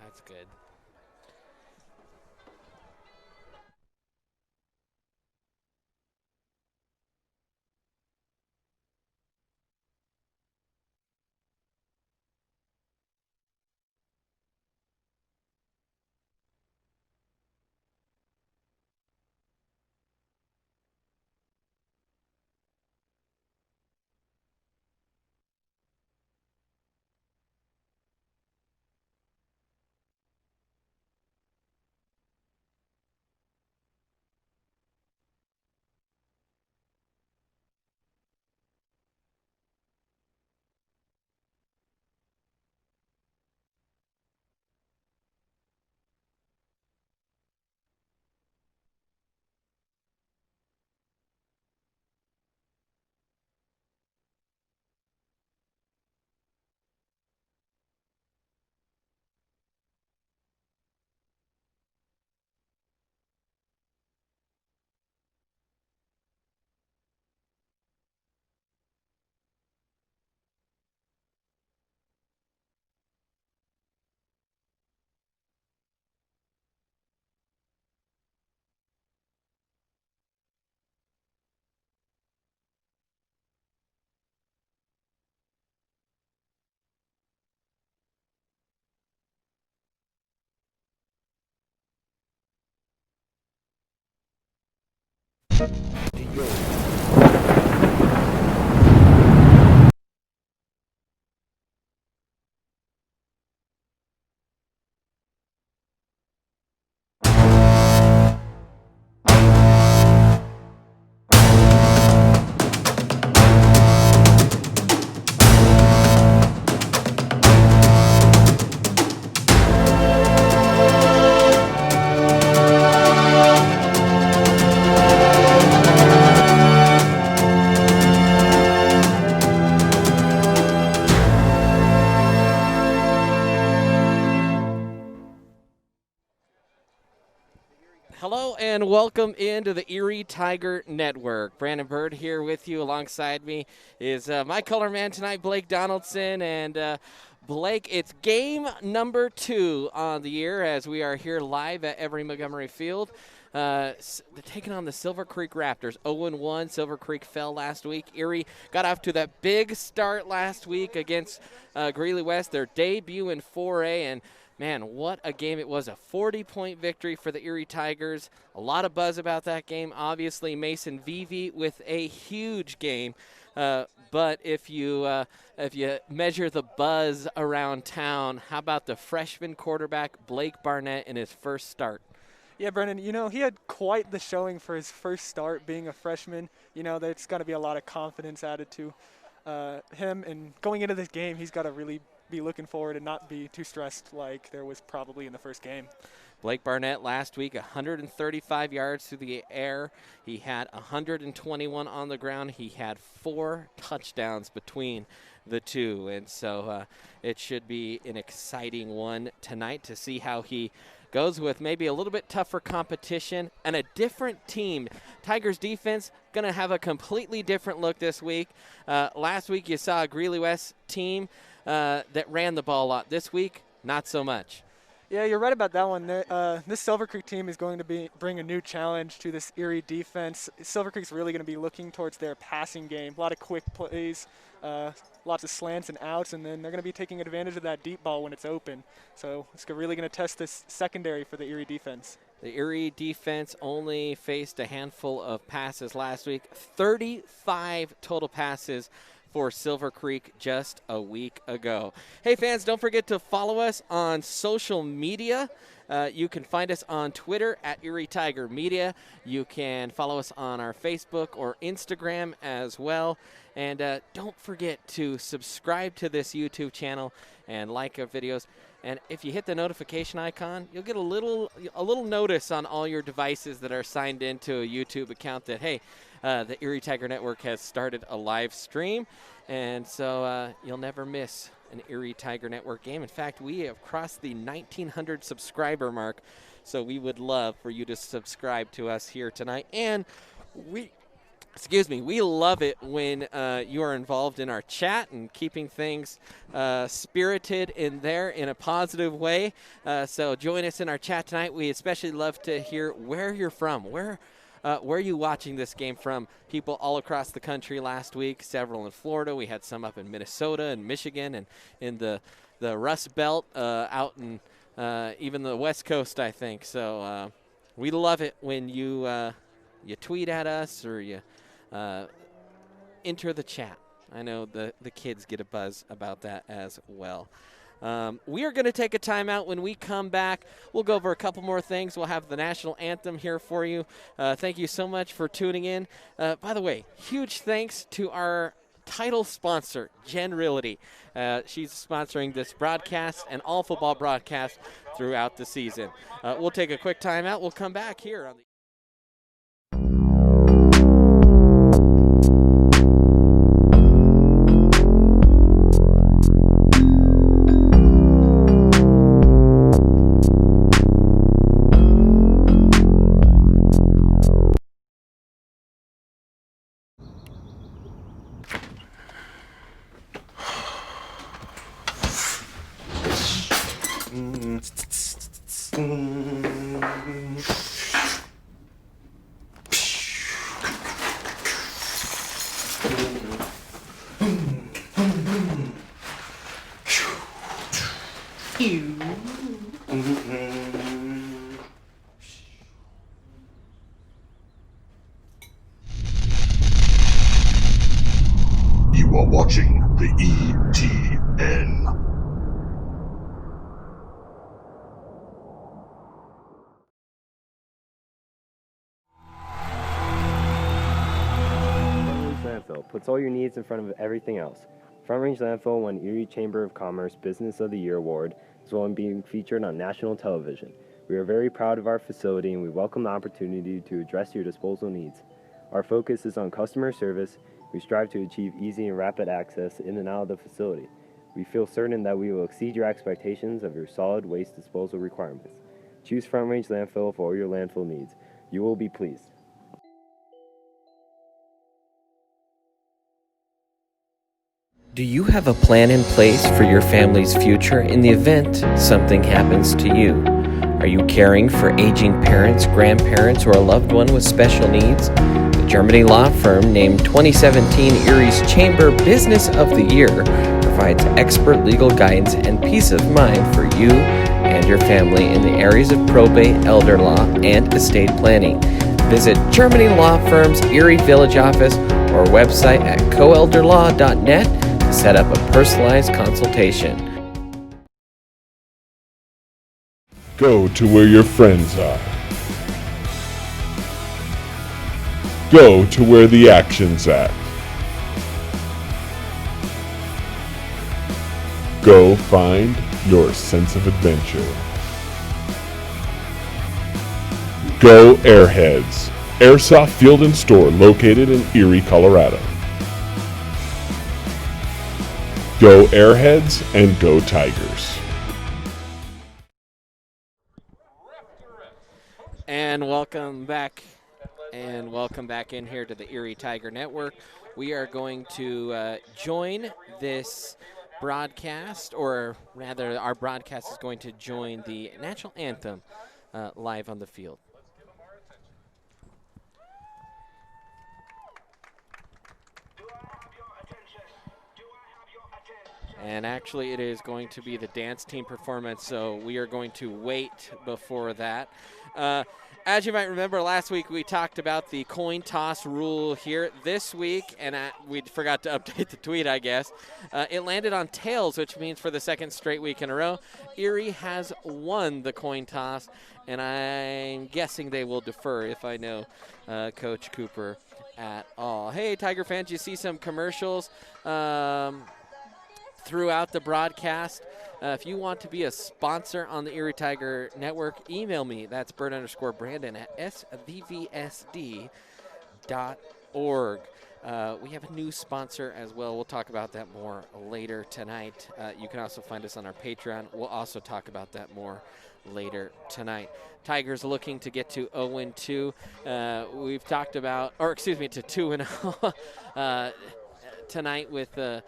That's good. Hello and welcome into the Erie Tiger Network. Brandon Bird here with you. Alongside me is my color man tonight, Blake Donaldson. And Blake, it's game number 2 on the year as we are here live at Erie Montgomery Field. They're taking on the Silver Creek Raptors. 0-1. Silver Creek fell last week. Erie got off to that big start last week against Greeley West, their debut in 4A. And man, what a game it was. A 40-point victory for the Erie Tigers. A lot of buzz about that game. Obviously, Mason Vivi with a huge game. But if you measure the buzz around town, how about the freshman quarterback, Blake Barnett, in his first start? Yeah, Brennan, he had quite the showing for his first start being a freshman. There's got to be a lot of confidence added to him. And going into this game, he's got to really be looking forward and not be too stressed like there was probably in the first game. Blake Barnett last week, 135 yards through the air. He had 121 on the ground. He had 4 touchdowns between the two. And so it should be an exciting one tonight to see how he goes with maybe a little bit tougher competition and a different team. Tigers defense going to have a completely different look this week. Last week you saw a Greeley West team that ran the ball a lot. This week, not so much. Yeah, you're right about that one. This Silver Creek team is going to bring a new challenge to this Erie defense. Silver Creek's really going to be looking towards their passing game. A lot of quick plays, lots of slants and outs, and then they're going to be taking advantage of that deep ball when it's open. So it's really going to test this secondary for the Erie defense. The Erie defense only faced a handful of passes last week. 35 total passes for Silver Creek just a week ago. Hey fans, don't forget to follow us on social media. You can find us on Twitter at Erie Tiger Media. You can follow us on our Facebook or Instagram as well. And don't forget to subscribe to this YouTube channel and like our videos. And if you hit the notification icon, you'll get a little notice on all your devices that are signed into a YouTube account that, hey, the Erie Tiger Network has started a live stream. And so you'll never miss an Erie Tiger Network game. In fact, we have crossed the 1,900 subscriber mark. So we would love for you to subscribe to us here tonight. And Excuse me. We love it when you are involved in our chat and keeping things spirited in there in a positive way. So join us in our chat tonight. We especially love to hear where you're from. Where are you watching this game from? People all across the country last week, several in Florida. We had some up in Minnesota and Michigan and in the Rust Belt out in even the West Coast, I think. So we love it when you tweet at us or you enter the chat. I know the kids get a buzz about that as well. We are going to take a timeout. When we come back, we'll go over a couple more things. We'll have the national anthem here for you. Thank you so much for tuning in. By the way, huge thanks to our title sponsor, Jen Realty. She's sponsoring this broadcast and all football broadcasts throughout the season. We'll take a quick timeout. We'll come back here on the You are watching the ETN. Landfill puts all your needs in front of everything else. Front Range Landfill won Erie Chamber of Commerce Business of the Year Award, as well as being featured on national television. We are very proud of our facility and we welcome the opportunity to address your disposal needs. Our focus is on customer service. We strive to achieve easy and rapid access in and out of the facility. We feel certain that we will exceed your expectations of your solid waste disposal requirements. Choose Front Range Landfill for all your landfill needs. You will be pleased. Do you have a plan in place for your family's future in the event something happens to you? Are you caring for aging parents, grandparents, or a loved one with special needs? The Germany law firm named 2017 Erie's Chamber Business of the Year provides expert legal guidance and peace of mind for you and your family in the areas of probate, elder law, and estate planning. Visit Germany Law Firm's Erie Village office or website at coelderlaw.net to set up a personalized consultation. Go to where your friends are. Go to where the action's at. Go find your sense of adventure. Go Airheads, Airsoft Field and Store located in Erie, Colorado. Go Airheads and go Tigers. And welcome back in here to the Erie Tiger Network. We are going to join this broadcast, or rather our broadcast is going to join the national anthem live on the field. And actually it is going to be the dance team performance, so we are going to wait before that. As you might remember, last week we talked about the coin toss rule here. This week, and we forgot to update the tweet, I guess, it landed on tails, which means for the second straight week in a row, Erie has won the coin toss, and I'm guessing they will defer if I know Coach Cooper at all. Hey, Tiger fans, you see some commercials throughout the broadcast. If you want to be a sponsor on the Erie Tiger Network, email me. That's Bird_Brandon at svvsd.org. We have a new sponsor as well. We'll talk about that more later tonight. You can also find us on our Patreon. We'll also talk about that more later tonight. Tigers looking to get to 0-2. We've talked about, or excuse me, to 2-0 tonight with a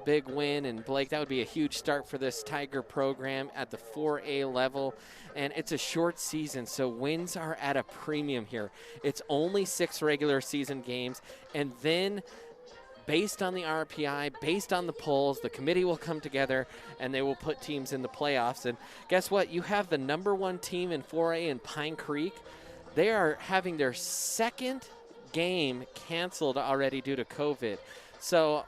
big win. And Blake, that would be a huge start for this Tiger program at the 4A level. And it's a short season, so wins are at a premium here. It's only 6 regular season games, and then based on the RPI, based on the polls, the committee will come together and they will put teams in the playoffs. And guess what? You have the #1 team in 4A in Pine Creek. They are having their second game canceled already due to COVID. So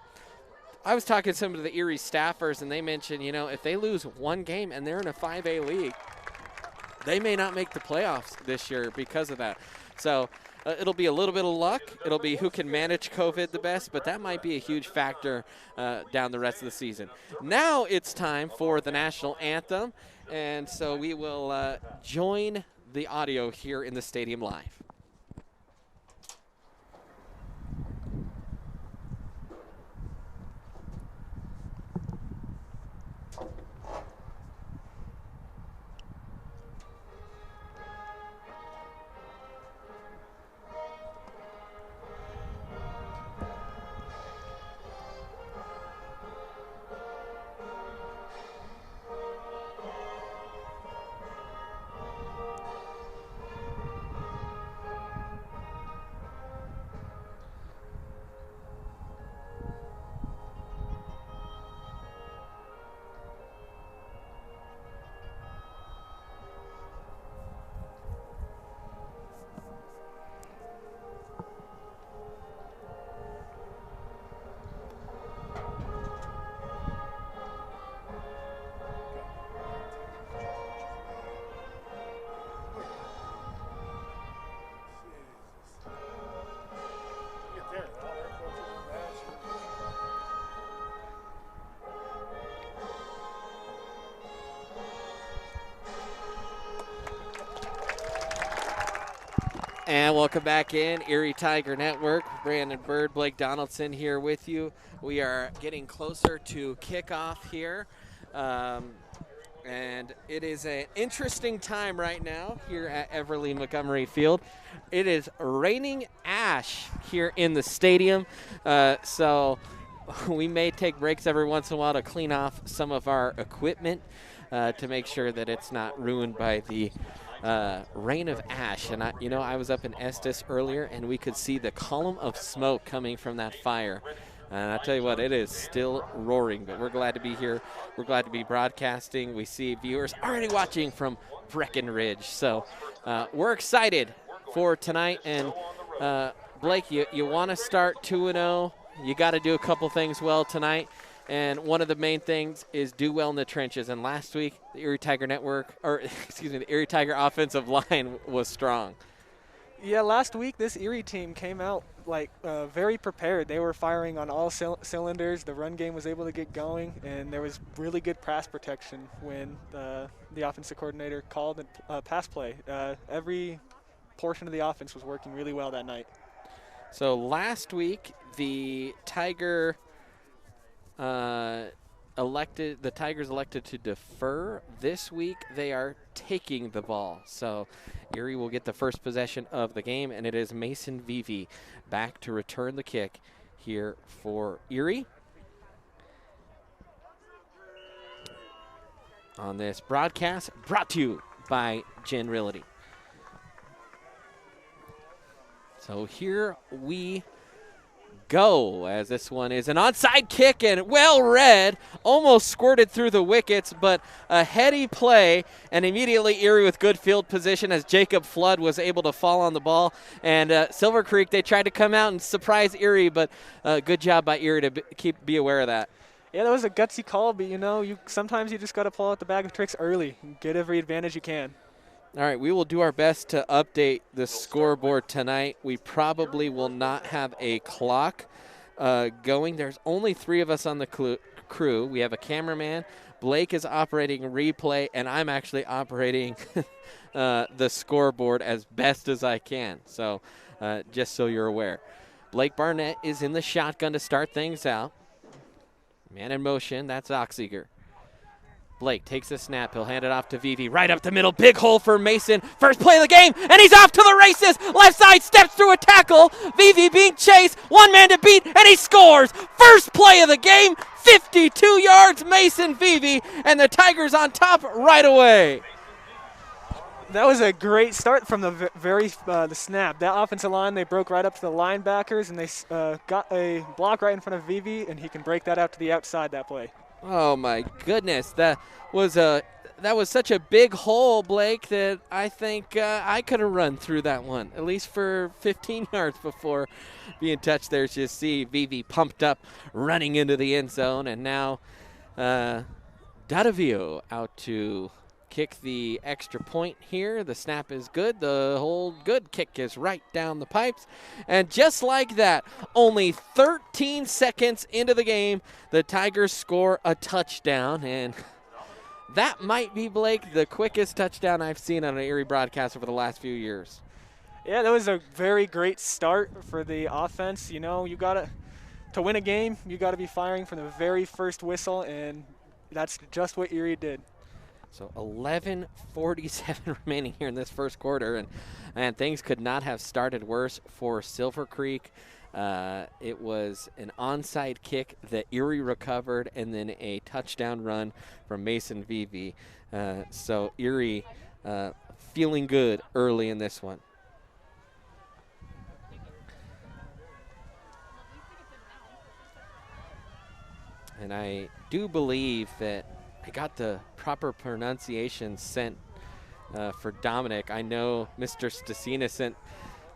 I was talking to some of the Erie staffers, and they mentioned, if they lose one game and they're in a 5A league, they may not make the playoffs this year because of that. So it'll be a little bit of luck. It'll be who can manage COVID the best, but that might be a huge factor down the rest of the season. Now it's time for the national anthem, and so we will join the audio here in the stadium live. And welcome back in, Erie Tiger Network. Brandon Bird, Blake Donaldson here with you. We are getting closer to kickoff here. And it is an interesting time right now here at Everly Montgomery Field. It is raining ash here in the stadium. So we may take breaks every once in a while to clean off some of our equipment to make sure that it's not ruined by the rain of ash. And I was up in Estes earlier, and we could see the column of smoke coming from that fire. And I'll tell you what, it is still roaring, but we're glad to be here. We're glad to be broadcasting. We see viewers already watching from Breckenridge. So we're excited for tonight. And Blake, you want to start 2-0. You got to do a couple things well tonight. And one of the main things is do well in the trenches. And last week, the Erie Tiger the Erie Tiger offensive line was strong. Yeah, last week this Erie team came out very prepared. They were firing on all cylinders. The run game was able to get going, and there was really good pass protection when the offensive coordinator called a pass play. Every portion of the offense was working really well that night. So last week, the Tigers elected to defer. This week, they are taking the ball. So Erie will get the first possession of the game, and it is Mason Vivi back to return the kick here for Erie. On this broadcast, brought to you by Gen Realty. So here we go, as this one is an onside kick and well read, almost squirted through the wickets, but a heady play, and immediately Erie with good field position as Jacob Flood was able to fall on the ball. And Silver Creek, they tried to come out and surprise Erie, but good job by Erie to be aware of that. Yeah, that was a gutsy call, but sometimes you just got to pull out the bag of tricks early and get every advantage you can. All right, we will do our best to update the scoreboard tonight. We probably will not have a clock going. There's only 3 of us on the crew. We have a cameraman. Blake is operating replay, and I'm actually operating the scoreboard as best as I can. So just so you're aware. Blake Barnett is in the shotgun to start things out. Man in motion, that's Oxiger. Blake takes the snap. He'll hand it off to Vivi. Right up the middle. Big hole for Mason. First play of the game, and he's off to the races. Left side steps through a tackle. Vivi being chased. One man to beat, and he scores. First play of the game. 52 yards, Mason Vivi, and the Tigers on top right away. That was a great start from the the snap. That offensive line, they broke right up to the linebackers, and they got a block right in front of Vivi, and he can break that out to the outside that play. Oh my goodness, that was such a big hole, Blake, that I think I could have run through that one, at least for 15 yards before being touched. There's just see Vivi pumped up, running into the end zone, and now Dadavio out to kick the extra point here. The snap is good. The whole good kick is right down the pipes. And just like that, only 13 seconds into the game, the Tigers score a touchdown. And that might be, Blake, the quickest touchdown I've seen on an Erie broadcast over the last few years. Yeah, that was a very great start for the offense. You know, to win a game, you got to be firing from the very first whistle, and that's just what Erie did. So 11:47 remaining here in this first quarter, and things could not have started worse for Silver Creek. It was an onside kick that Erie recovered, and then a touchdown run from Mason Vivi. So Erie feeling good early in this one. And I do believe that I got the proper pronunciation sent for Dominic. I know Mr. Stasina sent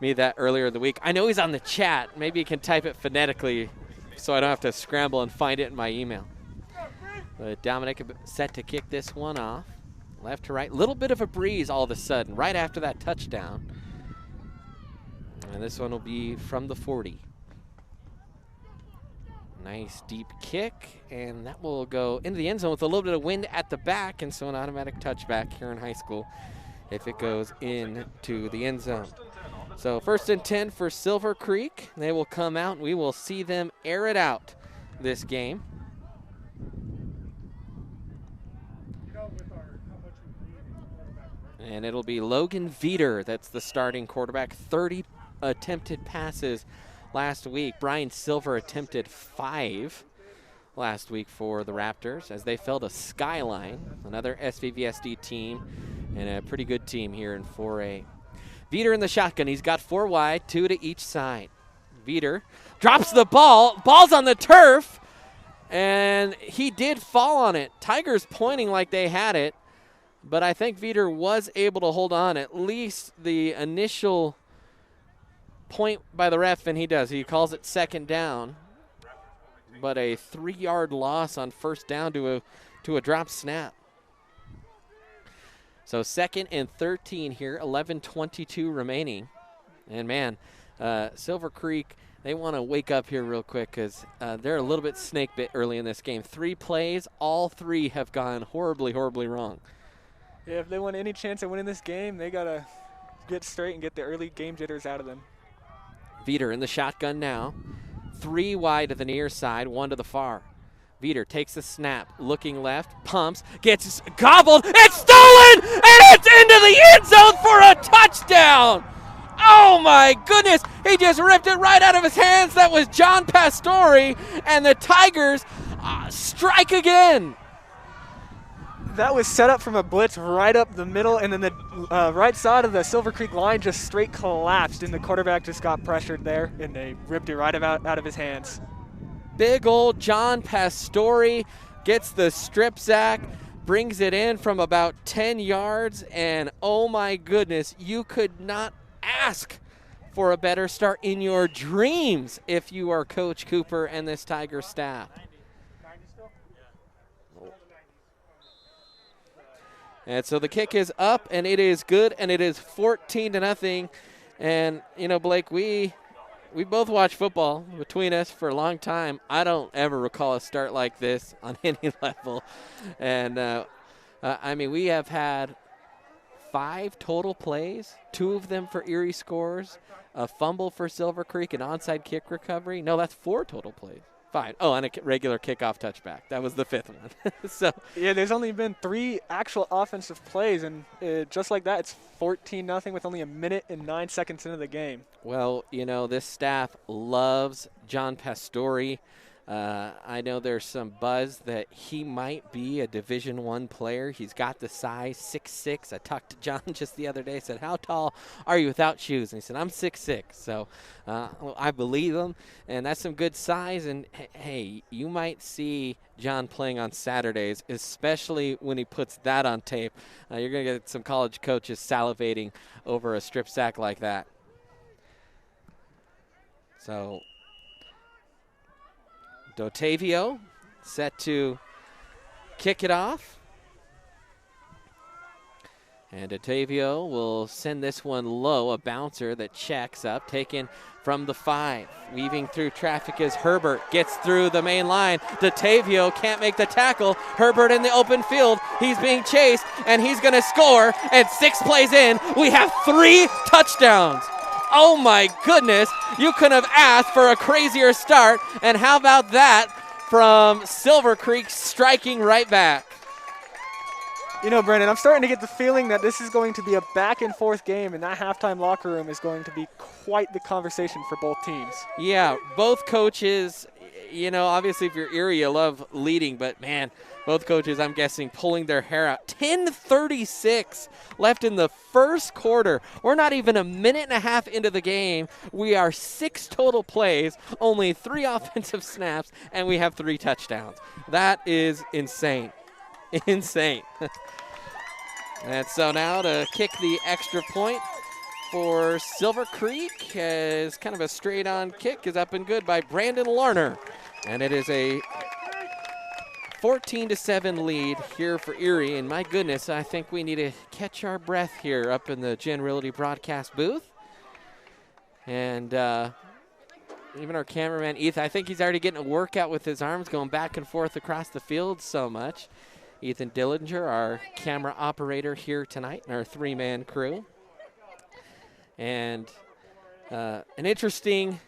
me that earlier in the week. I know he's on the chat. Maybe he can type it phonetically so I don't have to scramble and find it in my email. But Dominic set to kick this one off. Left to right. Little bit of a breeze all of a sudden right after that touchdown. And this one will be from the 40. Nice deep kick, and that will go into the end zone with a little bit of wind at the back, and so an automatic touchback here in high school if it goes into the end zone. So 1st and 10 for Silver Creek. They will come out, and we will see them air it out this game. And it'll be Logan Veeder that's the starting quarterback. 30 attempted passes last week. Brian Silver attempted 5 last week for the Raptors as they fell to Skyline, another SVVSD team, and a pretty good team here in 4A. Veeder in the shotgun. He's got 4 wide, 2 to each side. Veeder drops the ball. Ball's on the turf, and he did fall on it. Tigers pointing like they had it, but I think Veeder was able to hold on at least the initial point by the ref, and he does. He calls it 2nd down, but a 3-yard loss on 1st down to a drop snap. So 2nd and 13 here, 11:22 remaining. And man, Silver Creek, they want to wake up here real quick because they're a little bit snake bit early in this game. 3 plays, all 3 have gone horribly, horribly wrong. Yeah, if they want any chance of winning this game, they got to get straight and get the early game jitters out of them. Veeder in the shotgun now. 3 wide to the near side, 1 to the far. Veeder takes the snap, looking left, pumps, gets gobbled, it's stolen, and it's into the end zone for a touchdown! Oh my goodness, he just ripped it right out of his hands. That was John Pastore, and the Tigers strike again. That was set up from a blitz right up the middle, and then the right side of the Silver Creek line just straight collapsed, and the quarterback just got pressured there, and they ripped it right out of his hands. Big old John Pastore gets the strip sack, brings it in from about 10 yards, and oh my goodness, you could not ask for a better start in your dreams if you are Coach Cooper and this Tiger staff. And so the kick is up, and it is good, and it is 14-0. And, you know, Blake, we both watch football between us for a long time. I don't ever recall a start like this on any level. And, I mean, we have had 5 total plays, 2 of them for Erie scores, a fumble for Silver Creek, an onside kick recovery. No, that's 4 total plays. 5. Oh, and a regular kickoff touchback. That was the 5th one. So yeah, there's only been 3 actual offensive plays, and just like that, it's 14-0 with only 1 minute and 9 seconds into the game. Well, you know, this staff loves John Pastore. I know there's some buzz that he might be a Division I player. He's got the size, 6'6". I talked to John just the other day, said, how tall are you without shoes? And he said, I'm 6'6". So I believe him, and that's some good size. And, hey, you might see John playing on Saturdays, especially when he puts that on tape. You're going to get some college coaches salivating over a strip sack like that. So Dotavio set to kick it off. And Dotavio will send this one low, a bouncer that checks up, taken from the 5. Weaving through traffic as Herbert gets through the main line. Dotavio can't make the tackle. Herbert in the open field. He's being chased, and he's going to score. And 6 plays in, we have 3 touchdowns. Oh my goodness, you couldn't have asked for a crazier start. And how about that from Silver Creek striking right back? You know, Brendan, I'm starting to get the feeling that this is going to be a back-and-forth game, and that halftime locker room is going to be quite the conversation for both teams. Yeah, both coaches, you know, obviously if you're Erie, you love leading, but man, both coaches, I'm guessing, pulling their hair out. 10:36 left in the first quarter. We're not even 1.5 minutes into the game. We are 6 total plays, only 3 offensive snaps, and we have 3 touchdowns. That is insane. Insane. And so now to kick the extra point for Silver Creek is kind of a straight-on kick is up and good by Brandon Larner. And it is a 14-7 lead here for Erie, and my goodness, I think we need to catch our breath here up in the Generality broadcast booth. And even our cameraman, Ethan, I think he's already getting a workout with his arms going back and forth across the field so much. Ethan Dillinger, our camera operator here tonight in our 3-man crew. And an interesting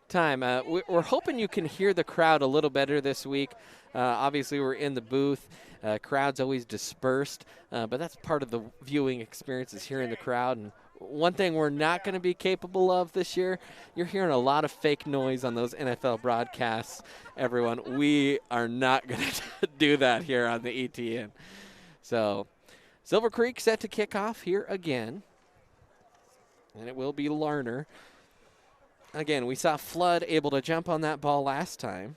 time. We're hoping you can hear the crowd a little better this week. Obviously, we're in the booth. Crowd's always dispersed, but that's part of the viewing experience is hearing the crowd. And one thing we're not going to be capable of this year, you're hearing a lot of fake noise on those NFL broadcasts, everyone. We are not going to do that here on the ETN. So Silver Creek set to kick off here again, and it will be Larner. Again, we saw Flood able to jump on that ball last time.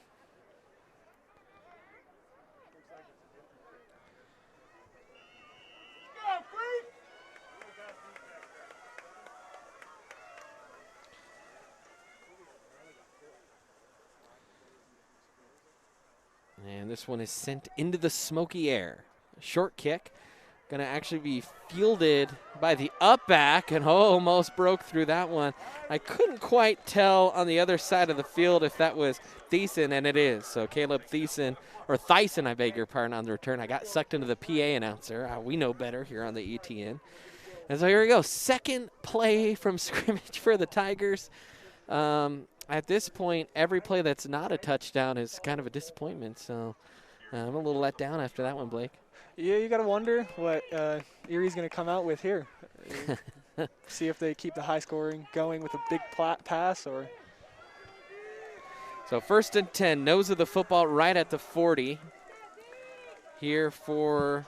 And this one is sent into the smoky air. A short kick. Going to actually be fielded by the up back, and almost broke through that one. I couldn't quite tell on the other side of the field if that was Thiessen, and it is. So Caleb Thiessen, or Thyssen, I beg your pardon, on the return. I got sucked into the PA announcer. We know better here on the ETN. And so here we go. Second play from scrimmage for the Tigers. At this point, every play that's not a touchdown is kind of a disappointment. So I'm a little let down after that one, Blake. Yeah, you got to wonder what Erie's going to come out with here. See if they keep the high scoring going with a big pass or. So 1st and 10, nose of the football right at the 40 here for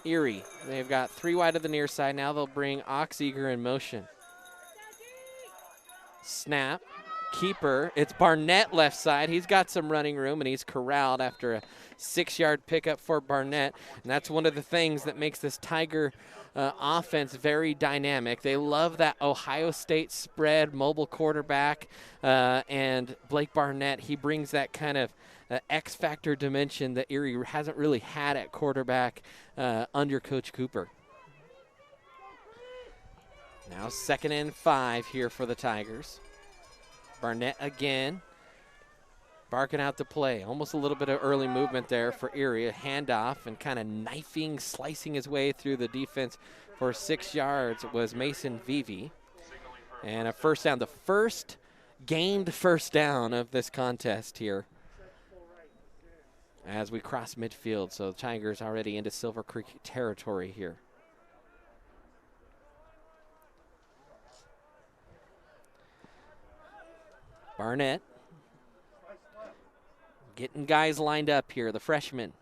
Erie. They've got 3 wide to the near side. Now they'll bring Oxeager in motion. Snap, keeper. It's Barnett left side. He's got some running room, and he's corralled after a 6-yard pickup for Barnett. And that's one of the things that makes this Tiger offense very dynamic. They love that Ohio State spread mobile quarterback, and Blake Barnett, he brings that kind of X-factor dimension that Erie hasn't really had at quarterback under Coach Cooper. Now 2nd and 5 here for the Tigers. Barnett again. barking out the play. Almost a little bit of early movement there for Erie. A handoff and kind of knifing, slicing his way through the defense for 6 yards was Mason Vivi. And a first down. The first gained first down of this contest here as we cross midfield. So the Tigers already into Silver Creek territory here. Barnett getting guys lined up here. The freshman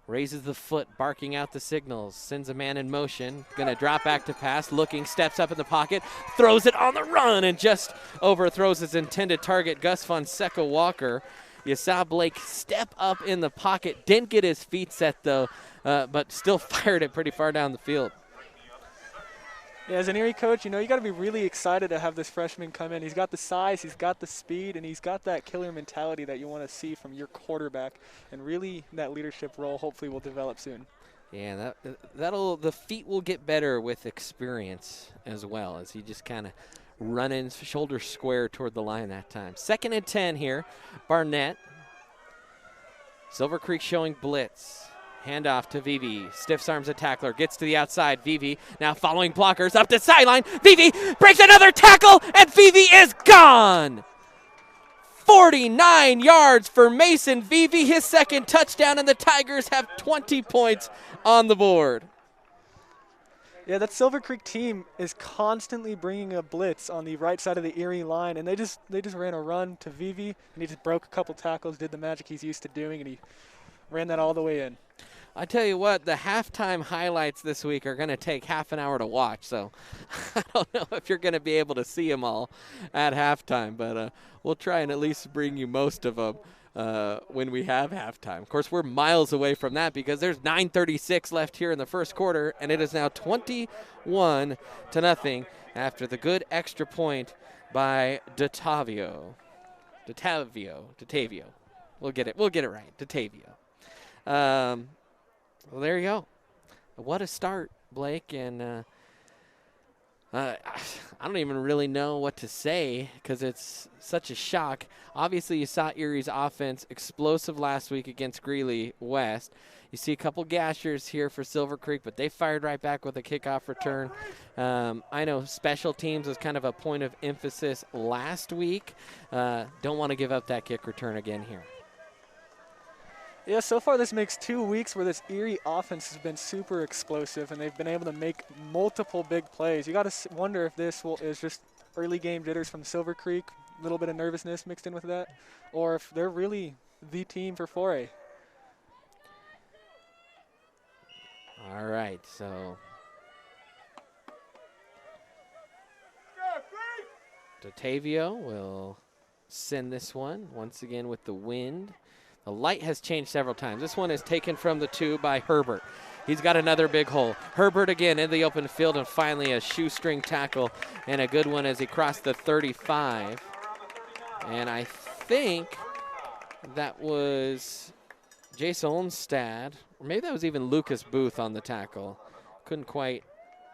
raises the foot, barking out the signals, sends a man in motion, gonna drop back to pass, looking, steps up in the pocket, throws it on the run, and just overthrows his intended target, Gus Fonseca Walker. You saw Blake step up in the pocket, didn't get his feet set though, but still fired it pretty far down the field. Yeah, as an Erie coach, you know, you got to be really excited to have this freshman come in. He's got the size, he's got the speed, and he's got that killer mentality that you want to see from your quarterback. And really, that leadership role hopefully will develop soon. Yeah, the feet will get better with experience as well, as he just kind of running shoulder square toward the line that time. 2nd and 10 here. Barnett. Silver Creek showing blitz. Handoff to Vivi. Stiffs arms a tackler. Gets to the outside. Vivi now following blockers up the sideline. Vivi breaks another tackle, and Vivi is gone. 49 yards for Mason Vivi. His 2nd touchdown, and the Tigers have 20 points on the board. Yeah, that Silver Creek team is constantly bringing a blitz on the right side of the Erie line, and they just ran a run to Vivi, and he just broke a couple tackles, did the magic he's used to doing, and he ran that all the way in. I tell you what, the halftime highlights this week are going to take half an hour to watch, so I don't know if you're going to be able to see them all at halftime, but we'll try and at least bring you most of them when we have halftime. Of course, we're miles away from that because there's 9:36 left here in the first quarter, and it is now 21-0 after the good extra point by Datavio. We'll get it right. Datavio. Well, there you go. What a start, Blake. And I don't even really know what to say because it's such a shock. Obviously, you saw Erie's offense explosive last week against Greeley West. You see a couple gashers here for Silver Creek, but they fired right back with a kickoff return. I know special teams was kind of a point of emphasis last week. Don't want to give up that kick return again here. Yeah, so far this makes 2 weeks where this Erie offense has been super explosive, and they've been able to make multiple big plays. You got to wonder if this is just early game jitters from Silver Creek, a little bit of nervousness mixed in with that, or if they're really the team for 4A. All right, so Datavio will send this one once again with the wind. The light has changed several times. This one is taken from the 2 by Herbert. He's got another big hole. Herbert again in the open field, and finally a shoestring tackle and a good one as he crossed the 35. And I think that was Jason Olmstad, or maybe that was even Lucas Booth on the tackle. Couldn't quite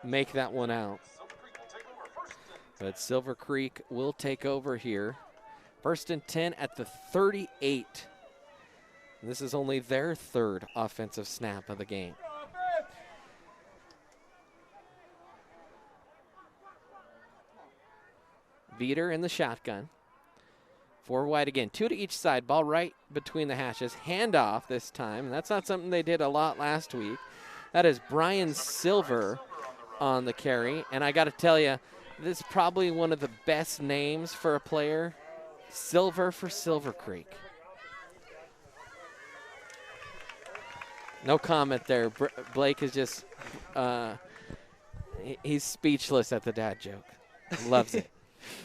make that one out. But Silver Creek will take over here. 1st and 10 at the 38. This is only their 3rd offensive snap of the game. Veeder in the shotgun. 4 wide again. 2 to each side. Ball right between the hashes. Handoff this time. And that's not something they did a lot last week. That is Brian Silver on the carry. And I got to tell you, this is probably one of the best names for a player. Silver for Silver Creek. No comment there. Blake is just, he's speechless at the dad joke. Loves it.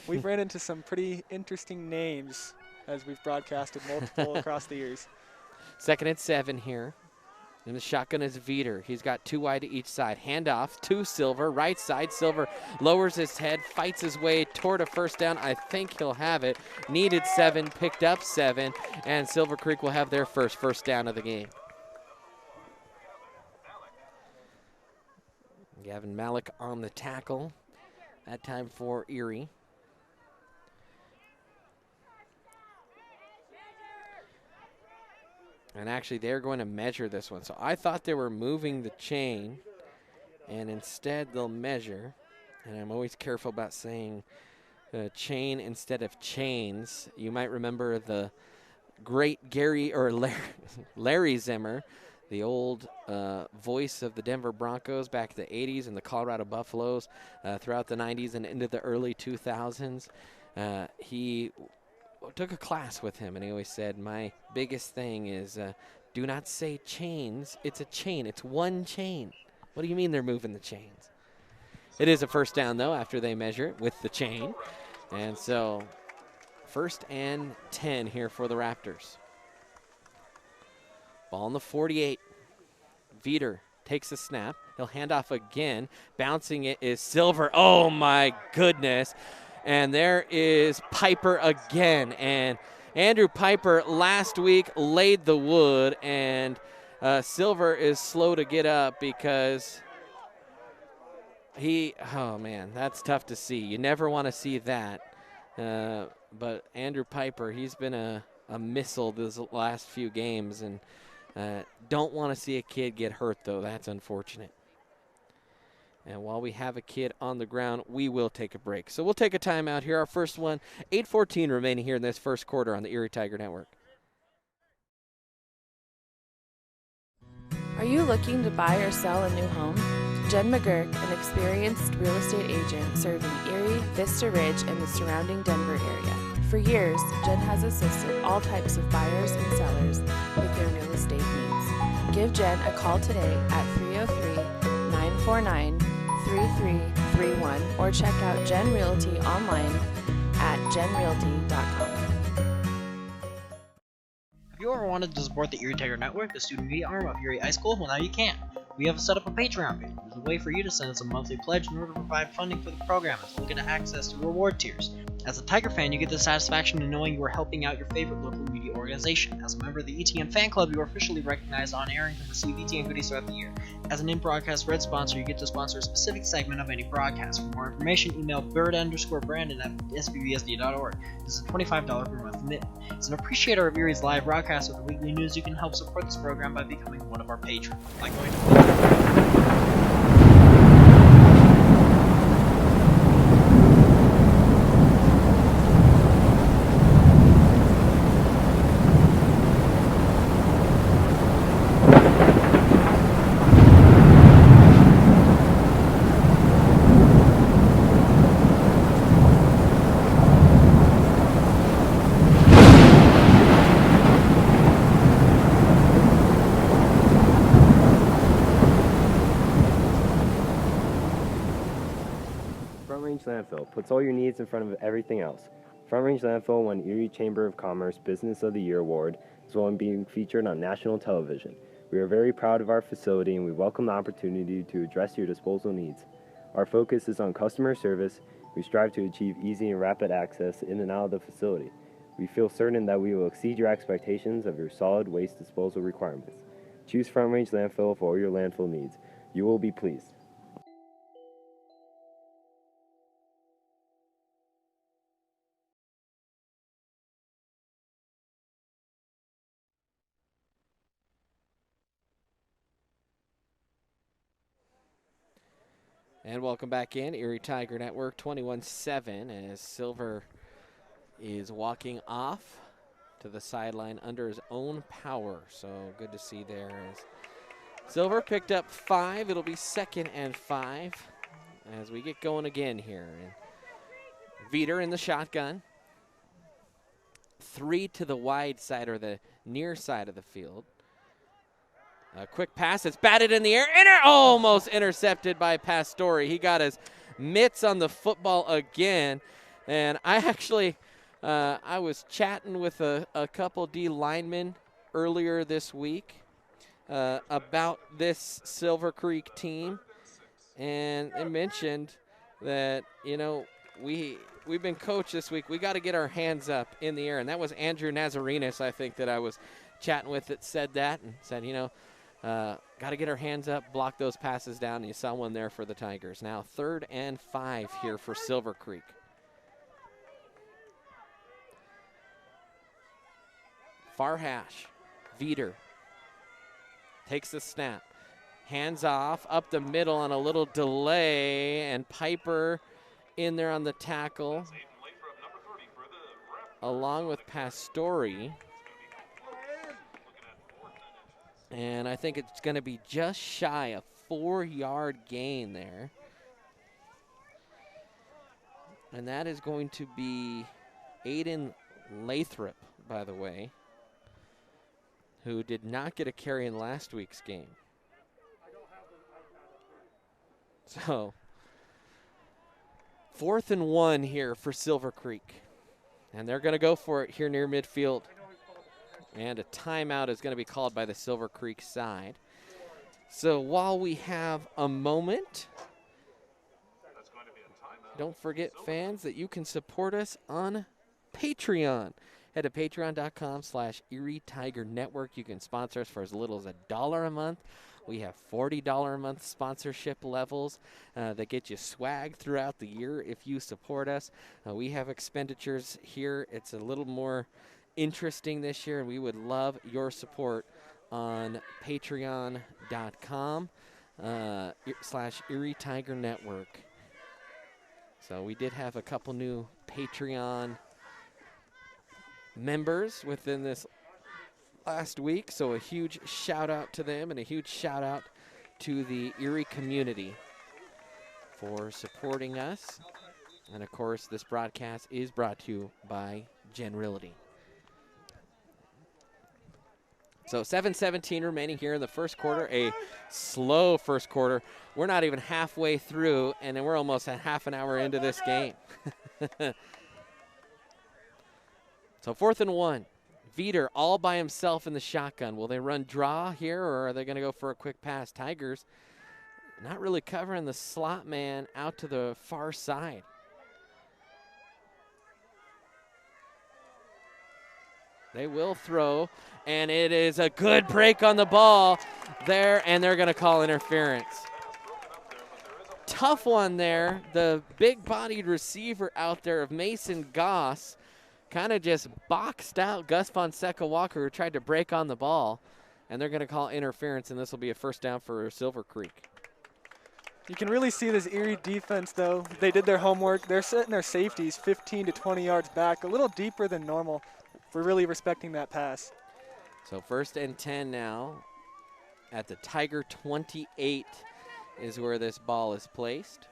We've ran into some pretty interesting names as we've broadcasted multiple across the years. 2nd and 7 here. And the shotgun is Veeder. He's got 2 wide to each side. Handoff to Silver. Right side. Silver lowers his head, fights his way toward a first down. I think he'll have it. Needed 7, picked up 7, and Silver Creek will have their first down of the game. Gavin Malik on the tackle. That time for Erie. And actually, they're going to measure this one. So I thought they were moving the chain, and instead they'll measure. And I'm always careful about saying chain instead of chains. You might remember the great Larry Zimmer, the old voice of the Denver Broncos back in the 80s and the Colorado Buffaloes throughout the 90s and into the early 2000s. He took a class with him, and he always said, my biggest thing is do not say chains. It's a chain. It's one chain. What do you mean they're moving the chains? It is a first down, though, after they measure it with the chain. And so 1st and 10 here for the Raptors. Ball on the 48. Veter takes the snap. He'll hand off again. Bouncing it is Silver. Oh, my goodness. And there is Piper again. And Andrew Piper last week laid the wood, and Silver is slow to get up because oh man, that's tough to see. You never want to see that. But Andrew Piper, he's been a missile these last few games, and don't want to see a kid get hurt, though. That's unfortunate. And while we have a kid on the ground, we will take a break. So we'll take a timeout here. Our first one, 8:14 remaining here in this first quarter on the Erie Tiger Network. Are you looking to buy or sell a new home? Jen McGurk, an experienced real estate agent serving Erie, Vista Ridge, and the surrounding Denver area. For years, Jen has assisted all types of buyers and sellers with their real estate needs. Give Jen a call today at 303-949-3331 or check out Jen Realty online at jenrealty.com. Have you ever wanted to support the Erie Tiger Network, the student media arm of Erie High School? Well, now you can. We have set up a Patreon page. There's a way for you to send us a monthly pledge in order to provide funding for the program, as well as get access to reward tiers. As a Tiger fan, you get the satisfaction in knowing you are helping out your favorite local media organization. As a member of the ETN fan club, you are officially recognized on air and can receive ETN goodies throughout the year. As an in-broadcast red sponsor, you get to sponsor a specific segment of any broadcast. For more information, email bird_brandon at sbbsd.org. This is a $25 per month commitment. As an appreciator of Erie's live broadcast with the weekly news, you can help support this program by becoming one of our patrons by going to Landfill puts all your needs in front of everything else. Front Range Landfill won Erie Chamber of Commerce Business of the Year Award, as well as being featured on national television. We are very proud of our facility, and we welcome the opportunity to address your disposal needs. Our focus is on customer service. We strive to achieve easy and rapid access in and out of the facility. We feel certain that we will exceed your expectations of your solid waste disposal requirements. Choose Front Range Landfill for all your landfill needs. You will be pleased. And welcome back in, Erie Tiger Network, 21-7, as Silver is walking off to the sideline under his own power. So good to see there as Silver picked up 5. It'll be 2nd and 5 as we get going again here. And Veter in the shotgun. 3 to the wide side or the near side of the field. A quick pass. It's batted in the air. Almost intercepted by Pastore. He got his mitts on the football again. And I actually, I was chatting with a couple D linemen earlier this week about this Silver Creek team. And they mentioned that, you know, we've been coached this week. We got to get our hands up in the air. And that was Andrew Nazarenas, I think, that I was chatting with that said that and said, you know, got to get our hands up, block those passes down, and you saw one there for the Tigers. Now 3rd and 5 here for Silver Creek. Far hash, Veter takes the snap. Hands off, up the middle on a little delay, and Piper in there on the tackle, along with Pastori. And I think it's going to be just shy of 4-yard gain there. And that is going to be Aiden Lathrop, by the way, who did not get a carry in last week's game. So, 4th and 1 here for Silver Creek. And they're going to go for it here near midfield. And a timeout is going to be called by the Silver Creek side. So while we have a moment, don't forget, fans, that you can support us on Patreon. Head to patreon.com/Erie Tiger Network. You can sponsor us for as little as $1 a month. We have $40 a month sponsorship levels that get you swag throughout the year if you support us. We have expenditures here. It's a little more interesting this year, and we would love your support on patreon.com/Erie Tiger Network. So we did have a couple new Patreon members within this last week, so a huge shout out to them and a huge shout out to the Erie community for supporting us. And of course, this broadcast is brought to you by Generality. So 7:17 remaining here in the first quarter, a slow first quarter. We're not even halfway through, and then we're almost a half an hour into this game. So 4th and 1. Veeder all by himself in the shotgun. Will they run draw here, or are they going to go for a quick pass? Tigers not really covering the slot man out to the far side. They will throw, and it is a good break on the ball there, and they're going to call interference. Tough one there. The big-bodied receiver out there of Mason Goss kind of just boxed out Gus Fonseca Walker, who tried to break on the ball, and they're going to call interference, and this will be a first down for Silver Creek. You can really see this Erie defense, though. They did their homework. They're setting their safeties 15 to 20 yards back, a little deeper than normal. We're really respecting that pass. So 1st and 10 now at the Tiger 28 is where this ball is placed.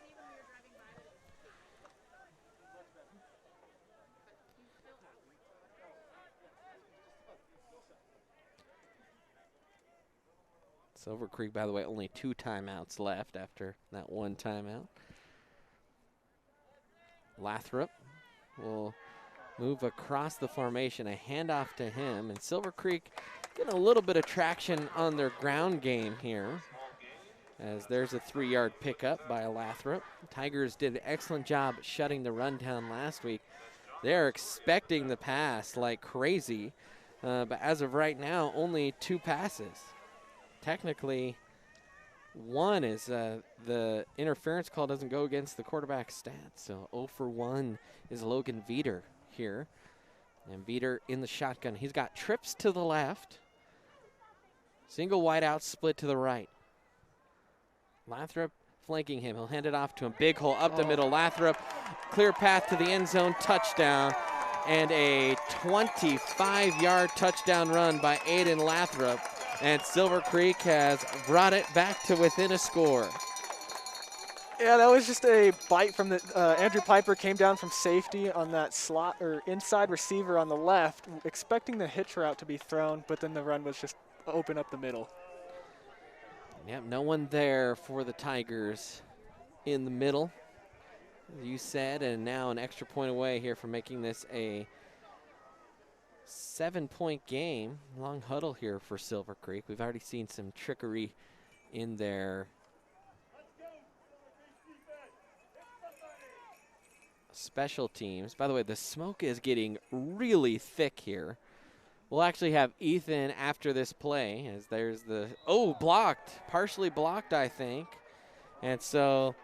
Silver Creek, by the way, only 2 timeouts left after that 1 timeout. Lathrop will move across the formation, a handoff to him, and Silver Creek getting a little bit of traction on their ground game here, as there's a 3-yard pickup by Lathrop. Tigers did an excellent job shutting the run down last week. They're expecting the pass like crazy, but as of right now, only 2 passes. Technically, 1 is the interference call doesn't go against the quarterback's stats, so 0 for 1 is Logan Veeder here. And Veeder in the shotgun. He's got trips to the left. Single wide out split to the right. Lathrop flanking him. He'll hand it off to him. Big hole up the middle. Lathrop, clear path to the end zone, touchdown. And a 25-yard touchdown run by Aiden Lathrop. And Silver Creek has brought it back to within a score. Yeah, that was just a bite from the Andrew Piper came down from safety on that slot or inside receiver on the left, expecting the hitch route to be thrown, but then the run was just open up the middle. Yep, no one there for the Tigers in the middle, as you said, and now an extra point away here from making this a 7-point game. Long huddle here for Silver Creek. We've already seen some trickery in their special teams. By the way, the smoke is getting really thick here. We'll actually have Ethan after this play, as there's the, blocked, partially blocked, I think. And so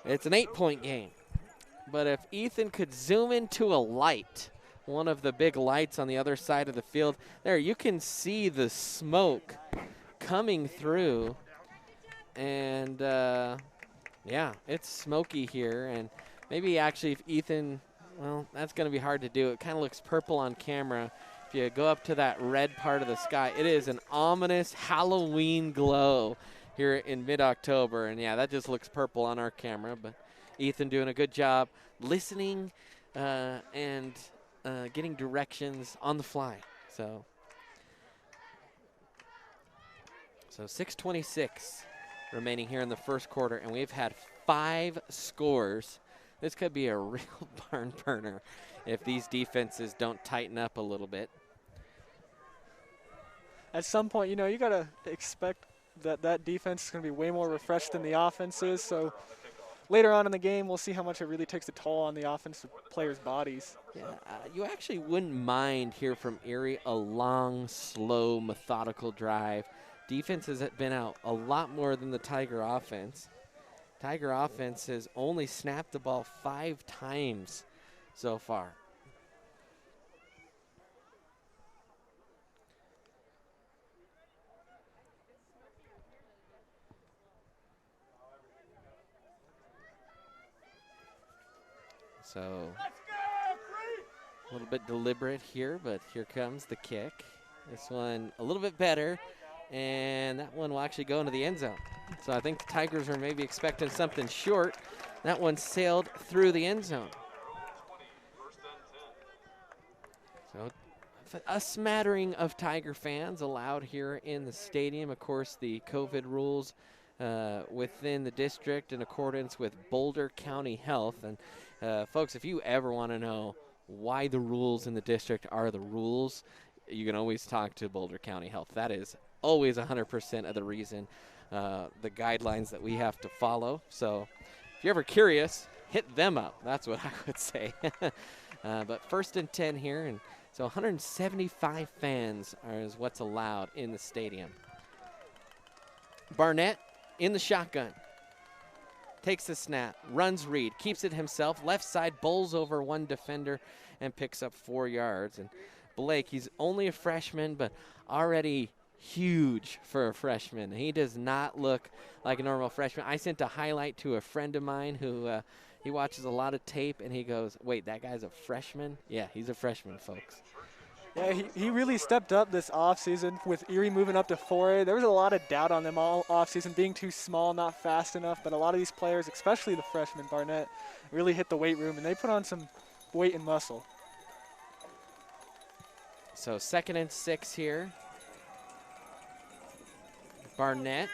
it's an 8-point game. But if Ethan could zoom into a light, one of the big lights on the other side of the field, there you can see the smoke coming through. And, yeah, it's smoky here. And maybe actually if Ethan, well, that's going to be hard to do. It kind of looks purple on camera. If you go up to that red part of the sky, it is an ominous Halloween glow here in mid-October. And, yeah, that just looks purple on our camera. But Ethan doing a good job listening and getting directions on the fly. So 6:26 remaining here in the first quarter, and we've had 5 scores. This could be a real barn burner if these defenses don't tighten up a little bit. At some point, you got to expect that defense is going to be way more refreshed than the offense is. So later on in the game, we'll see how much it really takes a toll on the offensive players' bodies. Yeah, you actually wouldn't mind here from Erie a long, slow, methodical drive. Defense has been out a lot more than the Tiger offense. Tiger offense has only snapped the ball 5 times so far. So a little bit deliberate here, but here comes the kick. This one a little bit better. And that one will actually go into the end zone. So I think the Tigers are maybe expecting something short. That one sailed through the end zone. So a smattering of Tiger fans allowed here in the stadium. Of course, the COVID rules within the district in accordance with Boulder County Health. And folks, if you ever want to know why the rules in the district are the rules, you can always talk to Boulder County Health. That is always 100% of the reason, the guidelines that we have to follow. So if you're ever curious, hit them up. That's what I would say. But 1st and 10 here, and so 175 fans is what's allowed in the stadium. Barnett in the shotgun. Takes the snap, runs read, keeps it himself, left side, bowls over one defender and picks up 4 yards. And Blake, he's only a freshman, but already huge for a freshman. He does not look like a normal freshman. I sent a highlight to a friend of mine who he watches a lot of tape, and he goes, wait, that guy's a freshman? Yeah, he's a freshman, folks. Yeah, he really stepped up this offseason with Erie moving up to 4A. There was a lot of doubt on them all offseason, being too small, not fast enough, but a lot of these players, especially the freshman, Barnett, really hit the weight room, and they put on some weight and muscle. So 2nd and 6 here. Barnett,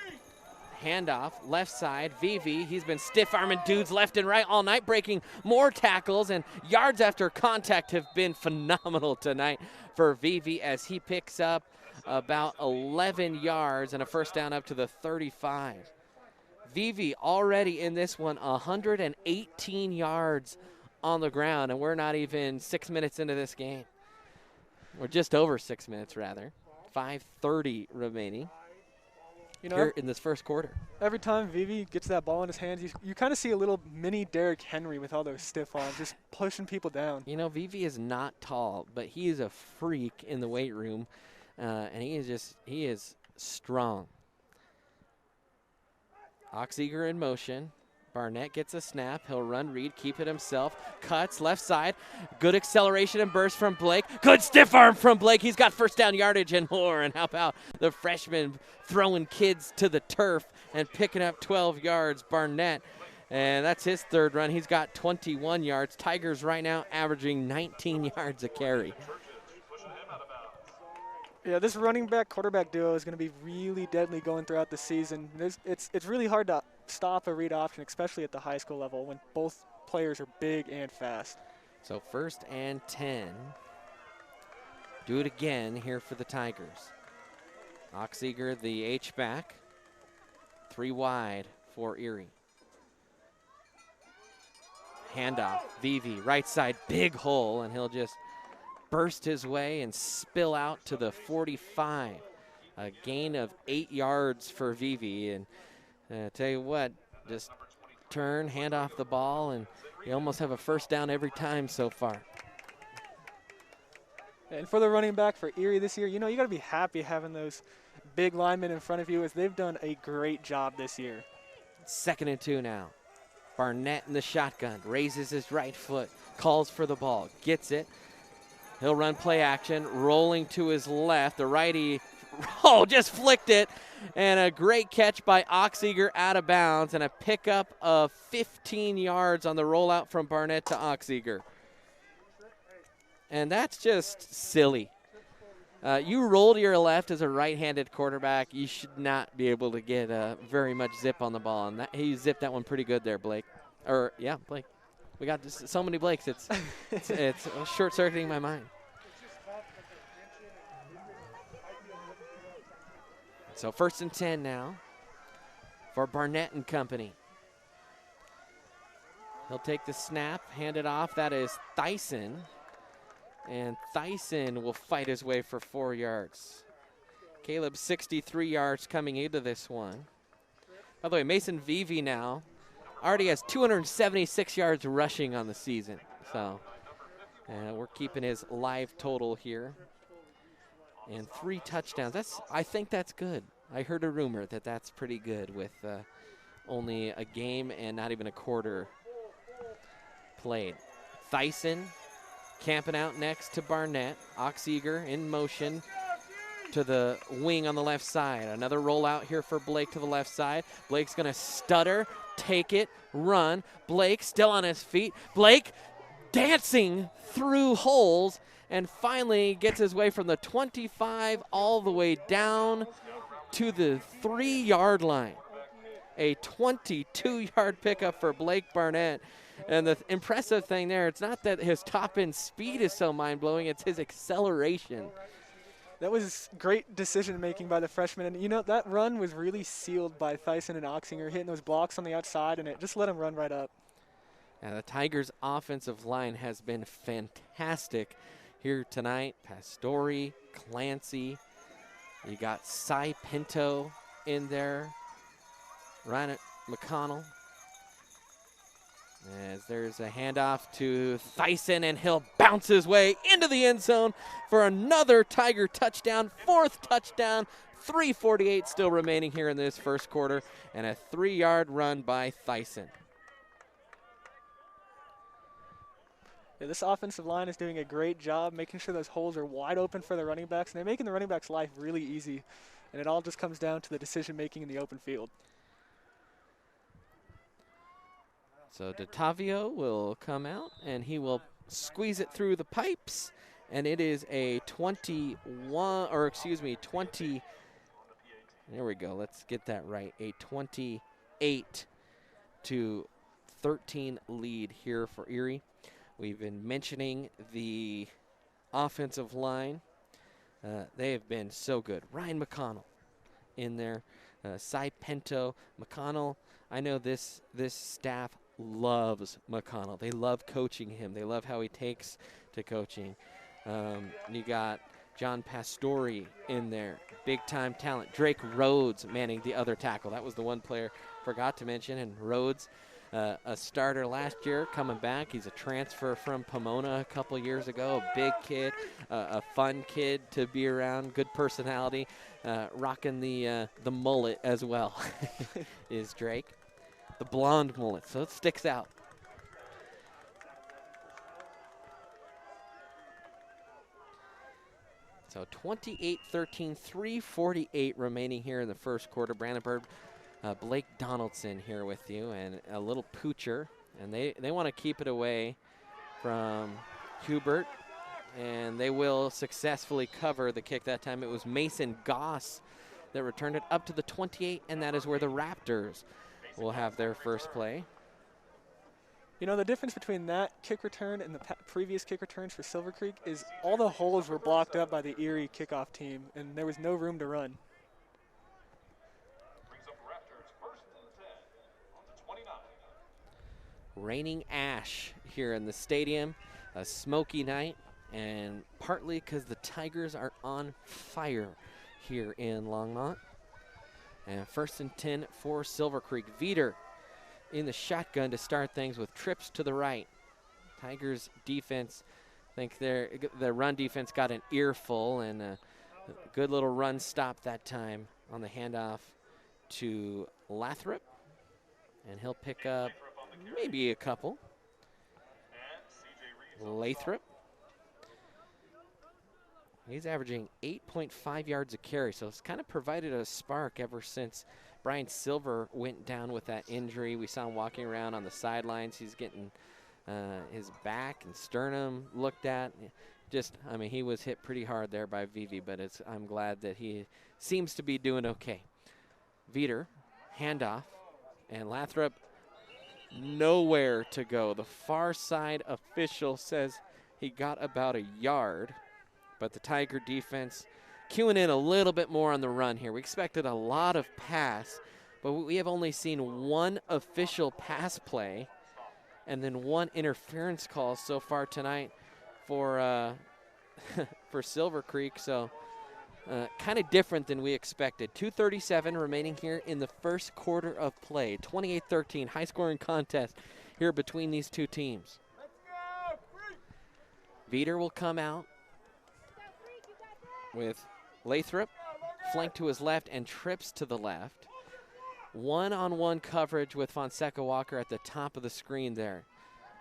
handoff, left side, VV. He's been stiff-arming dudes left and right all night, breaking more tackles, and yards after contact have been phenomenal tonight for VV as he picks up about 11 yards and a first down up to the 35. VV already in this one 118 yards on the ground, and we're not even 6 minutes into this game. We're just over 6 minutes, rather. 5:30 remaining. Here in this first quarter. Every time Vivi gets that ball in his hands, you kind of see a little mini Derrick Henry with all those stiff arms, just pushing people down. Vivi is not tall, but he is a freak in the weight room, and he is strong. Oxeger in motion. Barnett gets a snap. He'll run read, keep it himself. Cuts left side. Good acceleration and burst from Blake. Good stiff arm from Blake. He's got first down yardage and more. And how about the freshman throwing kids to the turf and picking up 12 yards, Barnett. And that's his 3rd run. He's got 21 yards. Tigers right now averaging 19 yards a carry. Yeah, this running back quarterback duo is going to be really deadly going throughout the season. It's really hard to stop a read option, especially at the high school level when both players are big and fast. So 1st and 10. Do it again here for the Tigers. Oxeger, the H-back. 3 wide for Erie. Handoff, VV, right side, big hole, and he'll just burst his way and spill out to the 45. A gain of 8 yards for VV, and tell you what, just turn, hand off the ball, and you almost have a first down every time so far. And for the running back for Erie this year, you got to be happy having those big linemen in front of you, as they've done a great job this year. 2nd and 2 now. Barnett in the shotgun, raises his right foot, calls for the ball, gets it. He'll run play action, rolling to his left. The righty, just flicked it. And a great catch by Oxeger out of bounds, and a pickup of 15 yards on the rollout from Barnett to Oxeger. And that's just silly. You roll to your left as a right-handed quarterback. You should not be able to get very much zip on the ball. And he zipped that one pretty good there, Blake. Blake. We got just so many Blakes. It's short-circuiting my mind. So 1st and 10 now for Barnett and company. He'll take the snap, hand it off. That is Thyssen. And Thyssen will fight his way for 4 yards. Caleb, 63 yards coming into this one. By the way, Mason Vivi now already has 276 yards rushing on the season. So we're keeping his live total here. And 3 touchdowns. I think that's good. I heard a rumor that that's pretty good with only a game and not even a quarter played. Thyssen camping out next to Barnett. Oxeger in motion to the wing on the left side. Another rollout here for Blake to the left side. Blake's going to stutter, take it, run. Blake still on his feet. Blake dancing through holes and finally gets his way from the 25 all the way down to the 3-yard line. A 22-yard pickup for Blake Barnett. And the impressive thing there, it's not that his top-end speed is so mind-blowing, it's his acceleration. That was great decision-making by the freshman. And, that run was really sealed by Thyssen and Oxinger, hitting those blocks on the outside, and it just let him run right up. Now, the Tigers' offensive line has been fantastic here tonight. Pastore, Clancy, you got Cy Pinto in there, Ryan McConnell. As there's a handoff to Thyssen, and he'll bounce his way into the end zone for another Tiger touchdown, 4th touchdown, 3:48 still remaining here in this first quarter, and a 3-yard run by Thyssen. Yeah, this offensive line is doing a great job making sure those holes are wide open for the running backs, and they're making the running backs' life really easy. And it all just comes down to the decision-making in the open field. So DeTavio will come out, and he will squeeze it through the pipes, and it is a 20, there we go, let's get that right, a 28-13 lead here for Erie. We've been mentioning the offensive line. They have been so good. Ryan McConnell in there, Cy Pinto. McConnell, I know this staff loves McConnell. They love coaching him. They love how he takes to coaching. You got John Pastore in there, big-time talent. Drake Rhodes manning the other tackle. That was the one player forgot to mention, and Rhodes, a starter last year, coming back. He's a transfer from Pomona a couple years ago. A big kid, a fun kid to be around, good personality, rocking the mullet as well is Drake. The blonde mullet, so it sticks out. So 28-13, 3:48 remaining here in the first quarter. Brandenburg, Blake Donaldson here with you, and a little poocher. And they want to keep it away from Hubert, and they will successfully cover the kick that time. It was Mason Goss that returned it up to the 28, and that is where the Raptors will have their first play. The difference between that kick return and the previous kick returns for Silver Creek is all the holes were blocked up by the Erie kickoff team, and there was no room to run. Raining ash here in the stadium, a smoky night, and partly because the Tigers are on fire here in Longmont. And 1st and 10 for Silver Creek. Veeder in the shotgun to start things with trips to the right. Tigers defense, I think their run defense got an earful, and Good little run stop that time on the handoff to Lathrop. And he'll pick up maybe a couple. Lathrop. He's averaging 8.5 yards a carry, so it's kind of provided a spark ever since Brian Silver went down with that injury. We saw him walking around on the sidelines. He's getting his back and sternum looked at. I mean, he was hit pretty hard there by Vivi, but I'm glad that he seems to be doing okay. Veter, handoff, and Lathrop nowhere to go. The far side official says he got about a yard, but the Tiger defense queuing in a little bit more on the run here. We expected a lot of pass, but we have only seen one official pass play and then one interference call so far tonight for for Silver Creek. So kind of different than we expected. 2:37 remaining here in the first quarter of play. 28-13, high-scoring contest here between these two teams. Veter will come out with Lathrop, flank to his left and trips to the left. One-on-one coverage with Fonseca Walker at the top of the screen there.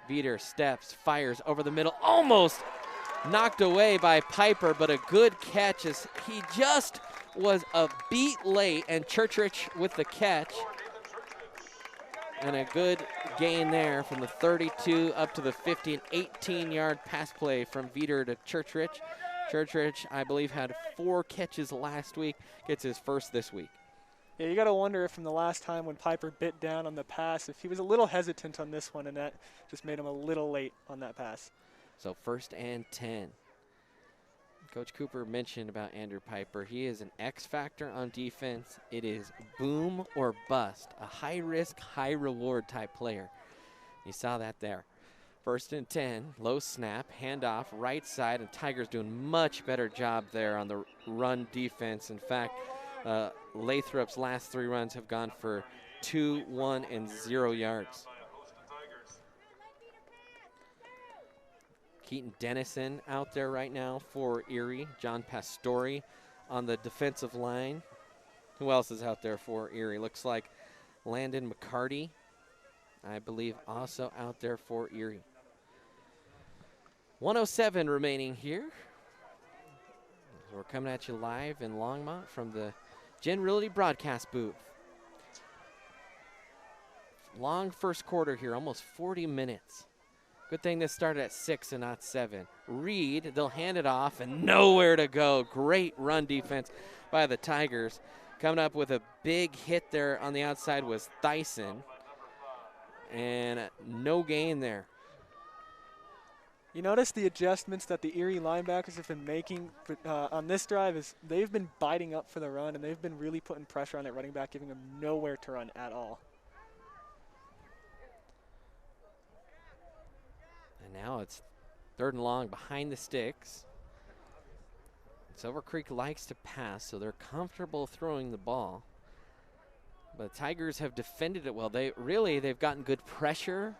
Veter steps, fires over the middle, almost knocked away by Piper, but a good catch as he just was a beat late, and Churchrich with the catch. And a good gain there from the 32 up to the 50, an 18-yard pass play from Veter to Churchrich. Churchrich, I believe, had 4 catches last week, gets his first this week. Yeah, you got to wonder if from the last time when Piper bit down on the pass, if he was a little hesitant on this one, and that just made him a little late on that pass. So 1st and 10. Coach Cooper mentioned about Andrew Piper. He is an X factor on defense. It is boom or bust, a high-risk, high-reward type player. You saw that there. 1st and 10, low snap, handoff, right side, and Tigers doing much better job there on the run defense. In fact, Lathrop's last 3 runs have gone for 2, 1, and 0 yards. Keaton Dennison out there right now for Erie. John Pastore on the defensive line. Who else is out there for Erie? Looks like Landon McCarty, I believe, also out there for Erie. 1:07 remaining here. We're coming at you live in Longmont from the Gen Realty broadcast booth. Long first quarter here, almost 40 minutes. Good thing this started at 6 and not 7. Reed, they'll hand it off and nowhere to go. Great run defense by the Tigers. Coming up with a big hit there on the outside was Thyssen. And no gain there. You notice the adjustments that the Erie linebackers have been making on this drive is they've been biting up for the run, and they've been really putting pressure on that running back, giving him nowhere to run at all. And now it's 3rd and long behind the sticks. Silver Creek likes to pass, so they're comfortable throwing the ball. But the Tigers have defended it well. They've gotten good pressure,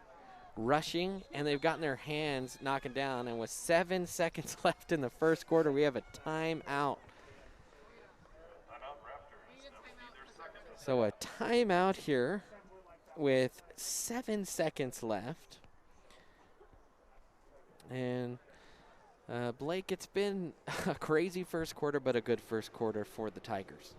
rushing, and they've gotten their hands knocking down. And with 7 seconds left in the first quarter, we have a timeout. So a timeout here with 7 seconds left. And Blake, it's been a crazy first quarter, but a good first quarter for the Tigers.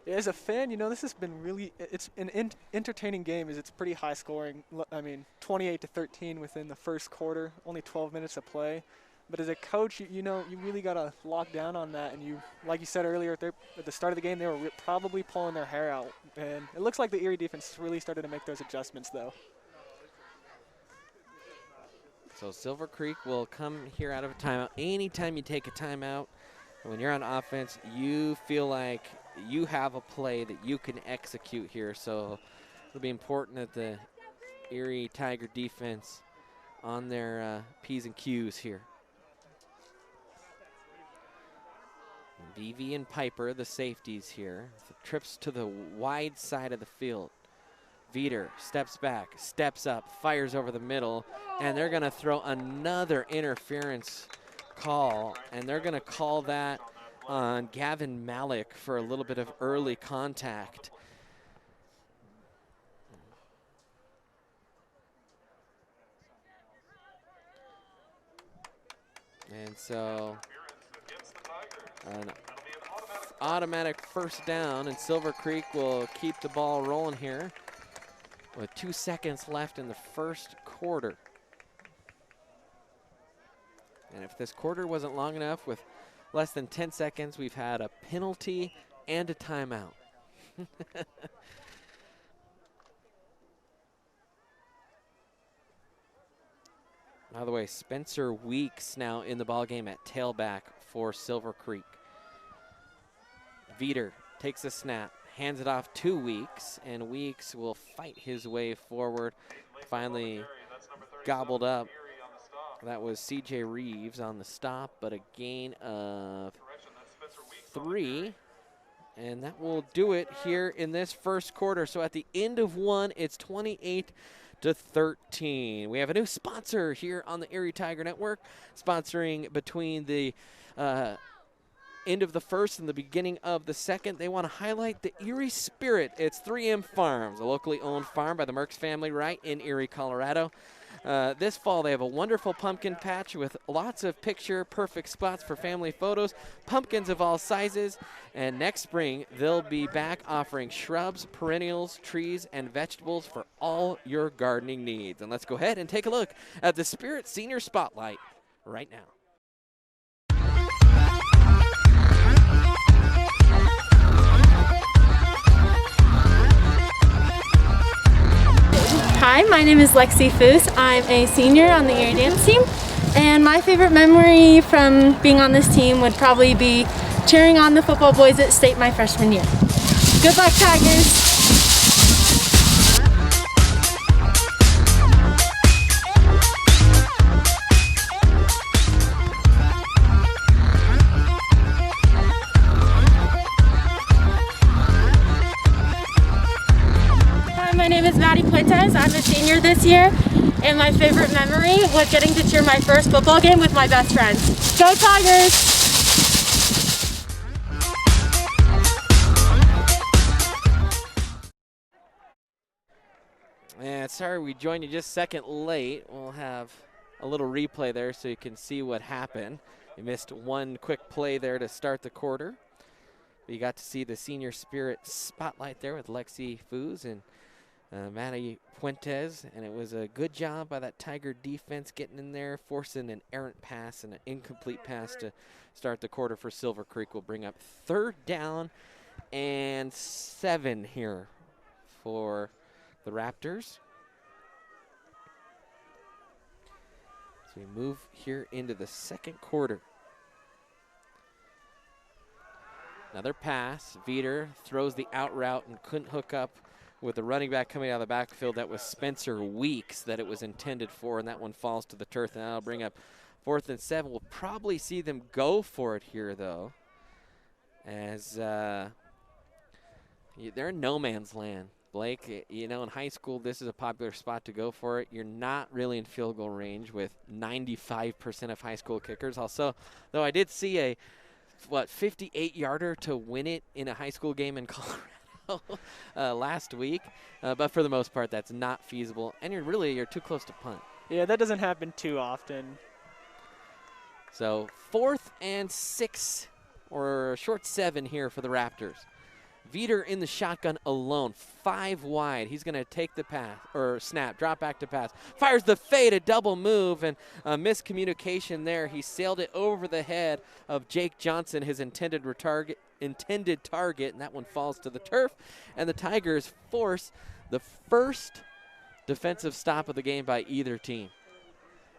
As a fan, you know, this has been really, it's an entertaining game as it's pretty high scoring. I mean, 28-13 within the first quarter, only 12 minutes of play. But as a coach, you know, you really got to lock down on that. And you, like you said earlier, at the start of the game, they were probably pulling their hair out. And it looks like the Erie defense really started to make those adjustments, though. So Silver Creek will come here out of a timeout. Anytime you take a timeout, when you're on offense, you feel like you have a play that you can execute here. So it'll be important that the Erie Tiger defense on their P's and Q's here. BV and Piper, the safeties here. Trips to the wide side of the field. Veter steps back, steps up, fires over the middle, and they're going to throw another interference call, and they're going to call that on Gavin Malik for a little bit of early contact. And so an automatic first down, and Silver Creek will keep the ball rolling here with 2 seconds left in the first quarter. And if this quarter wasn't long enough, with less than 10 seconds, we've had a penalty and a timeout. By the way, Spencer Weeks now in the ballgame at tailback for Silver Creek. Veter takes a snap, hands it off to Weeks, and Weeks will fight his way forward. Finally gobbled up. That was C.J. Reeves on the stop, but a gain of 3. And that will do it here in this first quarter. So at the end of 1, it's 28-13. We have a new sponsor here on the Erie Tiger Network, sponsoring between the end of the first and the beginning of the second. They want to highlight the Erie spirit. It's 3M Farms, a locally owned farm by the Merckx family right in Erie, Colorado. This fall, they have a wonderful pumpkin patch with lots of picture-perfect spots for family photos, pumpkins of all sizes, and next spring, they'll be back offering shrubs, perennials, trees, and vegetables for all your gardening needs. And let's go ahead and take a look at the Spirit Senior Spotlight right now. Hi, my name is Lexi Foos. I'm a senior on the Erie dance team, and my favorite memory from being on this team would probably be cheering on the football boys at state my freshman year. Good luck, Tigers! My name is Maddie Puentes. I'm a senior this year, and my favorite memory was getting to cheer my first football game with my best friends. Go Tigers! And sorry we joined you just a second late. We'll have a little replay there so you can see what happened. You missed one quick play there to start the quarter. But you got to see the Senior Spirit Spotlight there with Lexi Foos and Maddie Puentes, and it was a good job by that Tiger defense getting in there, forcing an errant pass and an incomplete pass to start the quarter for Silver Creek. Will bring up 3rd down and 7 here for the Raptors. So we move here into the second quarter. Another pass. Veter throws the out route and couldn't hook up with the running back coming out of the backfield. That was Spencer Weeks that it was intended for, and that one falls to the turf, and that'll bring up 4th and 7. We'll probably see them go for it here, though, as they're in no man's land. Blake, you know, in high school, this is a popular spot to go for it. You're not really in field goal range with 95% of high school kickers. Also, though I did see a, 58-yarder to win it in a high school game in Colorado. Last week, but for the most part that's not feasible, and you're too close to punt. Yeah, that doesn't happen too often. So 4th and 6, or short 7 here for the Raptors. Veter in the shotgun alone, 5 wide. He's going to take the pass, or snap, drop back to pass. Fires the fade, a double move, and a miscommunication there. He sailed it over the head of Jake Johnson, his intended target, and that one falls to the turf. And the Tigers force the first defensive stop of the game by either team.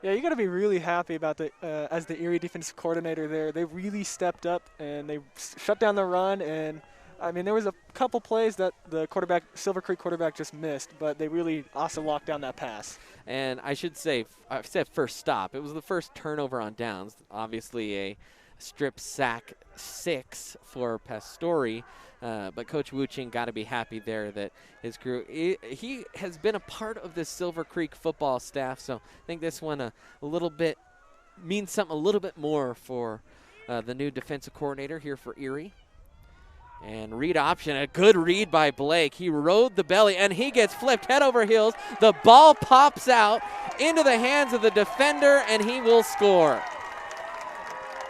Yeah, you got to be really happy about as the Erie defensive coordinator there. They really stepped up and they shut down the run, and I mean, there was a couple plays that the Silver Creek quarterback just missed, but they really also locked down that pass. And I should say, I said first stop. It was the first turnover on downs. Obviously a strip sack 6 for Pastori, but Coach Wuching got to be happy there that his crew, he has been a part of the Silver Creek football staff, so I think this one a little bit means something a little bit more for the new defensive coordinator here for Erie. And read option, a good read by Blake. He rode the belly, and he gets flipped head over heels. The ball pops out into the hands of the defender, and he will score.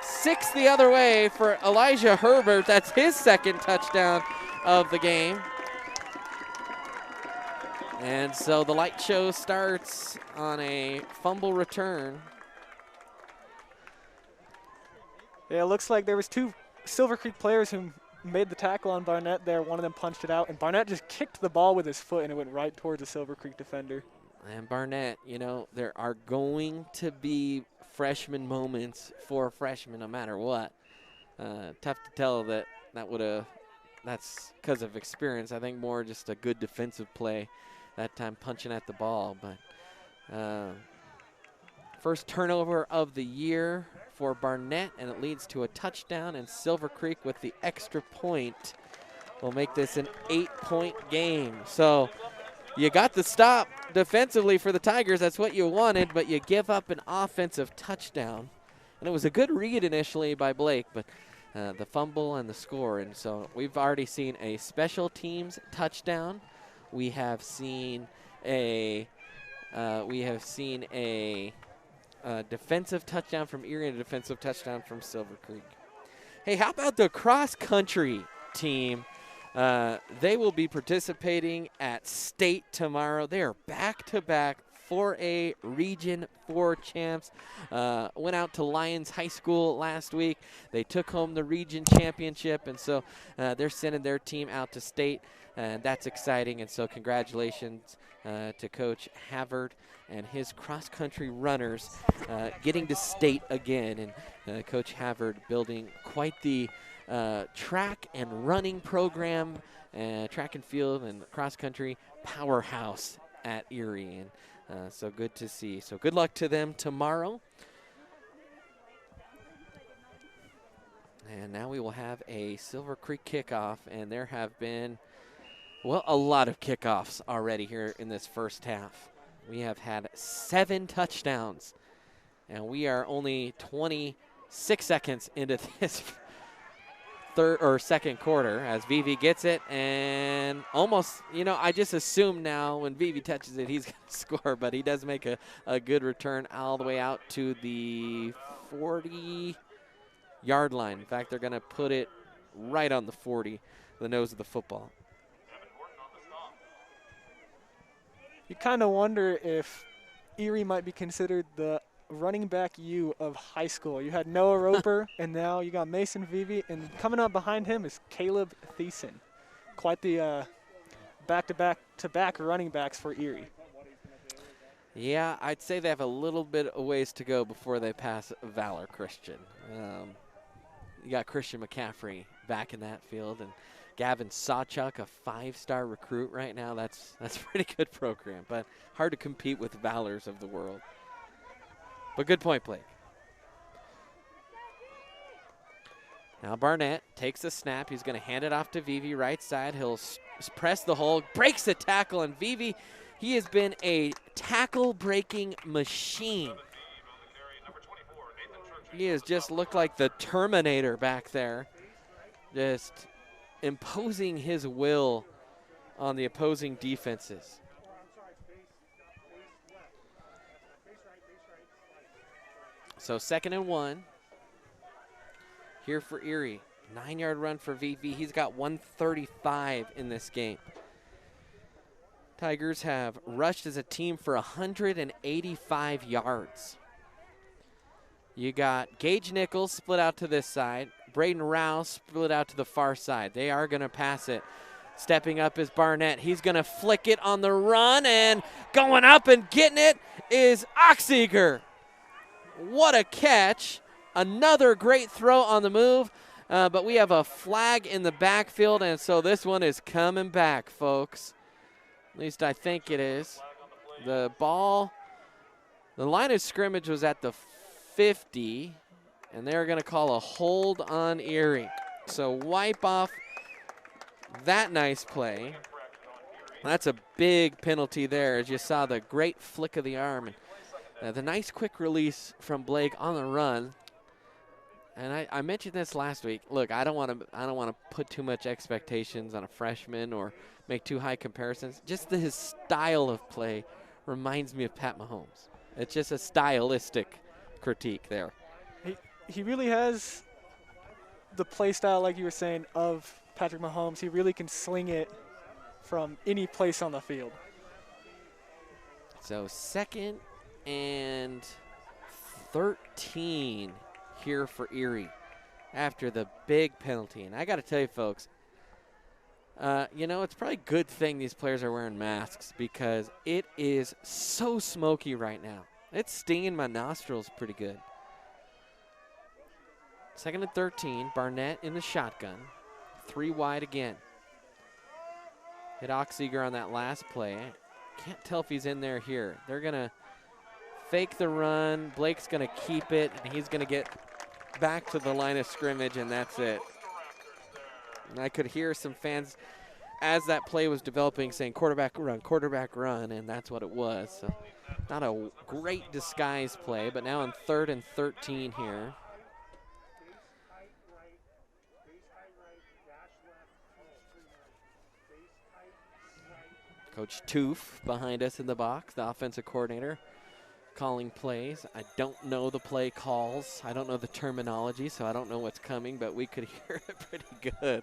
6 the other way for Elijah Herbert. That's his second touchdown of the game. And so the light show starts on a fumble return. Yeah, it looks like there was 2 Silver Creek players who made the tackle on Barnett there. One of them punched it out, and Barnett just kicked the ball with his foot, and it went right towards the Silver Creek defender. And Barnett, you know, there are going to be freshman moments for freshmen no matter what. Tough to tell that's because of experience. I think more just a good defensive play that time punching at the ball. But first turnover of the year for Barnett, and it leads to a touchdown, and Silver Creek with the extra point will make this an 8-point game. So you got the stop defensively for the Tigers. That's what you wanted, but you give up an offensive touchdown. And it was a good read initially by Blake, but the fumble and the score. And so we've already seen a special teams touchdown. We have seen a defensive touchdown from Erie and a defensive touchdown from Silver Creek. Hey, how about the cross-country team? They will be participating at state tomorrow. They are back-to-back 4A Region 4 champs. Went out to Lyons High School last week. They took home the region championship, and so they're sending their team out to state, and that's exciting. And so congratulations to Coach Havard and his cross-country runners getting to state again. And Coach Havard building quite the track and running program, track and field and cross-country powerhouse at Erie. And so good to see. So good luck to them tomorrow. And now we will have a Silver Creek kickoff, and there have been, well, a lot of kickoffs already here in this first half. We have had 7 touchdowns, and we are only 26 seconds into this second quarter as Vivi gets it, and almost, you know, I just assume now when Vivi touches it, he's going to score, but he does make a good return all the way out to the 40-yard line. In fact, they're going to put it right on the 40, the nose of the football. You kind of wonder if Erie might be considered the running back U of high school. You had Noah Roper, and now you got Mason Vivi, and coming up behind him is Caleb Thiessen. Quite the back-to-back running backs for Erie. Yeah, I'd say they have a little bit of ways to go before they pass Valor Christian. You got Christian McCaffrey back in that field, and Gavin Sawchuk, a 5-star recruit right now. That's a pretty good program, but hard to compete with Valors of the world. But good point, Blake. Now Barnett takes the snap. He's going to hand it off to Vivi right side. He'll press the hole, breaks the tackle, and Vivi, he has been a tackle-breaking machine. He has just looked like the Terminator back there, just imposing his will on the opposing defenses. So 2nd and 1 here for Erie. 9-yard run for VV. He's got 135 in this game. Tigers have rushed as a team for 185 yards. You got Gage Nichols split out to this side. Braden Rouse split out to the far side. They are going to pass it. Stepping up is Barnett. He's going to flick it on the run, and going up and getting it is Oxeger. What a catch. Another great throw on the move, but we have a flag in the backfield, and so this one is coming back, folks. At least I think it is. The ball, the line of scrimmage was at the 50, and they're going to call a hold on Erie. So wipe off that nice play. That's a big penalty there, as you saw the great flick of the arm. And the nice quick release from Blake on the run. And I mentioned this last week. Look, I don't want to put too much expectations on a freshman or make too high comparisons. Just his style of play reminds me of Pat Mahomes. It's just a stylistic critique there. He really has the play style, like you were saying, of Patrick Mahomes. He really can sling it from any place on the field. So 2nd and 13 here for Erie after the big penalty. And I got to tell you, folks, it's probably a good thing these players are wearing masks because it is so smoky right now. It's stinging my nostrils pretty good. 2nd and 13, Barnett in the shotgun. 3 wide again. Hit Oxeger on that last play. Can't tell if he's in there here. They're going to fake the run. Blake's going to keep it, and he's going to get back to the line of scrimmage, and that's it. And I could hear some fans as that play was developing saying quarterback run, and that's what it was. So not a great disguise play, but now on 3rd and 13 here. Coach Toof behind us in the box, the offensive coordinator, calling plays. I don't know the play calls. I don't know the terminology, so I don't know what's coming, but we could hear it pretty good.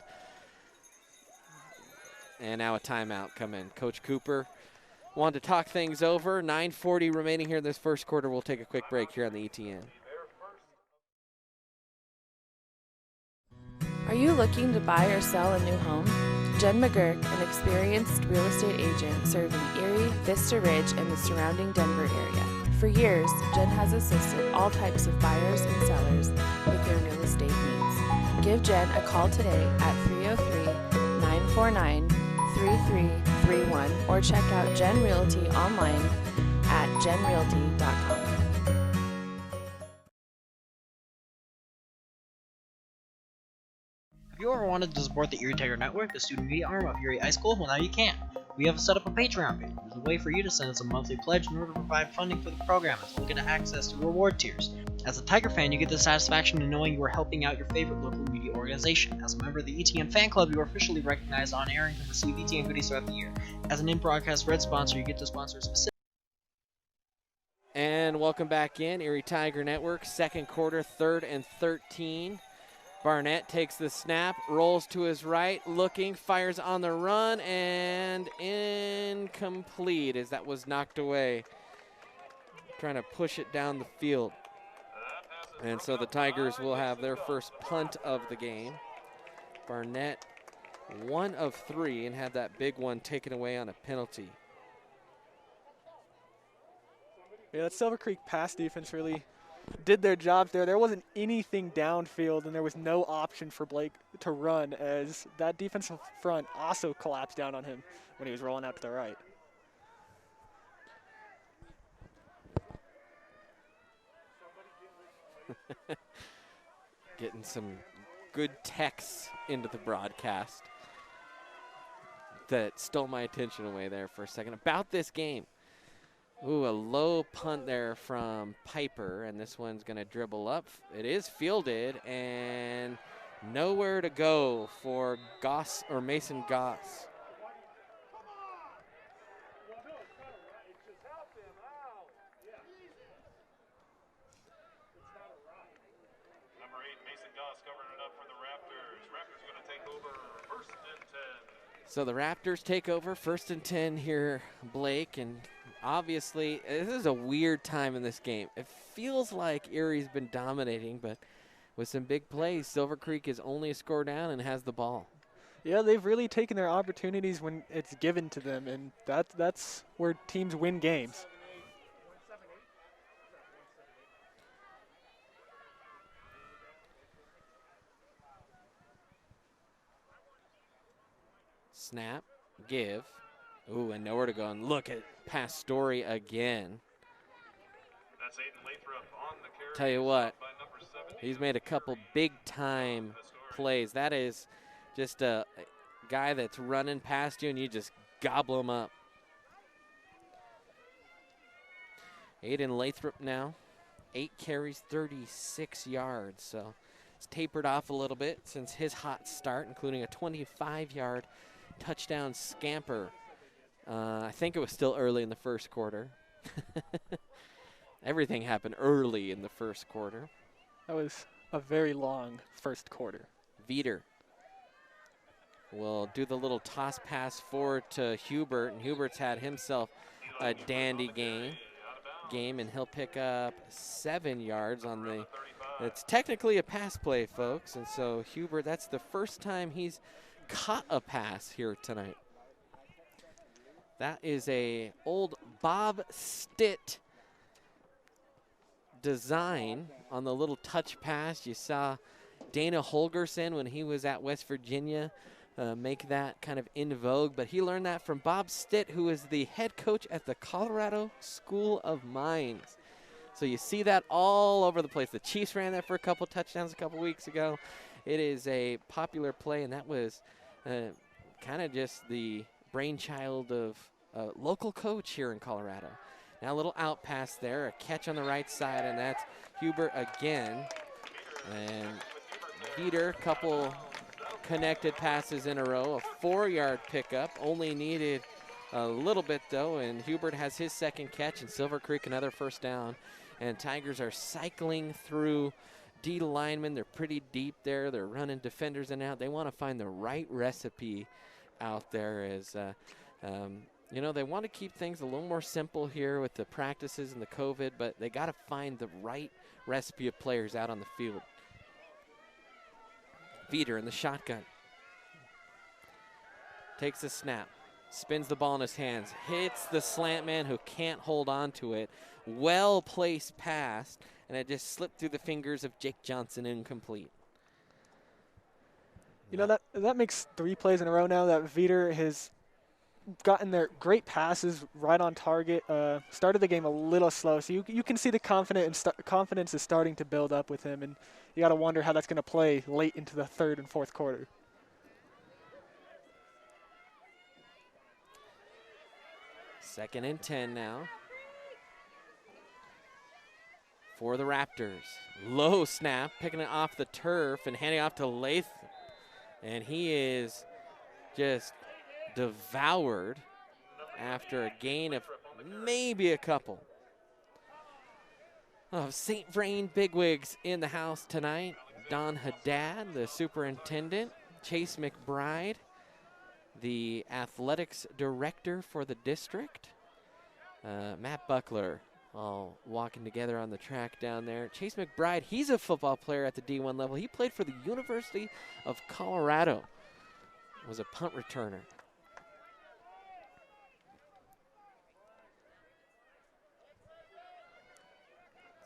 And now a timeout come in. Coach Cooper wanted to talk things over. 9:40 remaining here in this first quarter. We'll take a quick break here on the ETN. Are you looking to buy or sell a new home? Jen McGurk, an experienced real estate agent serving Erie, Vista Ridge, and the surrounding Denver area. For years, Jen has assisted all types of buyers and sellers with their real estate needs. Give Jen a call today at 303-949-3331 or check out Jen Realty online at jenrealty.com. If you ever wanted to support the Erie Tiger Network, the student media arm of Erie High School, well now you can. We have set up a Patreon page. There's a way for you to send us a monthly pledge in order to provide funding for the program, as well as get access to reward tiers. As a Tiger fan, you get the satisfaction of knowing you are helping out your favorite local media organization. As a member of the ETN fan club, you are officially recognized on air and can receive ETN goodies throughout the year. As an in-broadcast red sponsor, you get to sponsor specific. And welcome back in, Erie Tiger Network, 2nd quarter, 3rd and 13. Barnett takes the snap, rolls to his right, looking, fires on the run, and incomplete as that was knocked away. Trying to push it down the field. And so the Tigers will have their first punt of the game. Barnett, 1 of 3, and had that big one taken away on a penalty. Yeah, that Silver Creek pass defense really did their job there. There wasn't anything downfield, and there was no option for Blake to run, as that defensive front also collapsed down on him when he was rolling out to the right. Getting some good texts into the broadcast that stole my attention away there for a second about this game. Ooh, a low punt there from Piper, and this one's going to dribble up. It is fielded, and nowhere to go for Goss or Mason Goss. Number 8, Mason Goss covering it up for the Raptors. Raptors going to take over 1st and 10. So the Raptors take over 1st and 10 here, Blake, and obviously, this is a weird time in this game. It feels like Erie's been dominating, but with some big plays, Silver Creek is only a score down and has the ball. Yeah, they've really taken their opportunities when it's given to them, and that's where teams win games. Snap, give. Ooh, and nowhere to go. And look at pass Story again. That's Aiden Lathrop on the carry. Tell you what, he's made a couple big-time plays. That is just a guy that's running past you, and you just gobble him up. Aiden Lathrop now, 8 carries, 36 yards. So It's tapered off a little bit since his hot start, including a 25-yard touchdown scamper. I think it was still early in the first quarter. Everything happened early in the first quarter. That was a very long first quarter. Veeder will do the little toss pass forward to Hubert, and Hubert's had himself a dandy game, and he'll pick up 7 yards on the, it's technically a pass play, folks, and so Hubert, that's the first time he's caught a pass here tonight. That is a old Bob Stitt design on the little touch pass. You saw Dana Holgerson when he was at West Virginia make that kind of in vogue, but he learned that from Bob Stitt, who is the head coach at the Colorado School of Mines. So you see that all over the place. The Chiefs ran that for a couple touchdowns a couple weeks ago. It is a popular play, and that was kind of just the brainchild of a local coach here in Colorado. Now a little out pass there, a catch on the right side, and that's Hubert again. And Veeder, couple connected passes in a row, a 4-yard pickup. Only needed a little bit, though, and Hubert has his second catch, and Silver Creek another first down. And Tigers are cycling through D linemen. They're pretty deep there. They're running defenders in and out. They want to find the right recipe out there as you know, they want to keep things a little more simple here with the practices and the COVID, but they got to find the right recipe of players out on the field. Veeder in the shotgun. Takes the snap. Spins the ball in his hands. Hits the slant man who can't hold on to it. Well-placed pass, and it just slipped through the fingers of Jake Johnson, incomplete. You know, that makes 3 plays in a row now that Veeder has gotten their great passes right on target. Started the game a little slow, so you can see the confidence is starting to build up with him, and you got to wonder how that's going to play late into the third and fourth quarter. Second and 10 now for the Raptors. Low snap, picking it off the turf and handing off to Latham, and he is just devoured after a gain of maybe a couple. Of St. Vrain bigwigs in the house tonight. Don Haddad, the superintendent. Chase McBride, the athletics director for the district. Matt Buckler, all walking together on the track down there. Chase McBride, he's a football player at the D1 level. He played for the University of Colorado. Was a punt returner.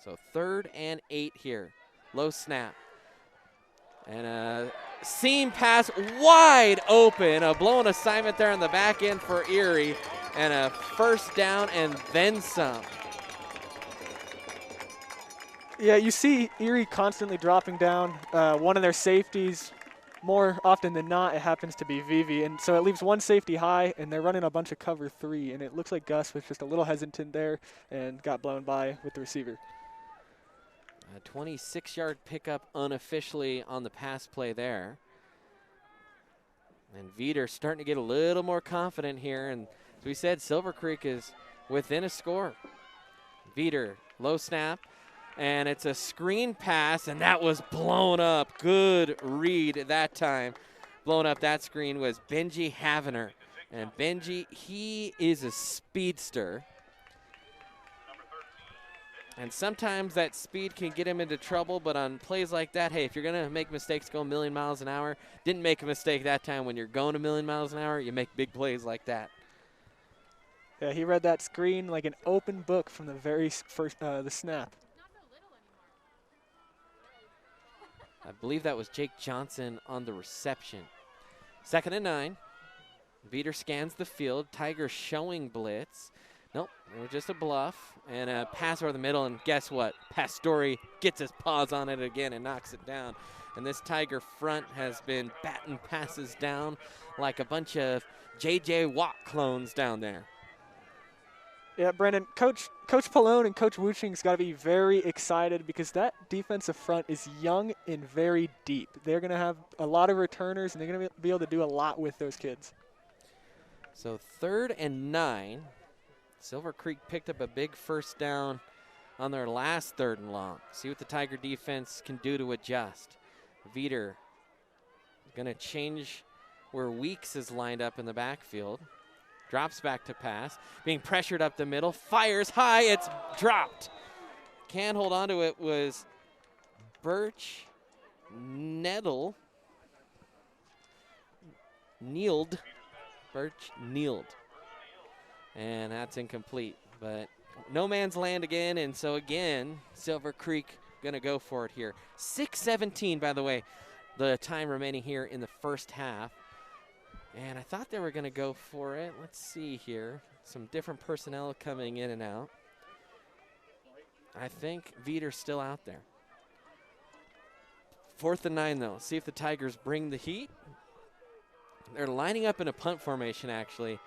So 3rd and 8 here. Low snap. And a seam pass wide open. A blown assignment there on the back end for Erie. And a first down and then some. Yeah, you see Erie constantly dropping down. One of their safeties, more often than not, it happens to be Vivi. And so it leaves one safety high, and they're running a bunch of cover 3. And it looks like Gus was just a little hesitant there and got blown by with the receiver. A 26-yard pickup unofficially on the pass play there. And Veeder starting to get a little more confident here. And as we said, Silver Creek is within a score. Veeder, low snap. And it's a screen pass, and that was blown up. Good read that time. Blown up that screen was Benji Havener. And Benji, he is a speedster. And sometimes that speed can get him into trouble, but on plays like that, hey, if you're going to make mistakes go a million miles an hour, didn't make a mistake that time. When you're going a million miles an hour, you make big plays like that. Yeah, he read that screen like an open book from the very first the snap. I believe that was Jake Johnson on the reception. 2nd and 9. Veeder scans the field. Tigers showing blitz. Nope, it was just a bluff and a pass over the middle, and guess what? Pastore gets his paws on it again and knocks it down. And this Tiger front has been batting passes down like a bunch of J.J. Watt clones down there. Yeah, Brandon, Coach Pallone and Coach Wuching's got to be very excited because that defensive front is young and very deep. They're going to have a lot of returners, and they're going to be able to do a lot with those kids. So 3rd and 9. Silver Creek picked up a big first down on their last 3rd and long. See what the Tiger defense can do to adjust. Veter going to change where Weeks is lined up in the backfield. Drops back to pass. Being pressured up the middle. Fires high. It's dropped. Can't hold on to it was Birch Nettle. Birch kneeled. And that's incomplete. But no man's land again, and so again, Silver Creek going to go for it here. 6:17, by the way, the time remaining here in the first half. And I thought they were going to go for it. Let's see here. Some different personnel coming in and out. I think Veter's still out there. 4th and 9, though. See if the Tigers bring the heat. They're lining up in a punt formation, actually,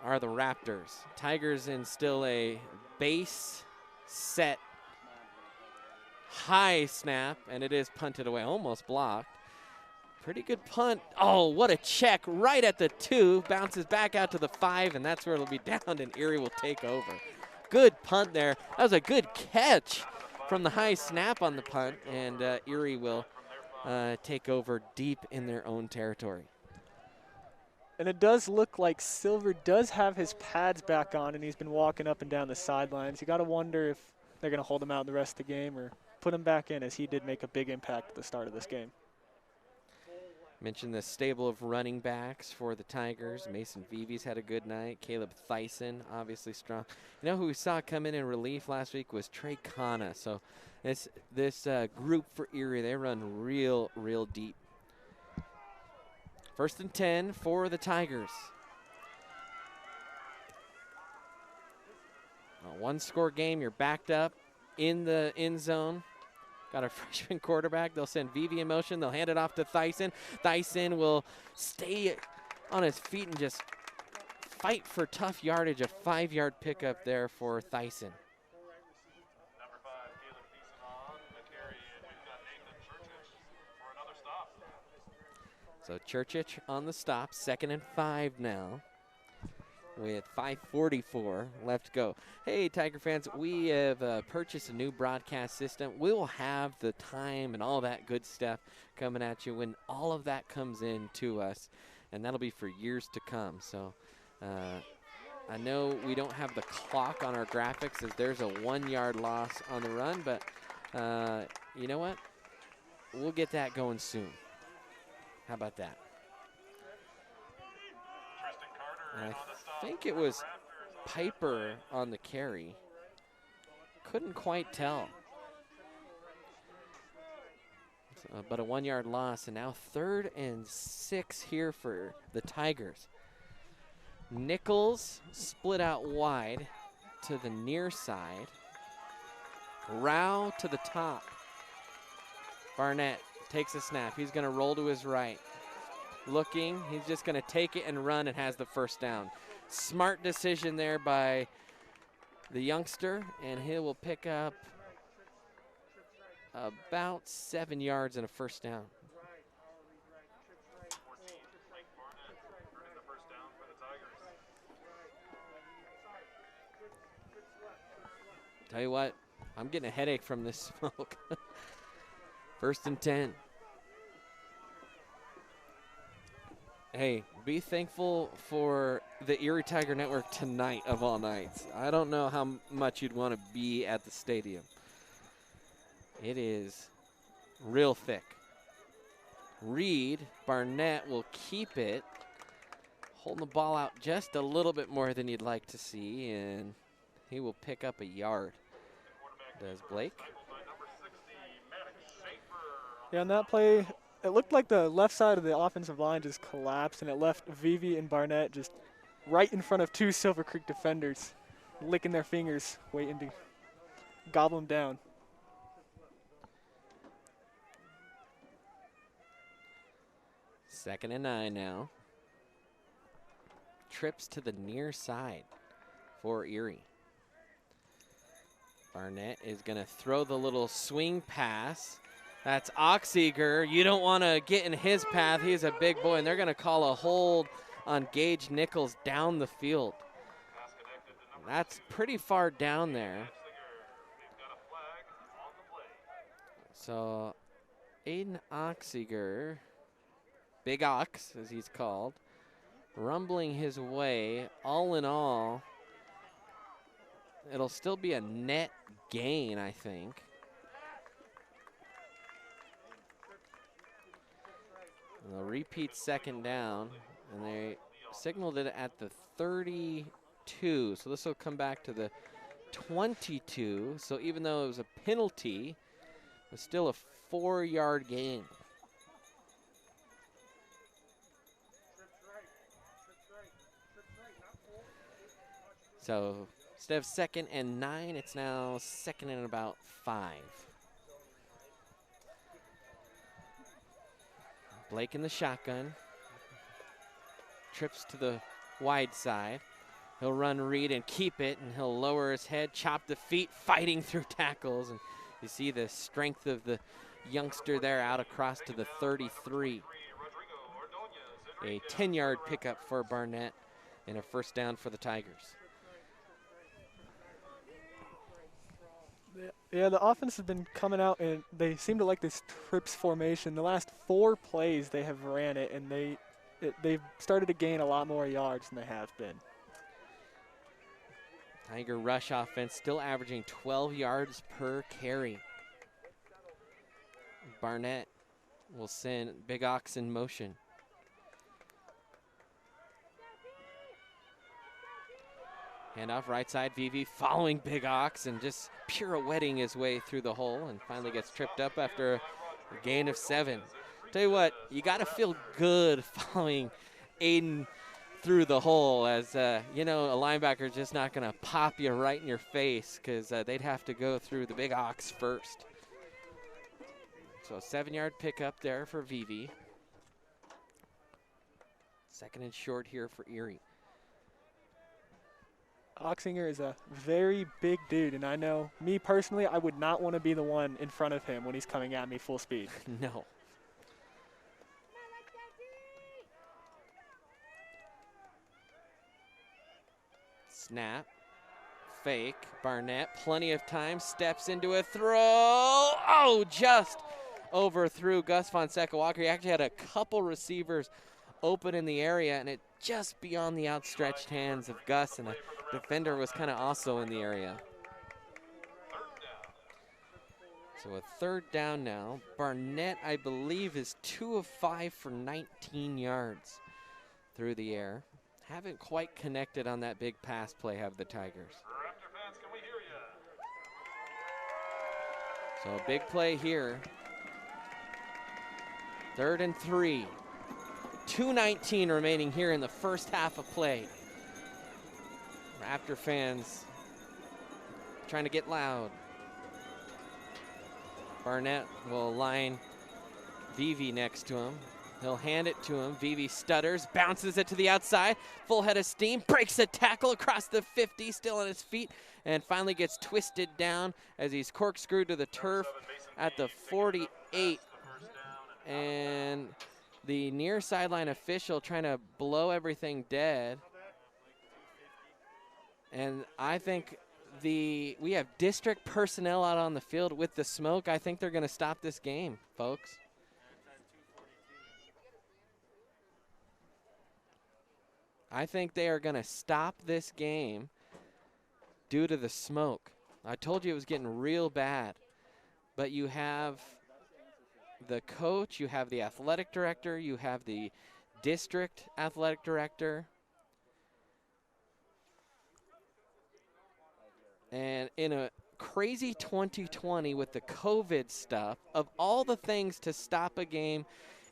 are the Raptors. Tigers in still a base set high snap, and it is punted away, almost blocked. Pretty good punt. Oh, what a check right at the 2. Bounces back out to the 5, and that's where it'll be down, and Erie will take over. Good punt there. That was a good catch from the high snap on the punt, and Erie will take over deep in their own territory. And it does look like Silver does have his pads back on, and he's been walking up and down the sidelines. You got to wonder if they're going to hold him out the rest of the game or put him back in, as he did make a big impact at the start of this game. Mentioned the stable of running backs for the Tigers. Mason Vivi's had a good night. Caleb Thyssen, obviously strong. You know who we saw come in relief last week was Trey Kana. So this group for Erie, they run real deep. 1st and 10 for the Tigers. A 1-score game, you're backed up in the end zone. Got a freshman quarterback. They'll send Vivi in motion. They'll hand it off to Thyssen. Thyssen will stay on his feet and just fight for tough yardage. A 5-yard pickup there for Thyssen. Number 5, Caleb Thiessen on the carry, and we've got Nathan Churchich for another stop. So Churchich on the stop. 2nd and 5 now, with 5:44 left to go. Hey, Tiger fans, we have purchased a new broadcast system. We will have the time and all that good stuff coming at you when all of that comes in to us, and that'll be for years to come. So I know we don't have the clock on our graphics as there's a 1-yard loss on the run, but you know what? We'll get that going soon. How about that? And I think it was Piper on the carry. Couldn't quite tell. But a 1-yard loss, and now 3rd and 6 here for the Tigers. Nichols split out wide to the near side. Rao to the top. Barnett takes a snap. He's going to roll to his right. Looking, he's just going to take it and run and has the first down. Smart decision there by the youngster, and he will pick up about 7 yards and a first down. Tell you what, I'm getting a headache from this smoke. 1st and 10. Hey, be thankful for the Erie Tiger Network tonight of all nights. I don't know how much you'd want to be at the stadium. It is real thick. Reed, Barnett will keep it, holding the ball out just a little bit more than you'd like to see, and he will pick up a yard. Does Blake? Yeah, on that play, it looked like the left side of the offensive line just collapsed, and it left Vivi and Barnett just right in front of 2 Silver Creek defenders, licking their fingers, waiting to gobble them down. Second and 9 now. Trips to the near side. for Erie. Barnett is going to throw the little swing pass. That's Oxiger. You don't want to get in his path. He's a big boy, and they're going to call a hold on Gage Nichols down the field. That's pretty far down there. So Aiden Oxiger, Big Ox as he's called, rumbling his way. All in all, it'll still be a net gain, I think. And they'll repeat second down, and they signaled it at the 32, so this will come back to the 22. So even though it was a penalty, it was still a 4-yard gain. So instead of 2nd and 9, it's now 2nd and about 5. Blake in the shotgun. Trips to the wide side. He'll run read and keep it, and he'll lower his head, chop the feet, fighting through tackles. And you see the strength of the youngster there out across to the 33. A 10-yard pickup for Barnett and a first down for the Tigers. Yeah, the offense has been coming out, and they seem to like this trips formation. The last 4 plays they have ran it, and they've started to gain a lot more yards than they have been. Tiger rush offense still averaging 12 yards per carry. Barnett will send Big Ox in motion. Handoff right side, VV following Big Ox and just pirouetting his way through the hole, and finally gets tripped up after a gain of 7. Tell you what, you got to feel good following Aiden through the hole, as you know, a linebacker is just not going to pop you right in your face, because they'd have to go through the Big Ox first. So a 7-yard pickup there for VV. 2nd and short here for Erie. Oxinger is a very big dude, and I know, me personally, I would not want to be the one in front of him when he's coming at me full speed. No. Snap. Fake. Barnett, plenty of time, steps into a throw. Oh, just overthrew Gus Fonseca Walker. He actually had a couple receivers open in the area, and it just beyond the outstretched hands of Gus, and the defender was kind of also in the area. So a 3rd down now. Barnett, I believe, is 2 of 5 for 19 yards through the air. Haven't quite connected on that big pass play, have the Tigers. So a big play here. 3rd and 3. 2:19 remaining here in the first half of play. Raptor fans trying to get loud. Barnett will line VV next to him. He'll hand it to him. VV stutters, bounces it to the outside. Full head of steam, breaks a tackle across the 50, still on his feet, and finally gets twisted down as he's corkscrewed to the turf at the 48. And the near sideline official trying to blow everything dead. And I think we have district personnel out on the field with the smoke. I think they're going to stop this game, folks. I think they are going to stop this game due to the smoke. I told you it was getting real bad. But you have the coach, you have the athletic director, you have the district athletic director. And in a crazy 2020 with the COVID stuff, of all the things to stop a game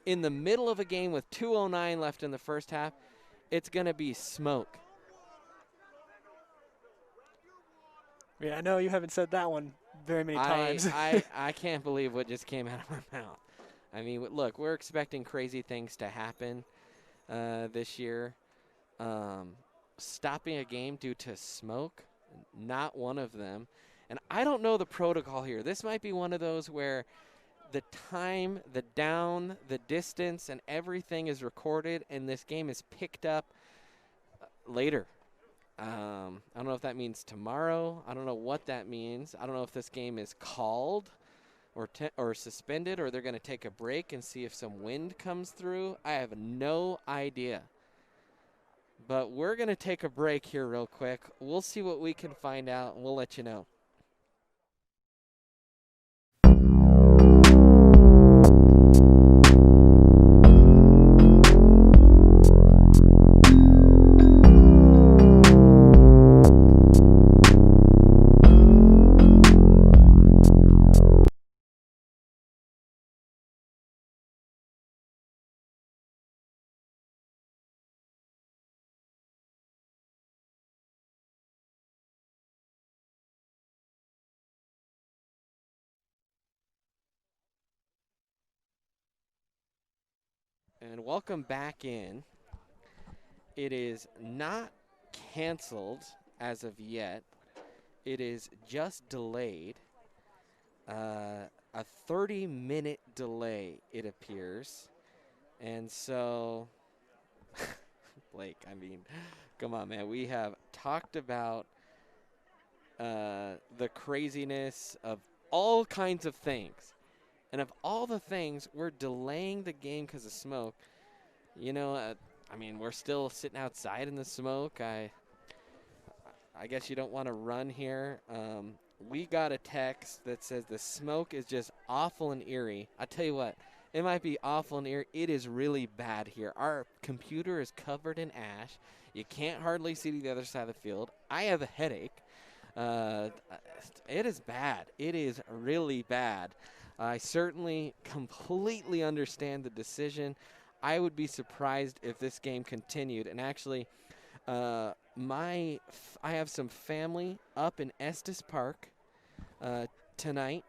in the middle of a game with 2:09 left in the first half, it's going to be smoke. Yeah, I know you haven't said that one very many times. I can't believe what just came out of my mouth. I mean, look, we're expecting crazy things to happen this year. stopping a game due to smoke, not one of them. And I don't know the protocol here. This might be one of those where the time, the down, the distance, and everything is recorded, and this game is picked up later. I don't know if that means tomorrow. I don't know what that means. I don't know if this game is called or suspended, or they're going to take a break and see if some wind comes through. I have no idea. But we're going to take a break here real quick. We'll see what we can find out, and we'll let you know. And welcome back in. It is not canceled as of yet. It is just delayed. A 30-minute delay, it appears. And so, Blake, I mean, come on, man. We have talked about the craziness of all kinds of things. And of all the things, we're delaying the game because of smoke. You know, I mean, we're still sitting outside in the smoke. I guess you don't want to run here. We got a text that says the smoke is just awful in Erie. I tell you what, it might be awful in Erie. It is really bad here. Our computer is covered in ash. You can't hardly see the other side of the field. I have a headache. It is bad. It is really bad. I certainly completely understand the decision. I would be surprised if this game continued. And actually, I have some family up in Estes Park tonight.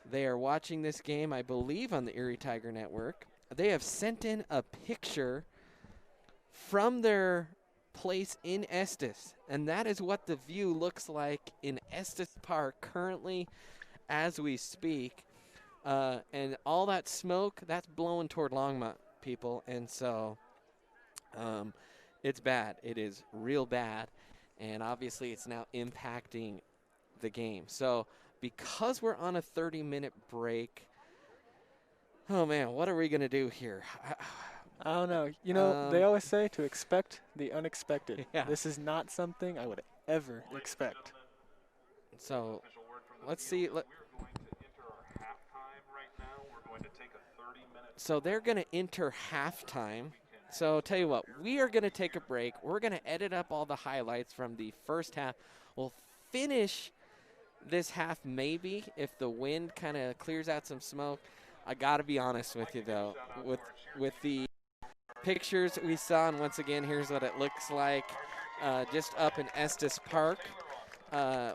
They are watching this game, I believe, on the Erie Tiger Network. They have sent in a picture from their place in Estes, and that is what the view looks like in Estes Park currently as we speak. And all that smoke, that's blowing toward Longmont, people. And so it's bad. It is real bad. And obviously it's now impacting the game. So because we're on a 30-minute break, oh, man, what are we going to do here? I don't know. You know, they always say to expect the unexpected. Yeah. This is not something I would ever expect. So let's see. So they're going to enter halftime. So I'll tell you what, we are going to take a break. We're going to edit up all the highlights from the first half. We'll finish this half maybe if the wind kind of clears out some smoke. I got to be honest with you, though. With the pictures that we saw, and once again, here's what it looks like just up in Estes Park.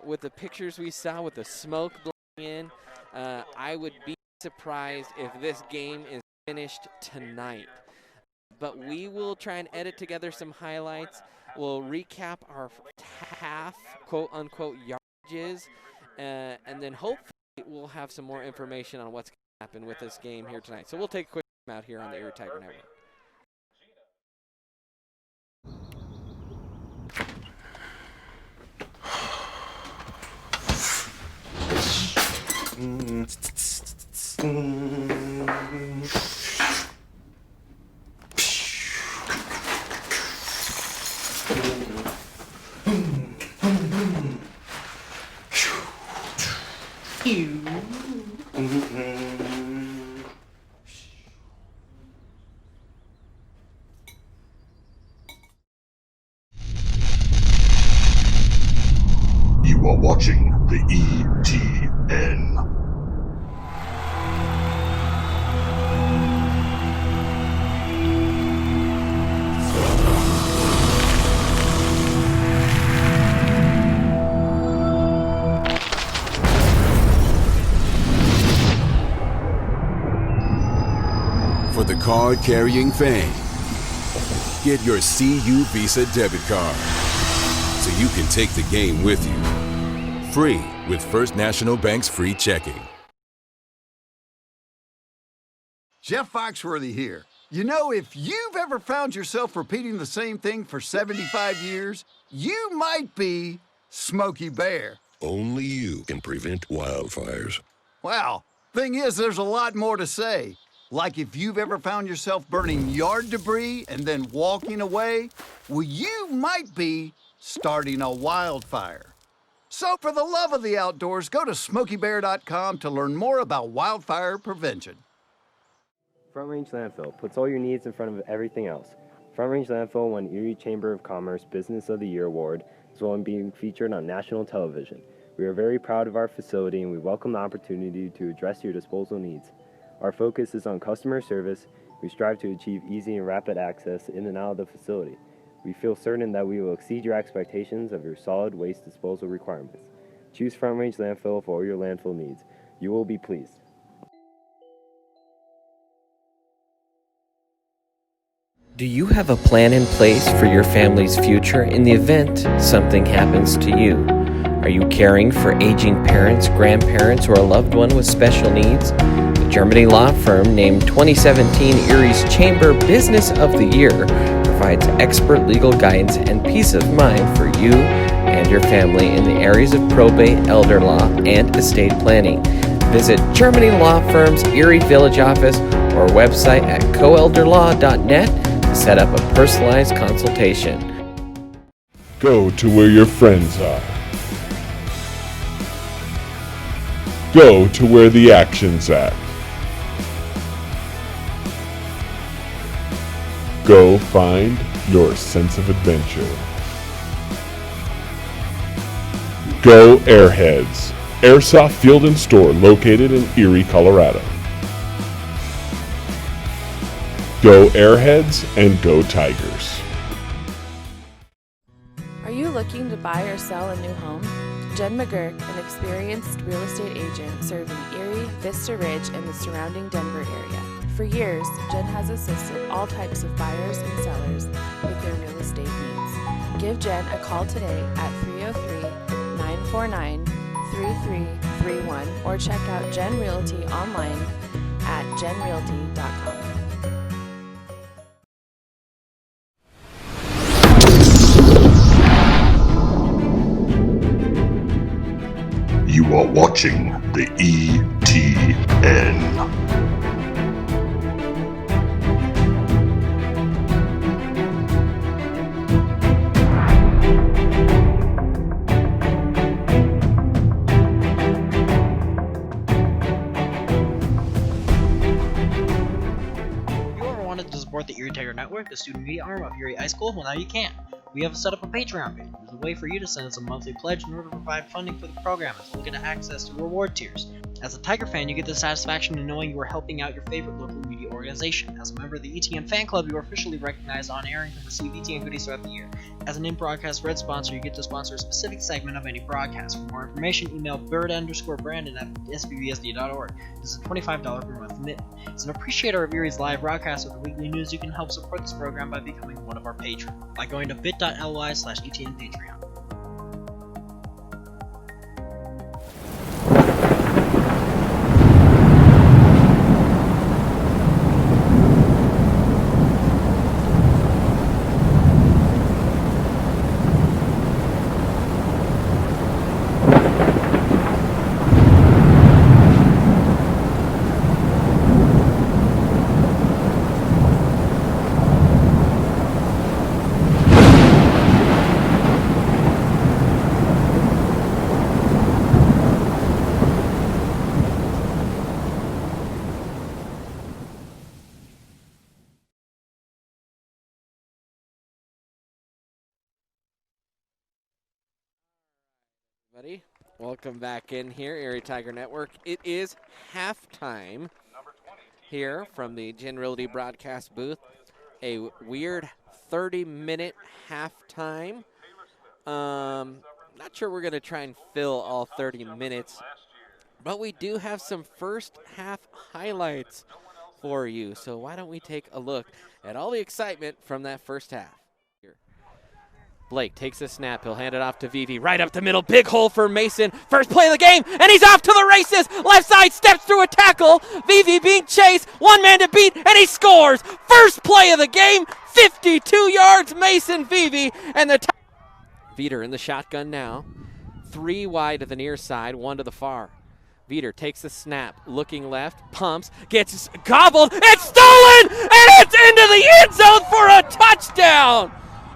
With the pictures we saw with the smoke blowing in, I would be surprised if this game is finished tonight. But we will try and edit together some highlights. We'll recap our half, quote-unquote, yardages, and then hopefully we'll have some more information on what's going to happen with this game here tonight. So we'll take a quick time out here on the Erie Tiger Network. You are watching the ETN. For the card-carrying fan, get your CU Visa debit card. so you can take the game with you. Free with First National Bank's free checking. Jeff Foxworthy here. You know, if you've ever found yourself repeating the same thing for 75 years, you might be Smokey Bear. Only you can prevent wildfires. Well, thing is, there's a lot more to say. Like if you've ever found yourself burning yard debris and then walking away, well, you might be starting a wildfire. So for the love of the outdoors, go to SmokeyBear.com to learn more about wildfire prevention. Front Range Landfill puts all your needs in front of everything else. Front Range Landfill won Erie Chamber of Commerce Business of the Year Award, as well as being featured on national television. We are very proud of our facility and we welcome the opportunity to address your disposal needs. Our focus is on customer service. We strive to achieve easy and rapid access in and out of the facility. We feel certain that we will exceed your expectations of your solid waste disposal requirements. Choose Front Range Landfill for all your landfill needs. You will be pleased. Do you have a plan in place for your family's future in the event something happens to you? Are you caring for aging parents, grandparents, or a loved one with special needs? The Germany law firm named 2017 Erie's Chamber Business of the Year provides expert legal guidance and peace of mind for you and your family in the areas of probate, elder law, and estate planning. Visit Germany Law Firm's Erie Village office or website at coelderlaw.net to set up a personalized consultation. Go to where your friends are. Go to where the action's at. Go find your sense of adventure. Go Airheads, Airsoft Field and Store located in Erie, Colorado. Go Airheads and go Tigers. Are you looking to buy or sell a new home? Jen McGurk, an experienced real estate agent serving Erie, Vista Ridge, and the surrounding Denver area. For years, Jen has assisted all types of buyers and sellers with their real estate needs. Give Jen a call today at 303-949-3331 or check out Jen Realty online at jenrealty.com. You are watching the ETN. Support the Erie Tiger Network, the student media arm of Erie High School, well now you can. We have set up a Patreon page. There's a way for you to send us a monthly pledge in order to provide funding for the program as well as get access to reward tiers. As a Tiger fan, you get the satisfaction in knowing you are helping out your favorite local media organization. As a member of the ETN fan club, you are officially recognized on air and can receive ETN goodies throughout the year. As an in-broadcast red sponsor, you get to sponsor a specific segment of any broadcast. For more information, email bird_brandon at sbbsd.org. This is a $25 per month commitment. As an appreciator of Erie's live broadcast with the weekly news, you can help support this program by becoming one of our patrons by going to bit.ly/ETN Patreon. Welcome back in here, Erie Tiger Network. It is halftime here from the Jen Realty broadcast booth. A weird 30-minute halftime. Not sure we're going to try and fill all 30 minutes, but we do have some first half highlights for you. So why don't we take a look at all the excitement from that first half. Blake takes a snap. He'll hand it off to Vivi. Right up the middle. Big hole for Mason. First play of the game, and he's off to the races. Left side, steps through a tackle. Vivi being chased. One man to beat, and he scores. First play of the game. 52 yards, Mason Vivi. And the Veter in the shotgun now. 3 wide to the near side, 1 to the far. Veter takes the snap, looking left, pumps, gets gobbled. It's stolen, and it's into the end zone for a touchdown.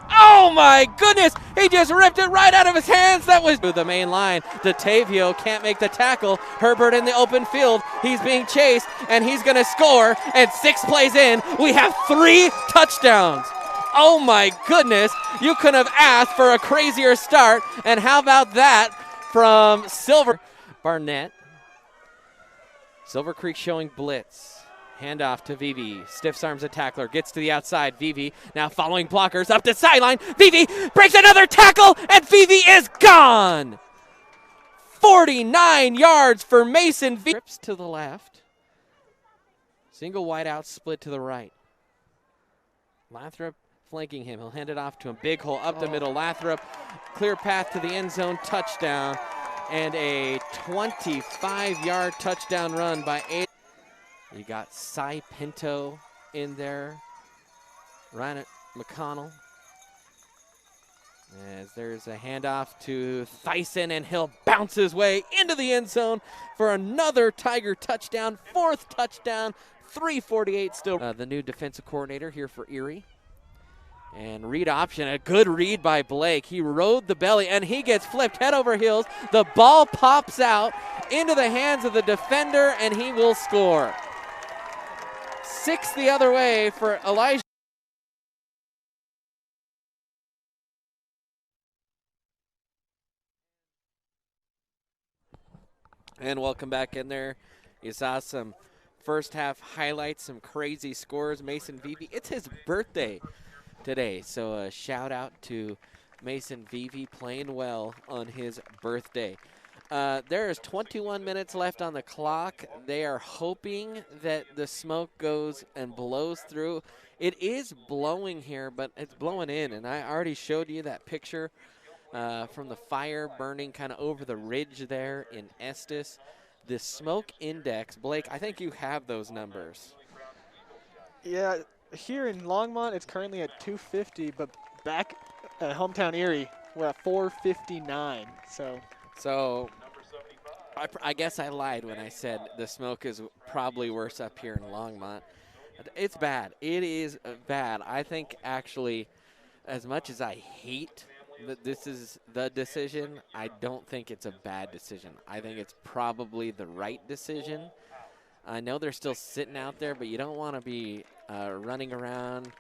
Oh my goodness, he just ripped it right out of his hands. That was the main line. Datavio can't make the tackle. Herbert in the open field. He's being chased, and he's going to score. And 6 plays in, we have 3 touchdowns. Oh my goodness, you couldn't have asked for a crazier start. And how about that from Silver Barnett. Silver Creek showing blitz. Handoff to Vivi, stiffs arms a tackler, gets to the outside. Vivi now following blockers up the sideline. Vivi breaks another tackle, and Vivi is gone. 49 yards for Mason Vivi. Trips to the left. Single wide out, split to the right. Lathrop flanking him. He'll hand it off to him. Big hole up the middle. Lathrop, clear path to the end zone, touchdown, and a 25-yard touchdown run by Erie. You got Cy Pinto in there, Ryan McConnell. As there's a handoff to Thyssen, and he'll bounce his way into the end zone for another Tiger touchdown, 4th touchdown, 3:48 still. The new defensive coordinator here for Erie. And read option, a good read by Blake. He rode the belly, and he gets flipped head over heels. The ball pops out into the hands of the defender, and he will score. 6 the other way for Elijah. And welcome back in there. You saw some first half highlights, some crazy scores. Mason Vivi, it's his birthday today, so a shout out to Mason Vivi playing well on his birthday. There is 21 minutes left on the clock. They are hoping that the smoke goes and blows through. It is blowing here, but it's blowing in, and I already showed you that picture from the fire burning kind of over the ridge there in Estes. The smoke index, Blake, I think you have those numbers. Yeah, here in Longmont, it's currently at 250, but back at hometown Erie, we're at 459. So I guess I lied when I said the smoke is probably worse up here in Longmont. It's bad. It is bad. I think actually, as much as I hate that this is the decision, I don't think it's a bad decision. I think it's probably the right decision. I know they're still sitting out there, but you don't want to be running around,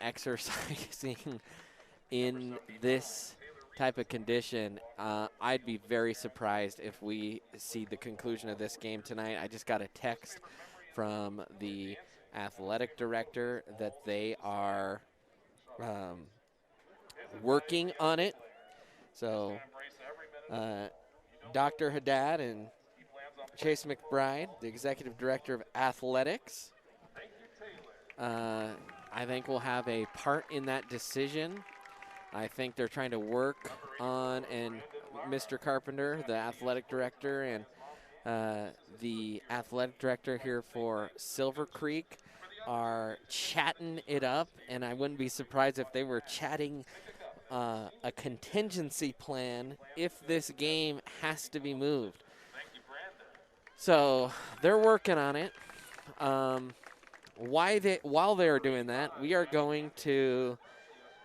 exercising in this type of condition. I'd be very surprised if we see the conclusion of this game tonight. I just got a text from the athletic director that they are working on it. So Dr. Haddad and Chase McBride, the executive director of athletics, I think will have a part in that decision. I think they're trying to work on, and Mr. Carpenter, the athletic director, and the athletic director here for Silver Creek are chatting it up, and I wouldn't be surprised if they were chatting a contingency plan if this game has to be moved. So they're working on it. While they're doing that, we are going to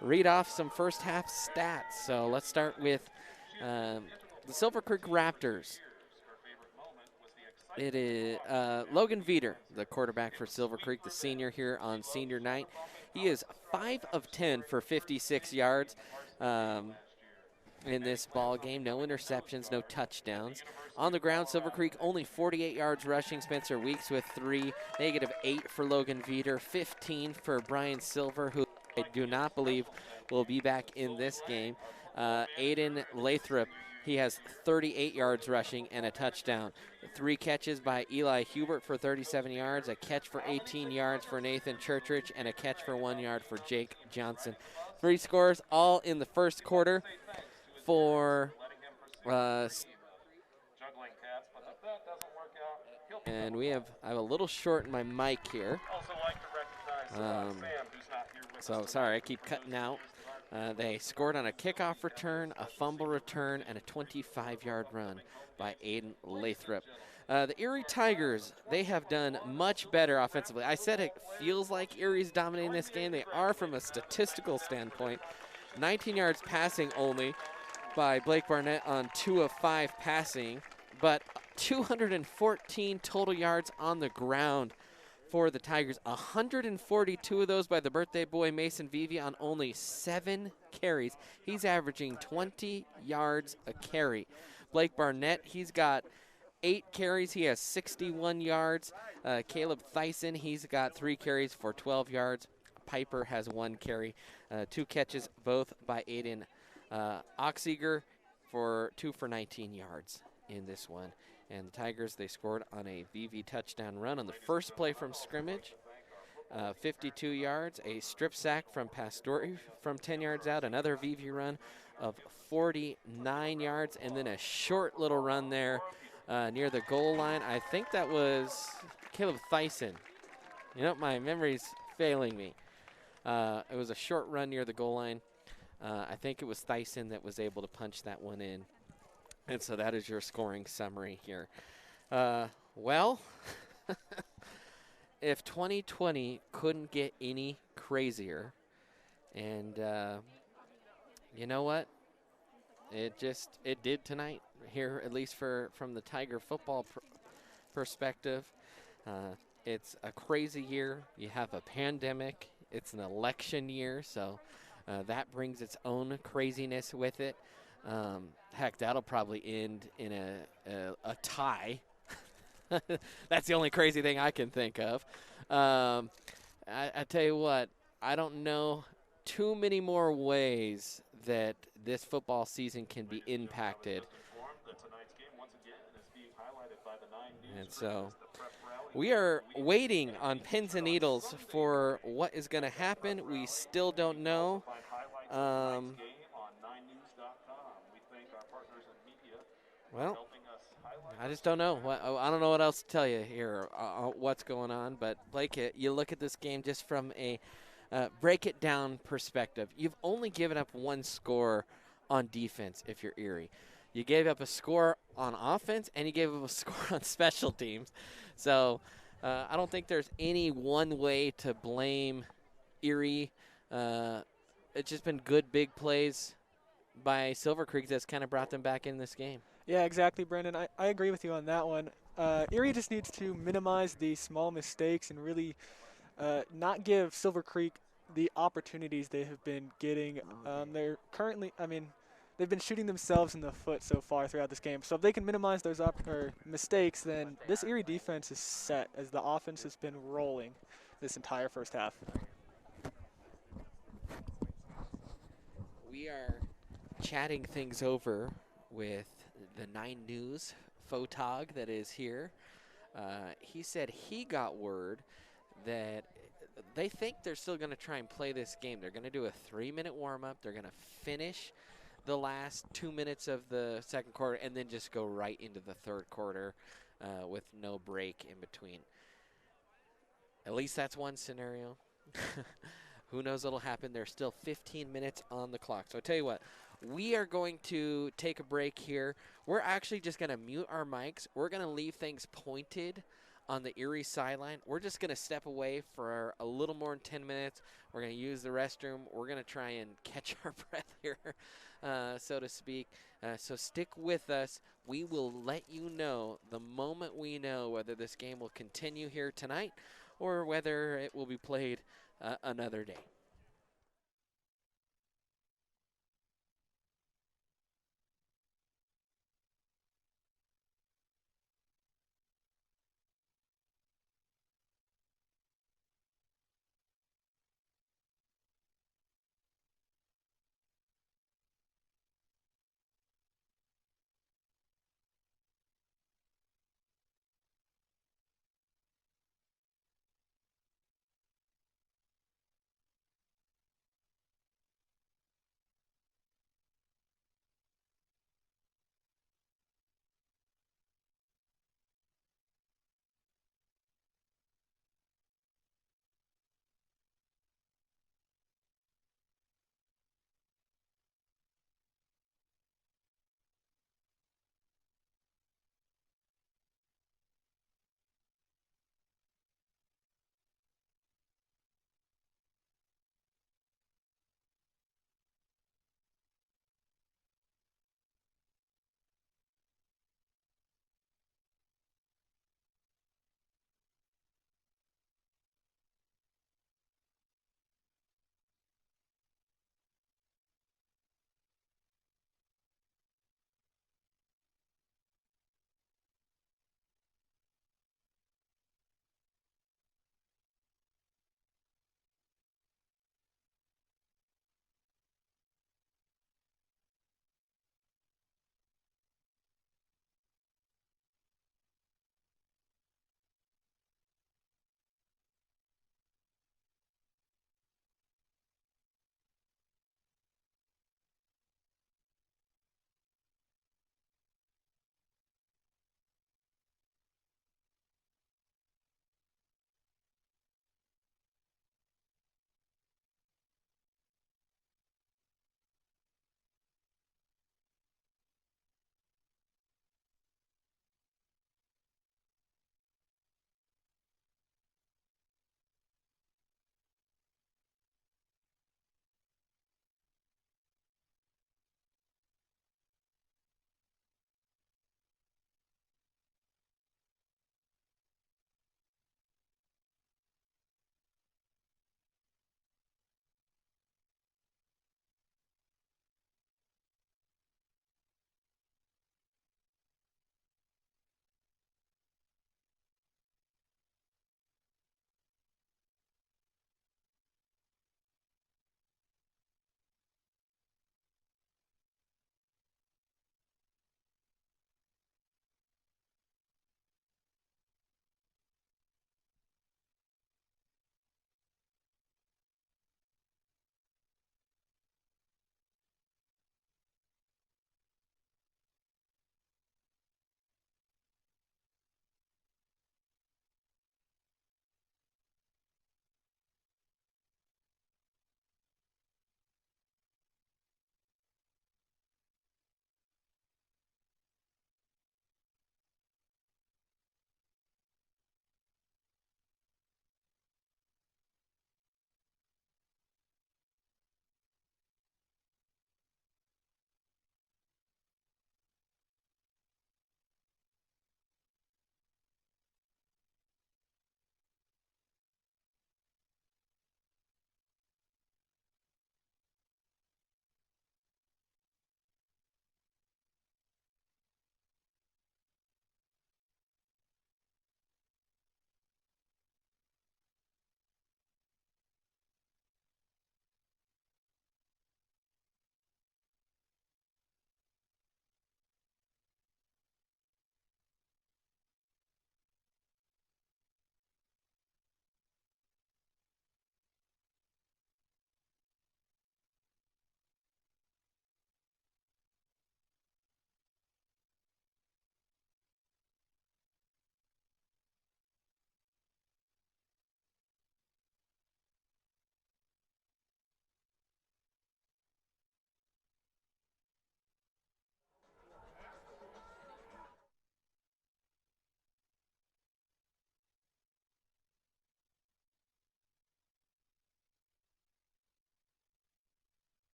read off some first half stats. So let's start with the Silver Creek Raptors. It is Logan Veter, the quarterback for Silver Creek, the senior here on senior night. He is 5 of 10 for 56 yards in this ball game. No interceptions, no touchdowns. On the ground, Silver Creek only 48 yards rushing. Spencer Weeks with 3, -8 for Logan Veter, 15 for Brian Silver, who I do not believe will be back in this game. Aiden Lathrop He has 38 yards rushing and a touchdown. 3 catches by Eli Hubert for 37 yards, a catch for 18 yards for Nathan Churchridge, and a catch for 1 yard for Jake Johnson. 3 scores all in the first quarter for and I have a little short in my mic here. So sorry, I keep cutting out. They scored on a kickoff return, a fumble return, and a 25-yard run by Aiden Lathrop. The Erie Tigers, they have done much better offensively. I said it feels like Erie's dominating this game. They are from a statistical standpoint. 19 yards passing only by Blake Barnett on 2 of 5 passing, but 214 total yards on the ground for the Tigers. 142 of those by the birthday boy Mason Vivi on only 7 carries. He's averaging 20 yards a carry. Blake Barnett, he's got 8 carries. He has 61 yards. Caleb Thyssen, he's got 3 carries for 12 yards. Piper has 1 carry. 2 catches, both by Aiden Oxiger for 2 for 19 yards in this one. And the Tigers, they scored on a VV touchdown run on the first play from scrimmage. 52 yards, a strip sack from Pastore from 10 yards out, another VV run of 49 yards, and then a short little run there near the goal line. I think that was Caleb Thyssen. You know, my memory's failing me. It was a short run near the goal line. I think it was Thyssen that was able to punch that one in. And so that is your scoring summary here. Well, if 2020 couldn't get any crazier, and you know what? It did tonight here, at least from the Tiger football perspective. It's a crazy year. You have a pandemic. It's an election year, so that brings its own craziness with it. Heck, that'll probably end in a tie. That's the only crazy thing I can think of. I tell you what, I don't know too many more ways that this football season can be impacted. And so we are waiting on pins and needles for what is going to happen. We still don't know. Well, I just don't know. I don't know what else to tell you here, what's going on. But, Blake, you look at this game just from a break-it-down perspective. You've only given up 1 score on defense if you're Erie. You gave up a score on offense, and you gave up a score on special teams. So I don't think there's any one way to blame Erie. It's just been good big plays by Silver Creek that's kind of brought them back in this game. Yeah, exactly, Brendan. I agree with you on that one. Erie just needs to minimize the small mistakes and really not give Silver Creek the opportunities they have been getting. They're currently, they've been shooting themselves in the foot so far throughout this game. So if they can minimize those mistakes, then this Erie defense is set as the offense has been rolling this entire first half. We are chatting things over with the 9 News photog that is here. He said he got word that they think they're still going to try and play this game. They're going to do a 3-minute warm-up. They're going to finish the last 2 minutes of the second quarter and then just go right into the third quarter with no break in between. At least that's one scenario. Who knows what'll happen? There's still 15 minutes on the clock. So I tell you what, we are going to take a break here. We're actually just going to mute our mics. We're going to leave things pointed on the Erie sideline. We're just going to step away for a little more than 10 minutes. We're going to use the restroom. We're going to try and catch our breath here, so to speak. So stick with us. We will let you know the moment we know whether this game will continue here tonight or whether it will be played another day.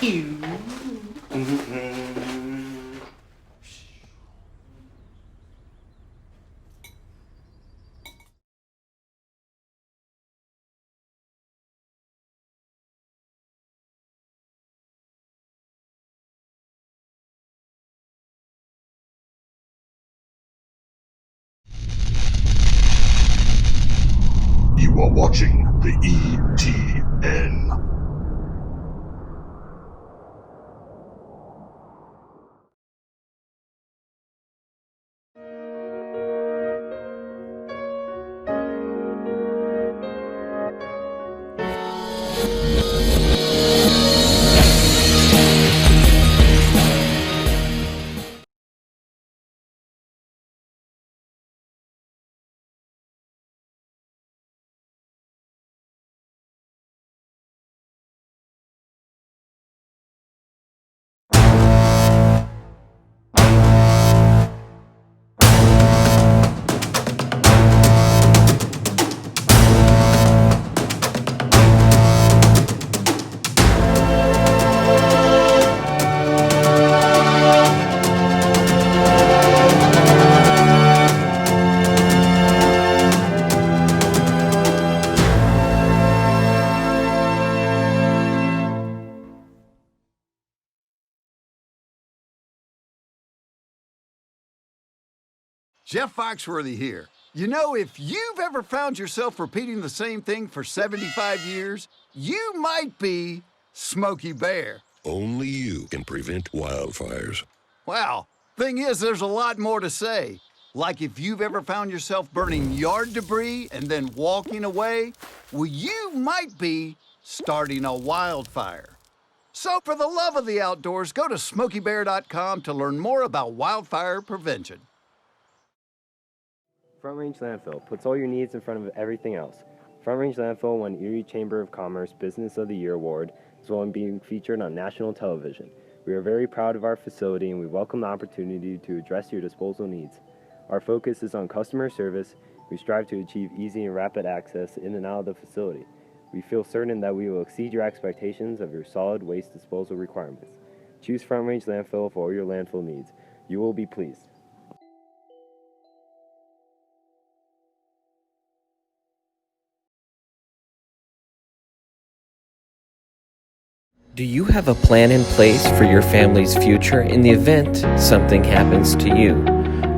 You are watching the ETN. Jeff Foxworthy here. You know, if you've ever found yourself repeating the same thing for 75 years, you might be Smokey Bear. Only you can prevent wildfires. Well, thing is, there's a lot more to say. Like if you've ever found yourself burning yard debris and then walking away, well, you might be starting a wildfire. So for the love of the outdoors, go to smokeybear.com to learn more about wildfire prevention. Front Range Landfill puts all your needs in front of everything else. Front Range Landfill won Erie Chamber of Commerce Business of the Year Award, as well as being featured on national television. We are very proud of our facility and we welcome the opportunity to address your disposal needs. Our focus is on customer service. We strive to achieve easy and rapid access in and out of the facility. We feel certain that we will exceed your expectations of your solid waste disposal requirements. Choose Front Range Landfill for all your landfill needs. You will be pleased. Do you have a plan in place for your family's future in the event something happens to you?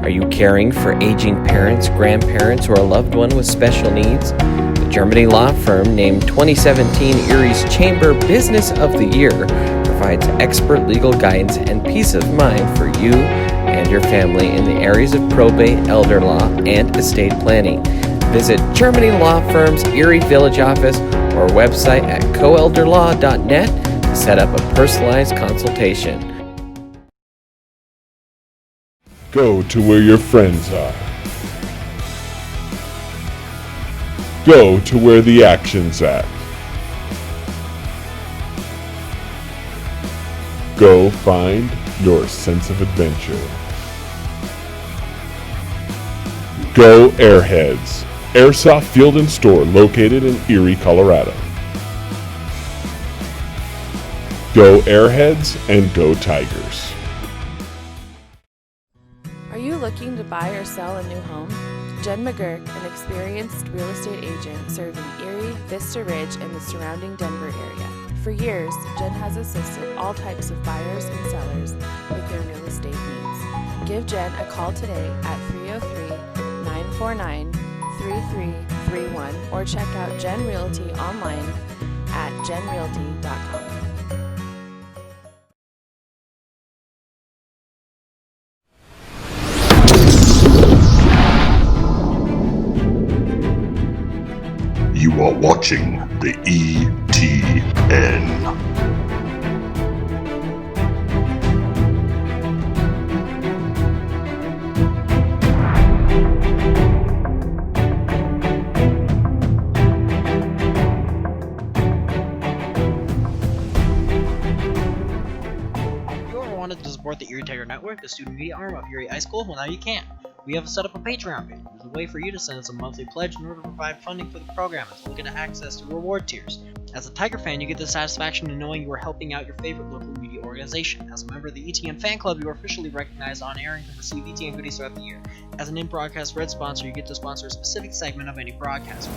Are you caring for aging parents, grandparents, or a loved one with special needs? The Germany law firm named 2017 Erie's Chamber Business of the Year provides expert legal guidance and peace of mind for you and your family in the areas of probate, elder law, and estate planning. Visit Germany Law Firm's Erie Village office or website at coelderlaw.net to set up a personalized consultation. Go to where your friends are. Go to where the action's at. Go find your sense of adventure. Go Airheads, Airsoft Field and Store located in Erie, Colorado. Go Airheads and go Tigers. Are you looking to buy or sell a new home? Jen McGurk, an experienced real estate agent serving Erie, Vista Ridge, and the surrounding Denver area. For years, Jen has assisted all types of buyers and sellers with their real estate needs. Give Jen a call today at 303-949-3331 or check out Jen Realty online at jenrealty.com. You are watching the ETN. Wanted to support the Erie Tiger Network, the student media arm of Erie High School? Well, now you can. We have set up a Patreon page. There's a way for you to send us a monthly pledge in order to provide funding for the program, as well as get access to reward tiers. As a Tiger fan, you get the satisfaction in knowing you are helping out your favorite local media organization. As a member of the ETN fan club, you are officially recognized on air and can receive ETN goodies throughout the year. As an in-broadcast red sponsor, you get to sponsor a specific segment of any broadcast.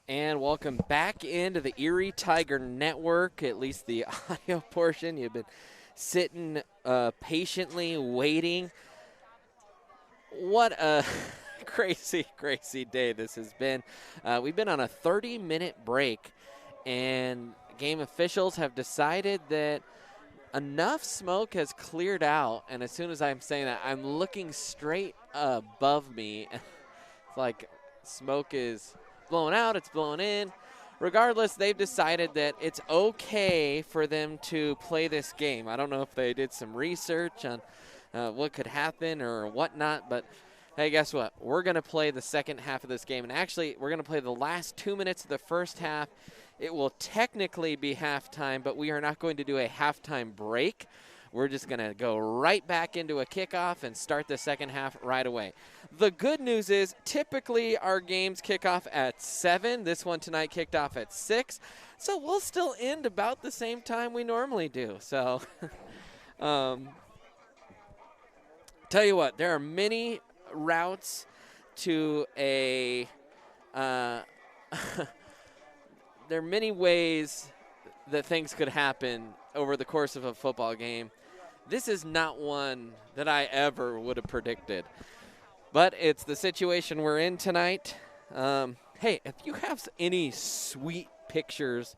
And welcome back into the Erie Tiger Network, at least the audio portion. You've been sitting patiently waiting. What a crazy, crazy day this has been. We've been on a 30-minute break, and game officials have decided that enough smoke has cleared out. And as soon as I'm saying that, I'm looking straight above me. It's like smoke is blowing out, it's blowing in. Regardless, they've decided that it's okay for them to play this game. I don't know if they did some research on what could happen or whatnot, but hey, guess what? We're going to play the second half of this game. And actually, we're going to play the last 2 minutes of the first half. It will technically be halftime, but we are not going to do a halftime break. We're just going to go right back into a kickoff and start the second half right away. The good news is typically our games kick off at 7. This one tonight kicked off at 6. So we'll still end about the same time we normally do. So tell you what, there are many routes to a there are many ways that things could happen over the course of a football game. This is not one that I ever would have predicted. But it's the situation we're in tonight. Hey, if you have any sweet pictures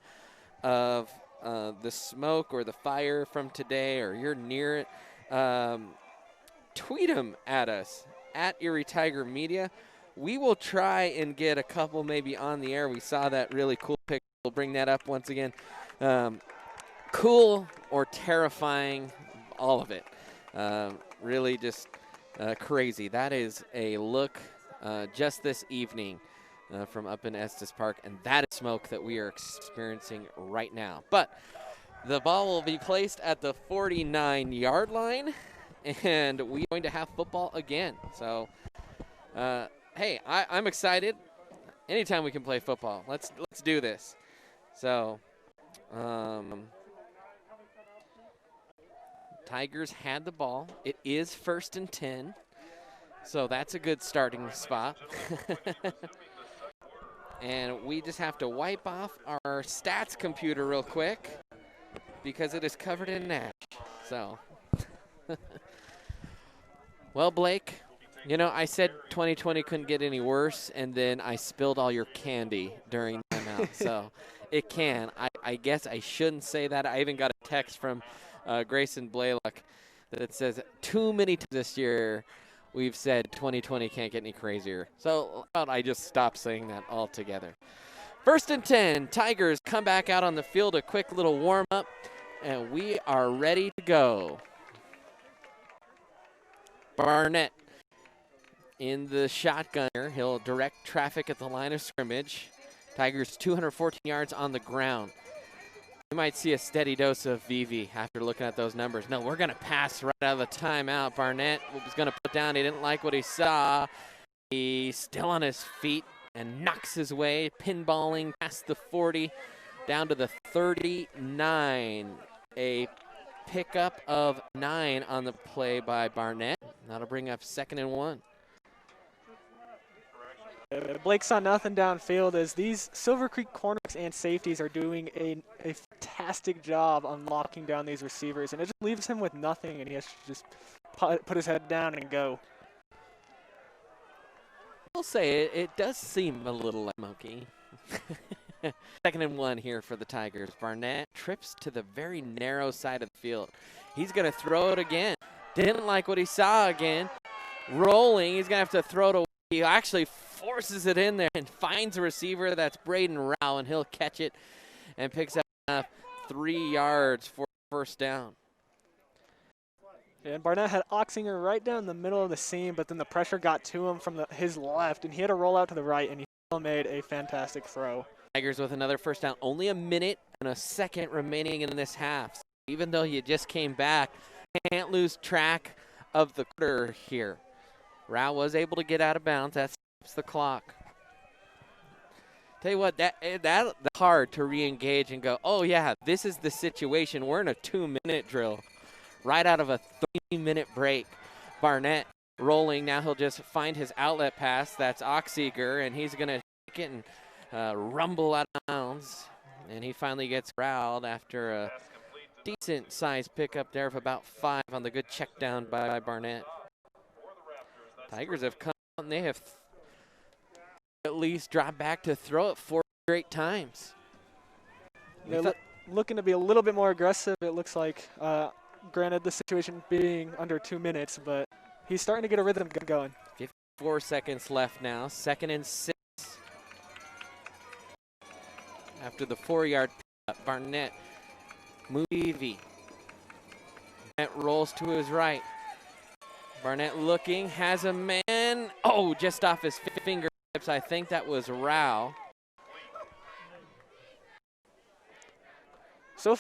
of the smoke or the fire from today, or you're near it, tweet them at us at Erie Tiger Media. We will try and get a couple maybe on the air. We saw that really cool picture. We'll bring that up once again. Cool or terrifying, all of it. Really just crazy. That is a look just this evening from up in Estes Park, and that is smoke that we are experiencing right now. But the ball will be placed at the 49-yard line, and we're going to have football again. So, hey, I'm excited. Anytime we can play football, let's do this. So, Tigers had the ball. It is 1st and 10, so that's a good starting spot. And we just have to wipe off our stats computer real quick because it is covered in ash. So, well, Blake, you know, I said 2020 couldn't get any worse, and then I spilled all your candy during the timeout. So it can. I guess I shouldn't say that. I even got a text from Grayson Blaylock that says too many times this year we've said 2020 can't get any crazier. So I just stopped saying that altogether. 1st and 10, Tigers come back out on the field, a quick little warm-up, and we are ready to go. Barnett in the shotgunner. He'll direct traffic at the line of scrimmage. Tigers 214 yards on the ground. You might see a steady dose of VV after looking at those numbers. No, we're going to pass right out of the timeout. Barnett was going to put down. He didn't like what he saw. He's still on his feet and knocks his way, pinballing past the 40 down to the 39. A pickup of 9 on the play by Barnett. That'll bring up 2nd and 1. Blake saw nothing downfield as these Silver Creek corners and safeties are doing a fantastic job on locking down these receivers, and it just leaves him with nothing, and he has to just put his head down and go. I'll say it does seem a little like Monkey. 2nd and 1 here for the Tigers. Barnett trips to the very narrow side of the field. He's going to throw it again. Didn't like what he saw again. Rolling, he's going to have to throw it away. He actually forces it in there and finds a receiver. That's Braden Rao, and he'll catch it and picks up 3 yards for 1st down. And Barnett had Oxinger right down the middle of the seam, but then the pressure got to him from his left, and he had to roll out to the right, and he still made a fantastic throw. Tigers with another 1st down. Only a minute and a second remaining in this half. So even though you just came back, can't lose track of the quarter here. Rao was able to get out of bounds. That stops the clock. Tell you what, that's hard to re-engage and go, oh, yeah, this is the situation. We're in a 2-minute drill right out of a 3-minute break. Barnett rolling. Now he'll just find his outlet pass. That's Oxiger, and he's going to take it and rumble out of bounds. And he finally gets corralled after a decent-sized pickup there of about 5 on the good check down by Barnett. Tigers have come out and they have at least dropped back to throw it 4 straight times. They're looking to be a little bit more aggressive, it looks like. Granted, the situation being under 2 minutes, but he's starting to get a rhythm going. 54 seconds left now. 2nd and 6. After the 4-yard pickup, Barnett Moovy. Barnett rolls to his right. Barnett looking, has a man. Oh, just off his fingertips. I think that was Rao. So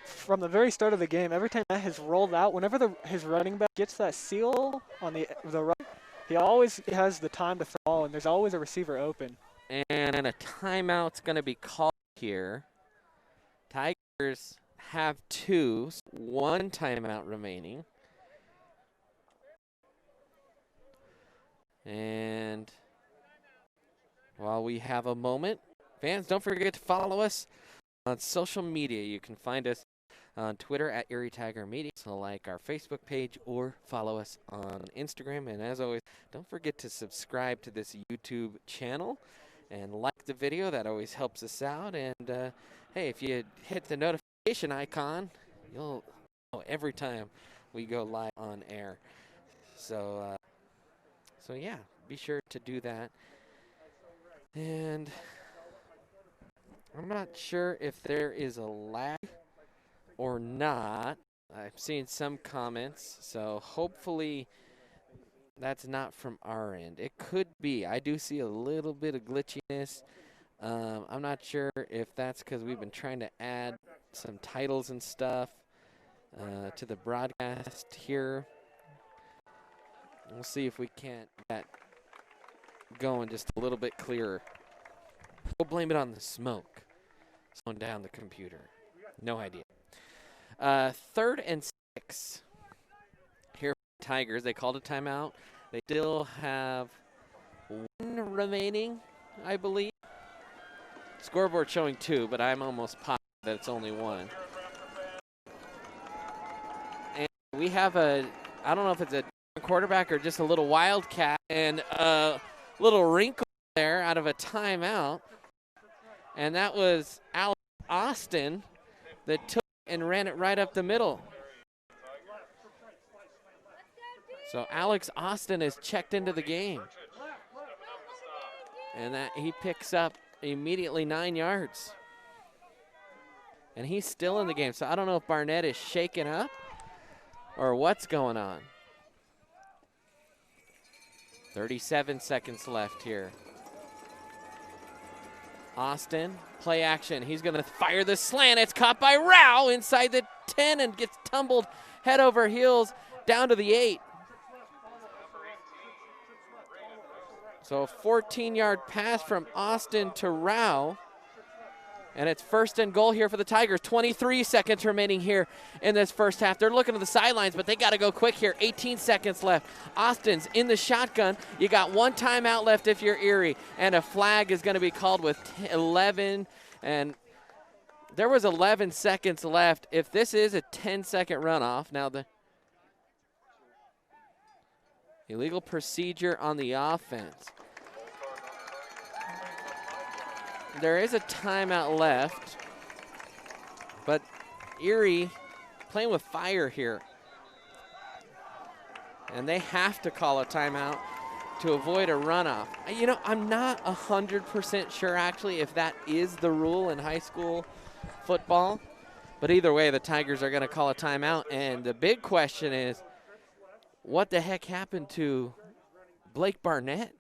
from the very start of the game, every time that has rolled out, whenever his running back gets that seal on the right, he always has the time to throw, and there's always a receiver open. And a timeout's going to be called here. Tigers have 2, 1 timeout remaining. And while we have a moment, fans, don't forget to follow us on social media. You can find us on Twitter at Erie Tiger Media, so like our Facebook page or follow us on Instagram. And as always, don't forget to subscribe to this YouTube channel and like the video. That always helps us out. And hey, if you hit the notification icon, you'll know every time we go live on air. So So, yeah, be sure to do that. And I'm not sure if there is a lag or not. I've seen some comments, so hopefully that's not from our end. It could be. I do see a little bit of glitchiness. I'm not sure if that's because we've been trying to add some titles and stuff to the broadcast here. We'll see if we can't get that going just a little bit clearer. We'll blame it on the smoke. Slowing down the computer. No idea. 3rd and 6. Here for the Tigers. They called a timeout. They still have 1 remaining, I believe. Scoreboard showing 2, but I'm almost positive that it's only 1. And we have I don't know if it's a quarterback or just a little wildcat, and a little wrinkle there out of a timeout. And that was Alex Austin that took and ran it right up the middle. So Alex Austin is checked into the game. And that he picks up immediately 9 yards. And he's still in the game. So I don't know if Barnett is shaken up or what's going on. 37 seconds left here. Austin, play action. He's going to fire the slant. It's caught by Rao inside the 10 and gets tumbled head over heels down to the 8. So a 14-yard pass from Austin to Rao. And it's 1st and goal here for the Tigers. 23 seconds remaining here in this first half. They're looking to the sidelines, but they got to go quick here. 18 seconds left. Austin's in the shotgun. You got 1 timeout left if you're Erie, and a flag is going to be called with 11. And there was 11 seconds left. If this is a 10-second runoff, now the illegal procedure on the offense. There is a timeout left, but Erie playing with fire here. And they have to call a timeout to avoid a runoff. You know, I'm not 100% sure actually if that is the rule in high school football, but either way, the Tigers are going to call a timeout. And the big question is, what the heck happened to Blake Barnett?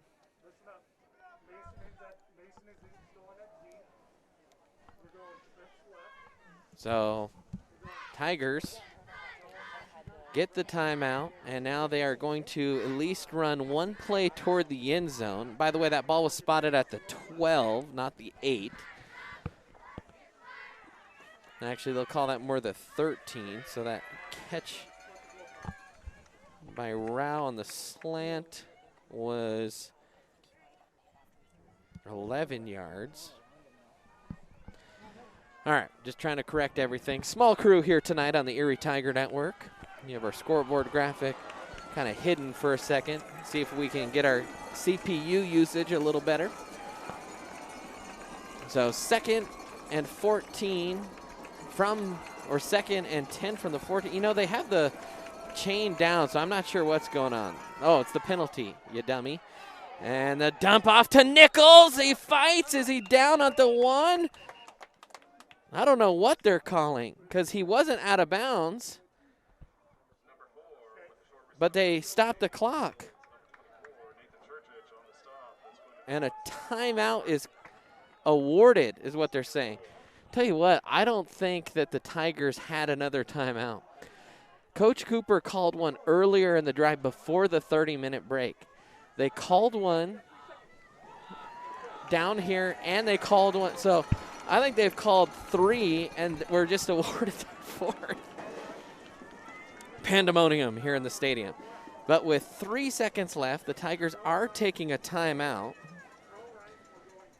So, Tigers get the timeout, and now they are going to at least run 1 play toward the end zone. By the way, that ball was spotted at the 12, not the 8. Actually, they'll call that more the 13, so that catch by Rao on the slant was 11 yards. All right, just trying to correct everything. Small crew here tonight on the Erie Tiger Network. You have our scoreboard graphic kind of hidden for a second. See if we can get our CPU usage a little better. So 2nd and 14 from, or 2nd and 10 from the 14. You know, they have the chain down, so I'm not sure what's going on. Oh, it's the penalty, you dummy. And the dump off to Nichols. He fights. Is he down at the 1? I don't know what they're calling because he wasn't out of bounds. But they stopped the clock. And a timeout is awarded is what they're saying. Tell you what, I don't think that the Tigers had another timeout. Coach Cooper called one earlier in the drive before the 30-minute break. They called one down here, and they called one. So I think they've called 3, and we're just awarded the 4th. Pandemonium here in the stadium. But with 3 seconds left, the Tigers are taking a timeout.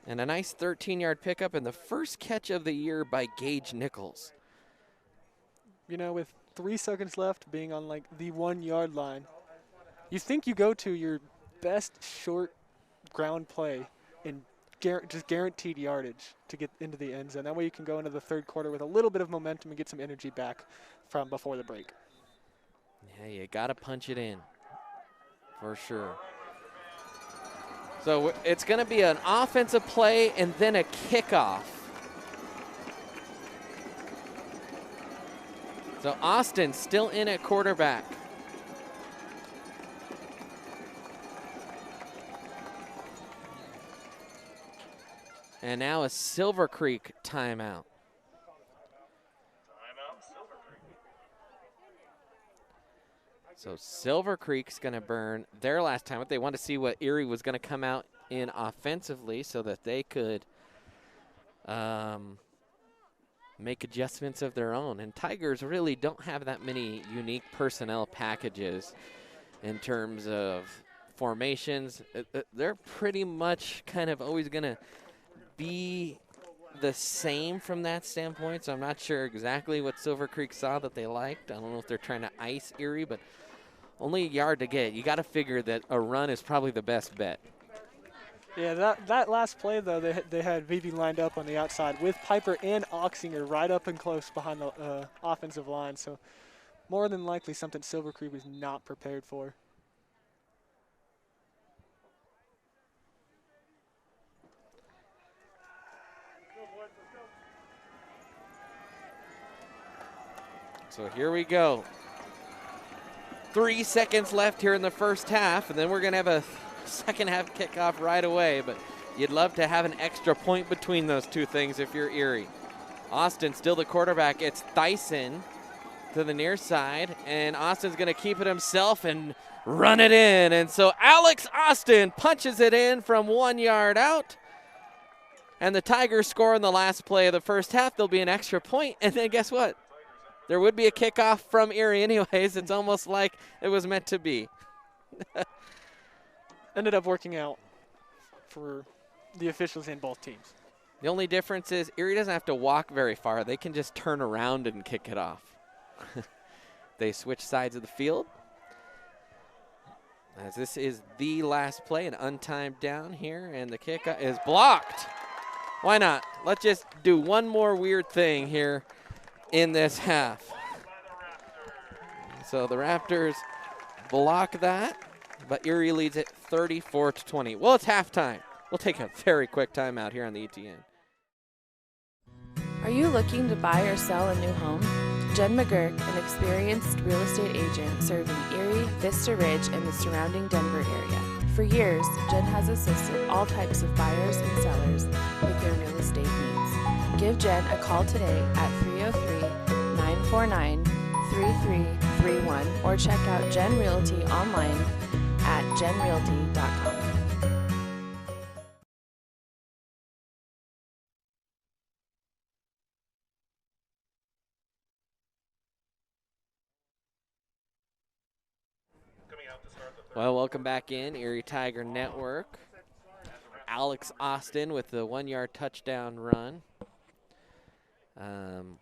And a nice 13-yard pickup and the first catch of the year by Gage Nichols. You know, with 3 seconds left, being on like the 1-yard line, you think you go to your best short ground play in just guaranteed yardage to get into the end zone. That way you can go into the 3rd quarter with a little bit of momentum and get some energy back from before the break. Yeah, you got to punch it in for sure. So it's going to be an offensive play and then a kickoff. So Austin still in at quarterback. And now a Silver Creek timeout. So Silver Creek's going to burn their last timeout. They want to see what Erie was going to come out in offensively so that they could make adjustments of their own. And Tigers really don't have that many unique personnel packages in terms of formations. They're pretty much kind of always going to be the same from that standpoint, so I'm not sure exactly what Silver Creek saw that they liked. I don't know if they're trying to ice Erie, but only a yard to get. You got to figure that a run is probably the best bet. Yeah, that last play, though, they had Vivi lined up on the outside with Piper and Oxinger right up and close behind the offensive line, so more than likely something Silver Creek was not prepared for. So here we go. 3 seconds left here in the first half, and then we're going to have a second half kickoff right away, but you'd love to have an extra point between those two things if you're Erie. Austin still the quarterback. It's Thyssen to the near side, and Austin's going to keep it himself and run it in. And so Alex Austin punches it in from 1 yard out, and the Tigers score in the last play of the first half. There'll be an extra point, and then guess what? There would be a kickoff from Erie anyways. It's almost like it was meant to be. Ended up working out for the officials in both teams. The only difference is Erie doesn't have to walk very far. They can just turn around and kick it off. They switch sides of the field. As this is the last play, an untimed down here, and the kick is blocked. Why not? Let's just do one more weird thing here in this half. So the Raptors block that, but Erie leads it 34-20. Well, it's halftime. We'll take a very quick timeout here on the ETN. Are you looking to buy or sell a new home? Jen McGurk, an experienced real estate agent serving Erie, Vista Ridge, and the surrounding Denver area. For years, Jen has assisted all types of buyers and sellers with their real estate needs. Give Jen a call today at 303-949-3331 or check out Jen Realty online at jenrealty.com. Well, welcome back in, Erie Tiger Network. Alex Austin with the 1 yard touchdown run.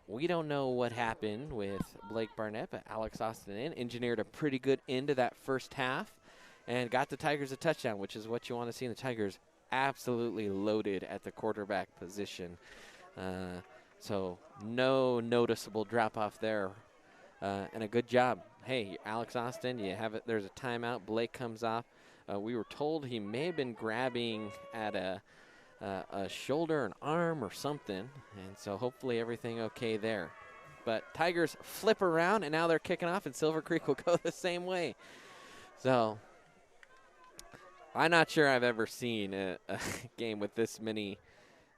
We don't know what happened with Blake Barnett, but Alex Austin engineered a pretty good end to that first half and got the Tigers a touchdown, which is what you want to see in the Tigers. Absolutely loaded at the quarterback position. So no noticeable drop-off there, and a good job. Hey, Alex Austin, you have it. There's a timeout. Blake comes off. We were told he may have been grabbing at a shoulder, an arm, or something, and so hopefully everything okay there. But Tigers flip around, and now they're kicking off, and Silver Creek will go the same way. So I'm not sure I've ever seen a game with this many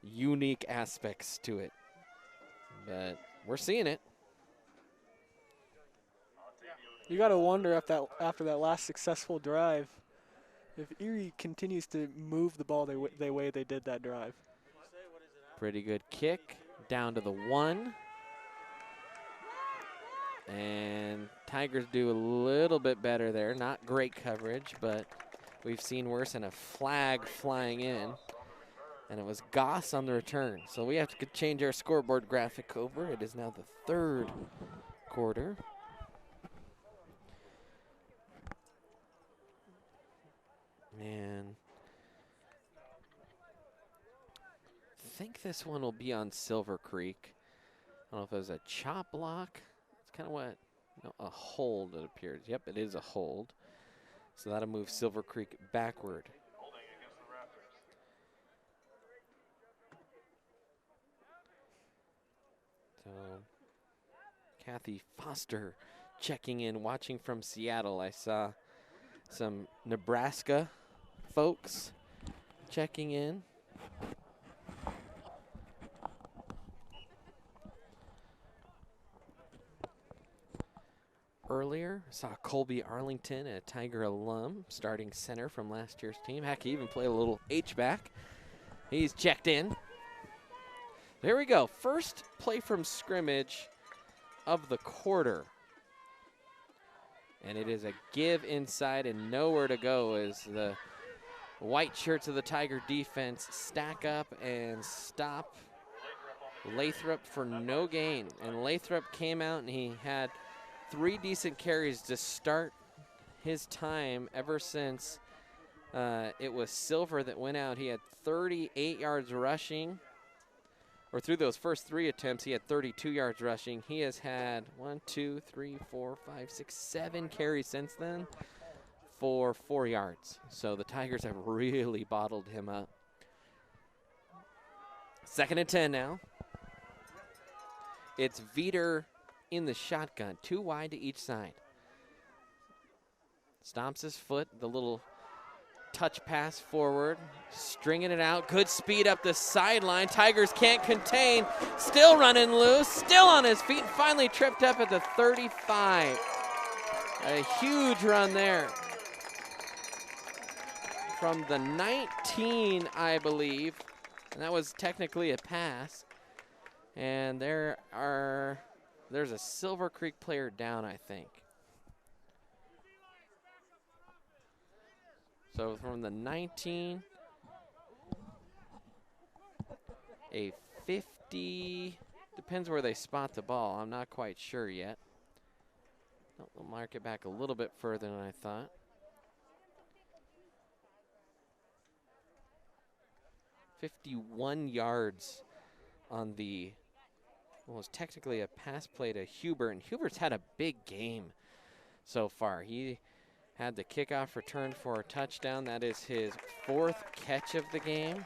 unique aspects to it, but we're seeing it. You got to wonder if after that last successful drive, if Erie continues to move the ball the way they did that drive. Pretty good kick down to the 1. And Tigers do a little bit better there. Not great coverage, but we've seen worse, and a flag flying in. And it was Goss on the return. So we have to change our scoreboard graphic over. It is now the third quarter. And I think this one will be on Silver Creek. I don't know if it was a chop block. It's kind of what, no, a hold it appears. Yep, it is a hold. So that'll move Silver Creek backward. So Kathy Foster checking in, watching from Seattle. I saw some Nebraska folks checking in. Earlier, saw Colby Arlington, a Tiger alum, starting center from last year's team. Heck, he even played a little H-back. He's checked in. There we go. First play from scrimmage of the quarter. And it is a give inside and nowhere to go as the white shirts of the Tiger defense stack up and stop Lathrop for no gain. And Lathrop came out and he had 3 decent carries to start his time ever since it was Silver that went out. He had 38 yards rushing, or through those first 3 attempts, he had 32 yards rushing. He has had 7 carries since then for 4 yards. So the Tigers have really bottled him up. 2nd and 10 now. It's Veeder in the shotgun, 2 wide to each side. Stomps his foot, the little touch pass forward, stringing it out, good speed up the sideline. Tigers can't contain, still running loose, still on his feet, finally tripped up at the 35. A huge run there. From the 19, I believe, and that was technically a pass. And there's a Silver Creek player down, I think. So from the 19, a 50, depends where they spot the ball. I'm not quite sure yet. We'll mark it back a little bit further than I thought. $51 yards on the, well, it was technically a pass play to Hubert, and Hubert's had a big game so far. He had the kickoff return for a touchdown. That is his 4th catch of the game.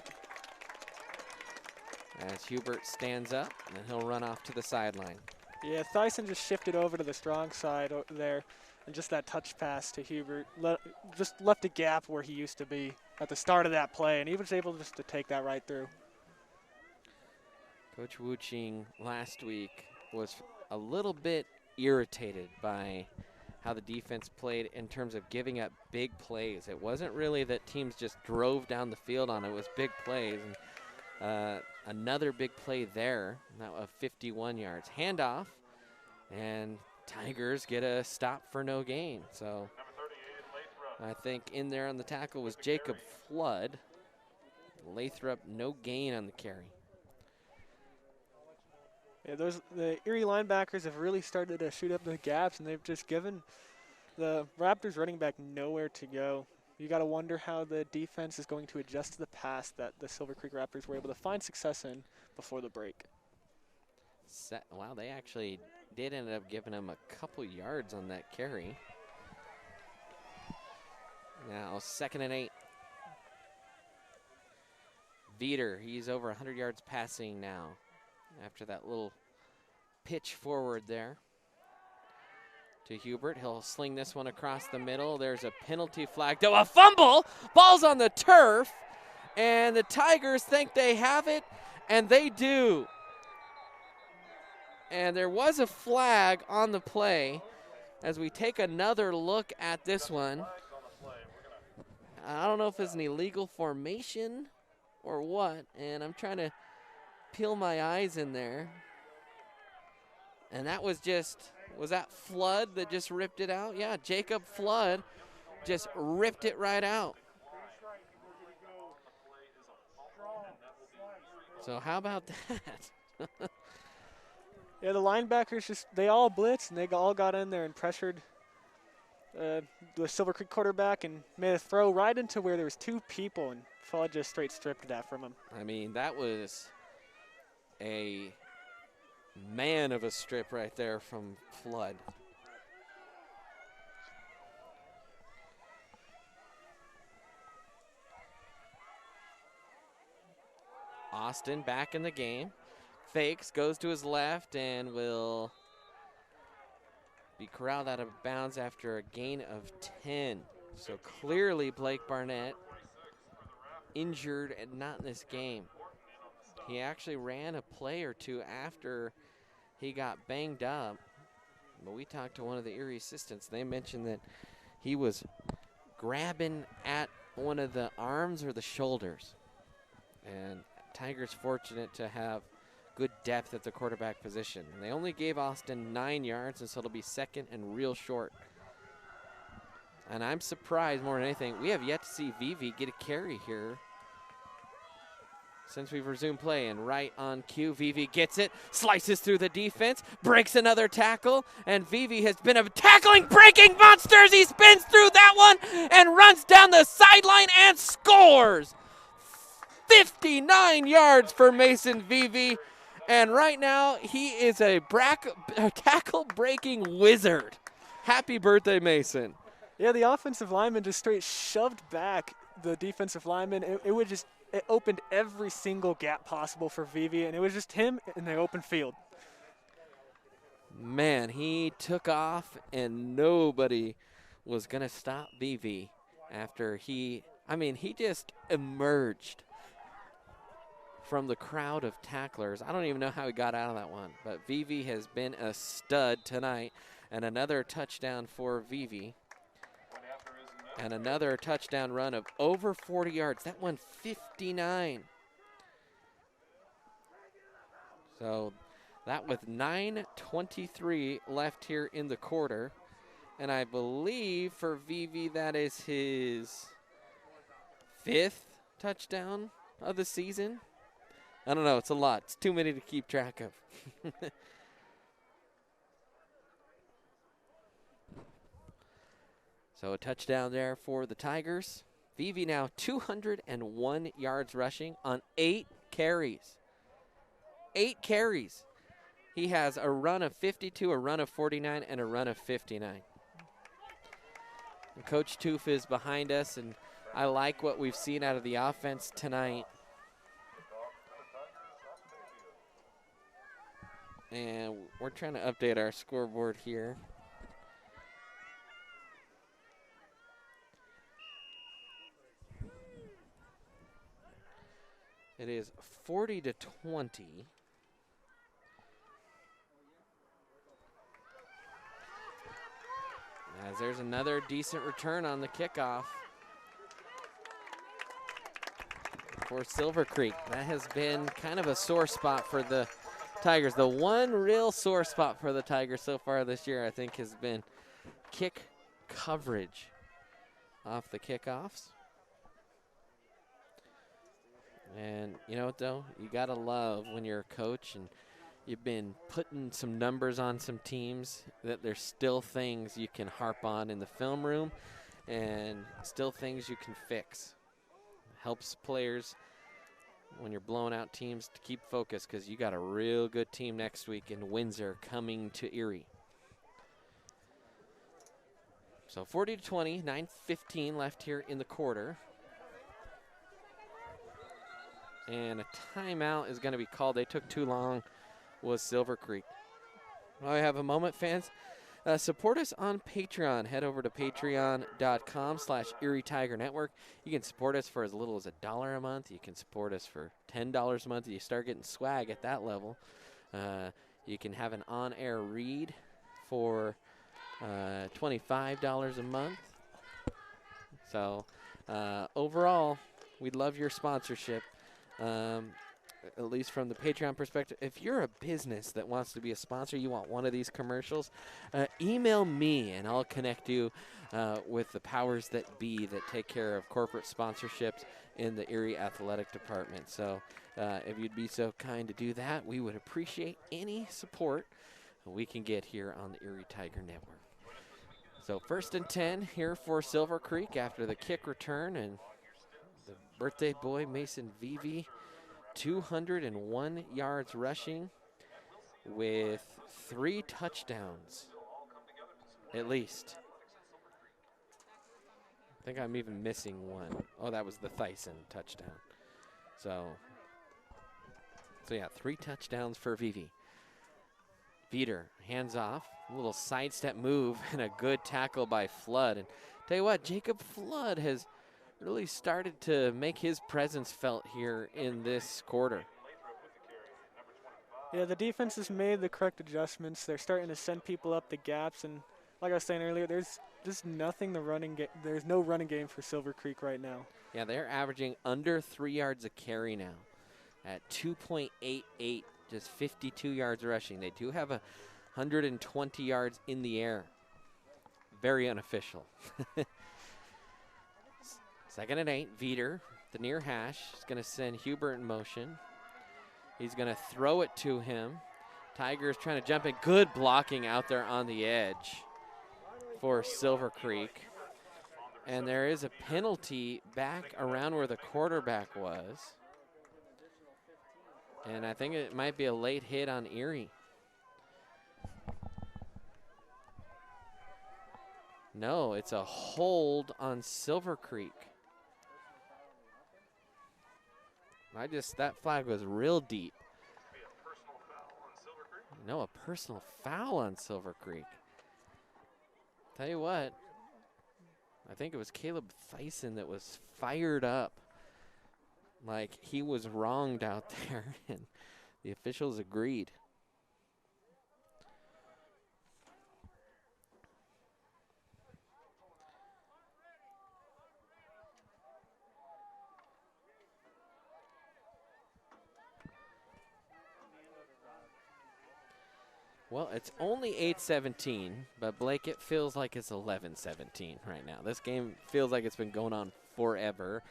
As Hubert stands up, and then he'll run off to the sideline. Yeah, Thyssen just shifted over to the strong side there, and just that touch pass to Hubert just left a gap where he used to be at the start of that play, and he was able just to take that right through. Coach Wuching last week was a little bit irritated by how the defense played in terms of giving up big plays. It wasn't really that teams just drove down the field on it. It was big plays. And another big play there, that of 51 yards. Handoff, and Tigers get a stop for no gain. So I think in there on the tackle was Jacob Flood. Lathrop, no gain on the carry. Yeah, the Erie linebackers have really started to shoot up the gaps, and they've just given the Raptors running back nowhere to go. You got to wonder how the defense is going to adjust to the pass that the Silver Creek Raptors were able to find success in before the break. Wow, they actually did end up giving him a couple yards on that carry. Now 2nd and 8. Veeder, he's over 100 yards passing now after that little pitch forward there to Hubert. He'll sling this one across the middle. There's a penalty flag. Oh, a fumble! Ball's on the turf, and the Tigers think they have it, and they do. And there was a flag on the play. As we take another look at this one, I don't know if it's an illegal formation or what, and I'm trying to peel my eyes in there. And that was that Flood that just ripped it out? Yeah, Jacob Flood just ripped it right out. So how about that? Yeah, the linebackers they all blitzed, and they all got in there and pressured the Silver Creek quarterback and made a throw right into where there was 2 people, and Flood just straight stripped that from him. I mean, that was a man of a strip right there from Flood. Austin back in the game. fakes, goes to his left, and will be corralled out of bounds after a gain of 10. So clearly Blake Barnett injured and not in this game. He actually ran a play or two after he got banged up. But we talked to one of the Erie assistants. They mentioned that he was grabbing at one of the arms or the shoulders. And Tigers fortunate to have good depth at the quarterback position. And they only gave Austin 9 yards, and so it'll be second and real short. And I'm surprised more than anything, we have yet to see Vivi get a carry here since we've resumed play. And right on cue, Vivi gets it, slices through the defense, breaks another tackle, and Vivi has been a tackling, breaking monster as he spins through that one and runs down the sideline and scores. 59 yards for Mason Vivi, and right now he is a tackle-breaking wizard. Happy birthday, Mason. Yeah, the offensive lineman just straight shoved back the defensive lineman. It opened every single gap possible for Vivi, and it was just him in the open field. Man, he took off, and nobody was going to stop Vivi after he just emerged from the crowd of tacklers. I don't even know how he got out of that one, but Vivi has been a stud tonight, and another touchdown for Vivi. And another touchdown run of over 40 yards. That one 59. So that with 9:23 left here in the quarter. And I believe for Vivi that is his 5th touchdown of the season. I don't know, it's a lot. It's too many to keep track of. So a touchdown there for the Tigers. Vivi now 201 yards rushing on 8 carries. 8 carries. He has a run of 52, a run of 49, and a run of 59. And Coach Toof is behind us, and I like what we've seen out of the offense tonight. And we're trying to update our scoreboard here. It is 40-20. As there's another decent return on the kickoff for Silver Creek. That has been kind of a sore spot for the Tigers. The one real sore spot for the Tigers so far this year, I think, has been kick coverage off the kickoffs. And you know what, though? You got to love when you're a coach and you've been putting some numbers on some teams that there's still things you can harp on in the film room and still things you can fix. Helps players when you're blowing out teams to keep focused because you got a real good team next week in Windsor coming to Erie. So 40-20, 9:15 left here in the quarter. And a timeout is going to be called. They took too long, was Silver Creek. While we have a moment, fans, support us on Patreon. Head over to patreon.com/Erie Tiger Network. You can support us for as little as $1 a month. You can support us for $10 a month. You start getting swag at that level. You can have an on-air read for $25 a month. So overall, we'd love your sponsorship. At least from the Patreon perspective. If you're a business that wants to be a sponsor, you want one of these commercials, email me and I'll connect you with the powers that be that take care of corporate sponsorships in the Erie Athletic Department. So if you'd be so kind to do that, we would appreciate any support we can get here on the Erie Tiger Network. So 1st and 10 here for Silver Creek after the kick return, and the birthday boy, Mason Vivi, 201 yards rushing with 3 touchdowns, at least. I think I'm even missing one. Oh, that was the Thyssen touchdown. So So, yeah, 3 touchdowns for Vivi. Veter, hands off, a little sidestep move, and a good tackle by Flood. And tell you what, Jacob Flood has really started to make his presence felt here in this quarter. Yeah, the defense has made the correct adjustments. They're starting to send people up the gaps, and like I was saying earlier, there's just nothing there's no running game for Silver Creek right now. Yeah, they're averaging under 3 yards a carry now at 2.88, just 52 yards rushing. They do have 120 yards in the air. Very unofficial. 2nd and 8, Veter, the near hash, is going to send Hubert in motion. He's going to throw it to him. Tigers trying to jump in. Good blocking out there on the edge for Silver Creek. And there is a penalty back around where the quarterback was. And I think it might be a late hit on Erie. No, it's a hold on Silver Creek. That flag was real deep. No, a personal foul on Silver Creek. Tell you what, I think it was Caleb Thyssen that was fired up like he was wronged out there, and the officials agreed. Well, it's only 8-17, but Blake, it feels like it's 11-17 right now. This game feels like it's been going on forever,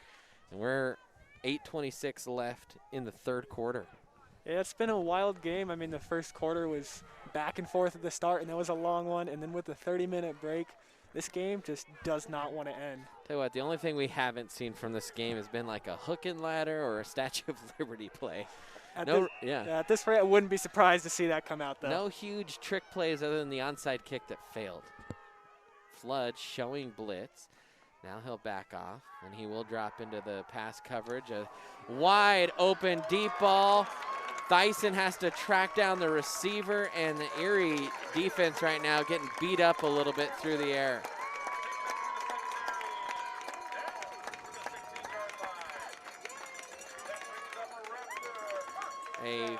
and we're 8:26 left in the 3rd quarter. Yeah, it's been a wild game. I mean, the first quarter was back and forth at the start, and that was a long one. And then with the 30-minute break, this game just does not want to end. Tell you what, the only thing we haven't seen from this game has been like a hook and ladder or a Statue of Liberty play. At this rate, I wouldn't be surprised to see that come out, though. No huge trick plays other than the onside kick that failed. Flood showing blitz. Now he'll back off, and he will drop into the pass coverage. A wide open deep ball. Thyssen has to track down the receiver, and the Erie defense right now getting beat up a little bit through the air. A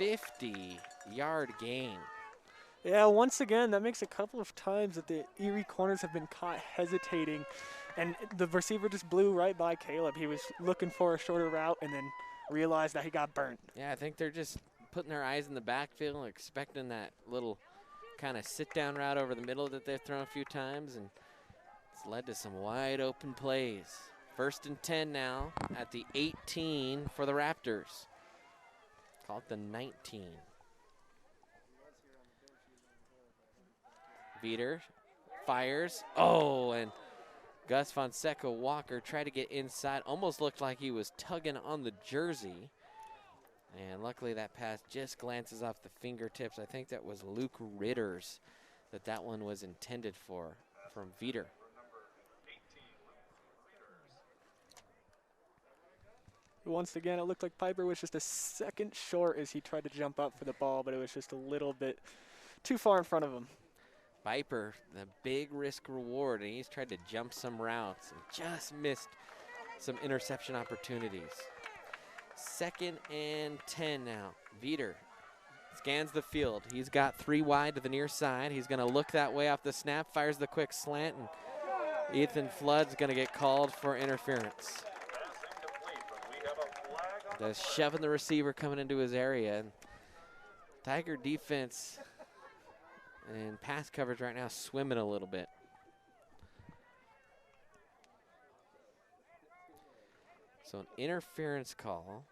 50-yard gain. Yeah, once again, that makes a couple of times that the Erie corners have been caught hesitating, and the receiver just blew right by Caleb. He was looking for a shorter route and then realized that he got burnt. Yeah, I think they're just putting their eyes in the backfield and expecting that little kind of sit-down route over the middle that they've thrown a few times, and it's led to some wide open plays. 1st and 10 now at the 18 for the Raptors. Call it the 19. Veter fires. Oh, and Gus Fonseca Walker tried to get inside. Almost looked like he was tugging on the jersey. And luckily that pass just glances off the fingertips. I think that was Luke Ritters that one was intended for from Veter. Once again, it looked like Piper was just a second short as he tried to jump up for the ball, but it was just a little bit too far in front of him. Piper, the big risk reward, and he's tried to jump some routes and just missed some interception opportunities. 2nd and 10 now. Veter scans the field. He's got 3 wide to the near side. He's going to look that way off the snap, fires the quick slant, and Ethan Flood's going to get called for interference. Just shoving the receiver coming into his area. And Tiger defense and pass coverage right now swimming a little bit. So an interference call.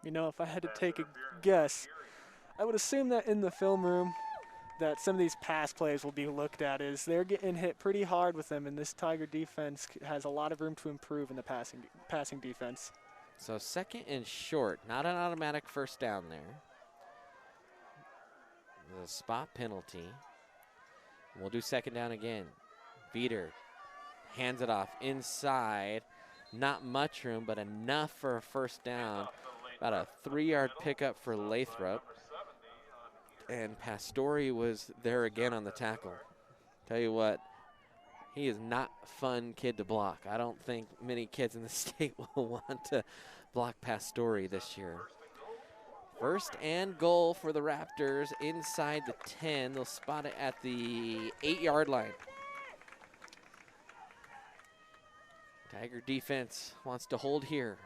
You know, if I had to take a guess, I would assume that in the film room that some of these pass plays will be looked at as they're getting hit pretty hard with them, and this Tiger defense has a lot of room to improve in the passing defense. So 2nd and short, not an automatic 1st down there. The spot penalty. We'll do 2nd down again. Veter hands it off inside. Not much room, but enough for a first down. About a 3-yard pickup for Lathrop. And Pastore was there again on the tackle. Tell you what, he is not a fun kid to block. I don't think many kids in the state will want to block Pastore this year. First and goal for the Raptors inside the 10. They'll spot it at the 8-yard line. Tiger defense wants to hold here.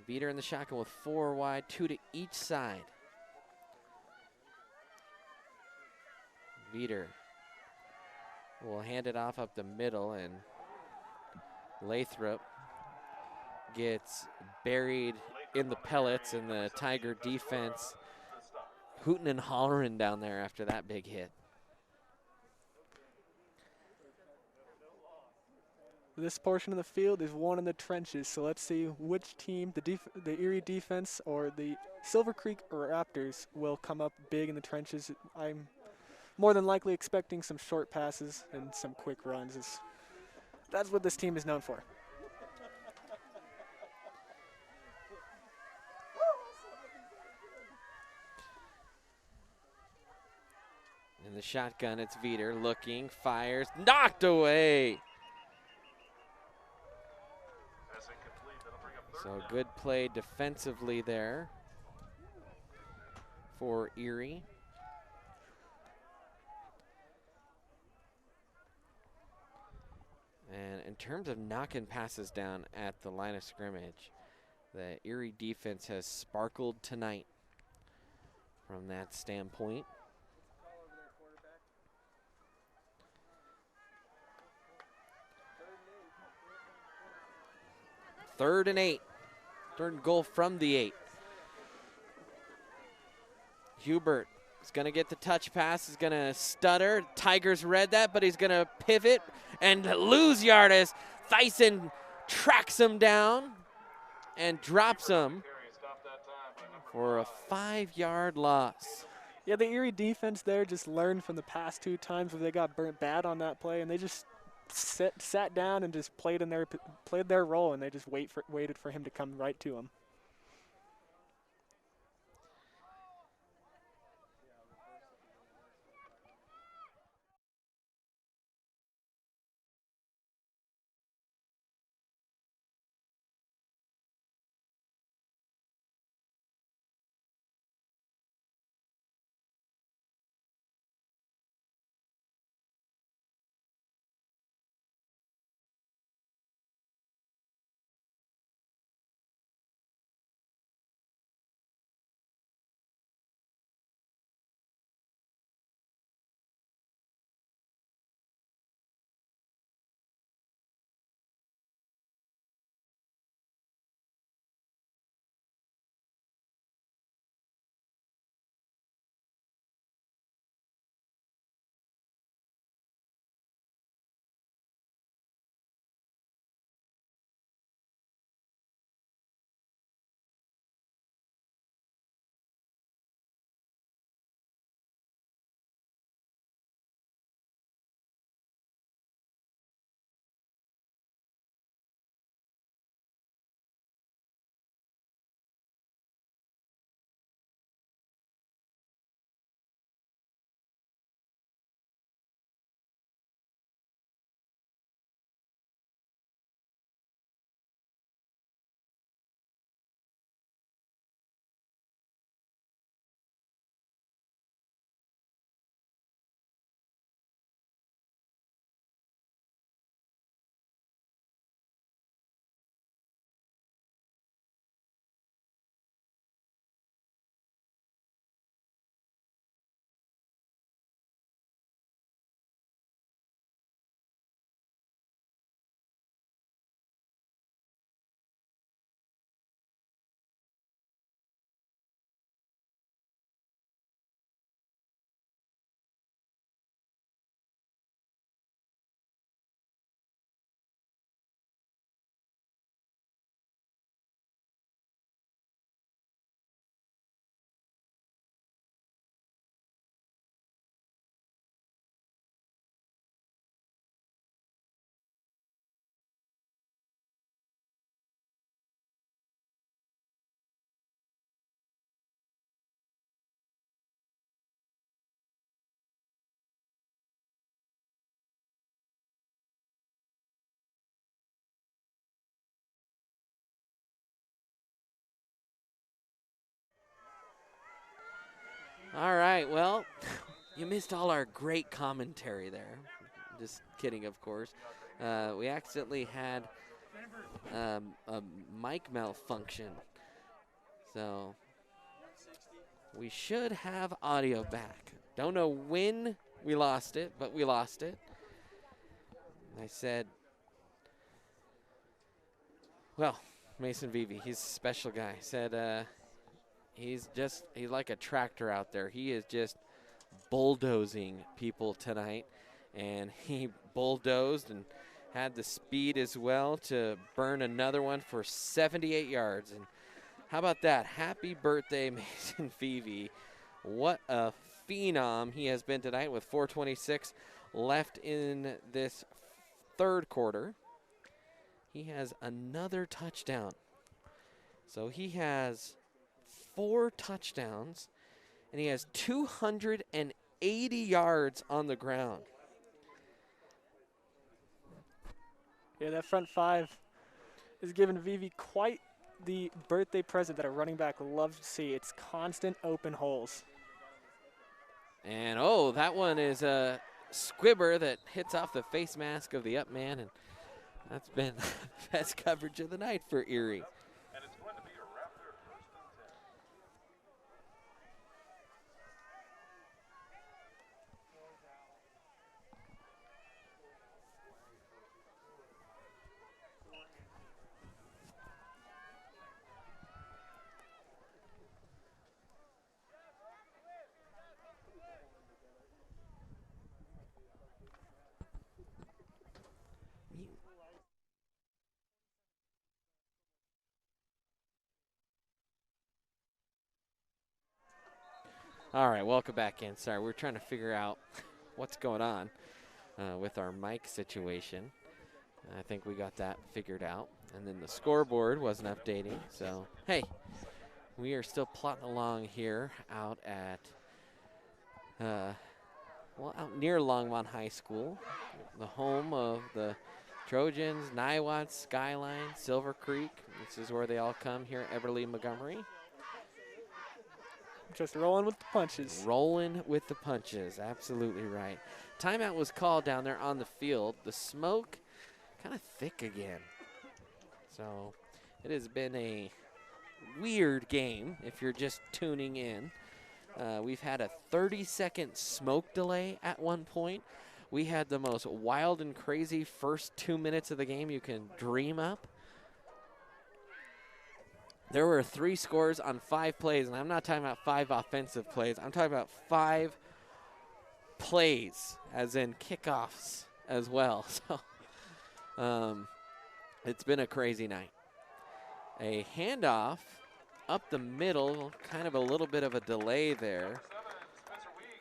Veeder in the shotgun with 4 wide, 2 to each side. Veeder will hand it off up the middle, and Lathrop gets buried in the pellets, and the Tiger defense hooting and hollering down there after that big hit. This portion of the field is won in the trenches, so let's see which team, the Erie defense or the Silver Creek Raptors, will come up big in the trenches. I'm more than likely expecting some short passes and some quick runs. That's what this team is known for. In the shotgun, it's Veeder looking, fires, knocked away. So good play defensively there for Erie. And in terms of knocking passes down at the line of scrimmage, the Erie defense has sparkled tonight from that standpoint. Third and 8. Third and goal from the 8. Hubert is going to get the touch pass, is going to stutter. Tigers read that, but he's going to pivot and lose yard as Thyssen tracks him down and drops him for a 5-yard loss. Yeah, the Erie defense there just learned from the past 2 times where they got burnt bad on that play, and they just sat down and just played their role, and they just waited for him to come right to them. All right, well, you missed all our great commentary there. Just kidding, of course. We accidentally had a mic malfunction. So we should have audio back. Don't know when we lost it, but we lost it. I said, well, Mason Vivi, he's a special guy, said he's like a tractor out there. He is just bulldozing people tonight, and he bulldozed and had the speed as well to burn another one for 78 yards. And how about that? Happy birthday, Mason Vivi. What a phenom he has been tonight with 4:26 left in this third quarter. He has another touchdown. So he has 4 touchdowns, and he has 280 yards on the ground. Yeah, that front 5 is giving Vivi quite the birthday present that a running back loves to see. It's constant open holes. And, oh, that one is a squibber that hits off the face mask of the up man, and that's been the best coverage of the night for Erie. And it's going to be a Raptor first and 10. All right, welcome back in. Sorry, we're trying to figure out what's going on with our mic situation. I think we got that figured out. And then the scoreboard wasn't updating. So, hey, we are still plotting along here out at, out near Longmont High School, the home of the Trojans, Niwot, Skyline, Silver Creek. This is where they all come here at Everly Montgomery. Just rolling with the punches. Rolling with the punches, absolutely right. Timeout was called down there on the field. The smoke kind of thick again. So it has been a weird game if you're just tuning in. We've had a 30-second smoke delay at one point. We had the most wild and crazy first 2 minutes of the game you can dream up. There were 3 scores on 5 plays, and I'm not talking about 5 offensive plays. I'm talking about 5 plays, as in kickoffs as well. So it's been a crazy night. A handoff up the middle, kind of a little bit of a delay there.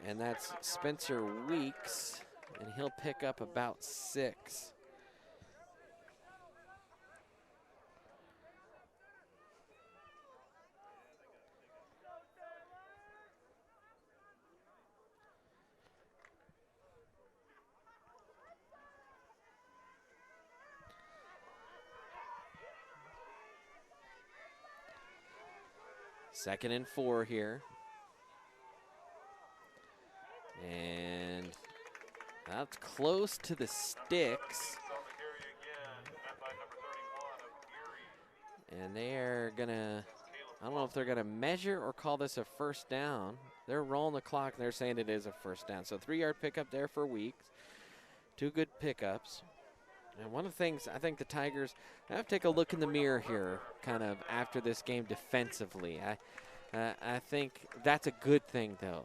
And that's Spencer Weeks, and he'll pick up about 6. Second and 4 here. And that's close to the sticks. And they're gonna, I don't know if they're gonna measure or call this a first down. They're rolling the clock, they're saying it is a first down. So 3-yard pickup there for Weeks. 2 good pickups. And one of the things I think the Tigers have to take a look in the mirror here, kind of after this game defensively. I think that's a good thing, though.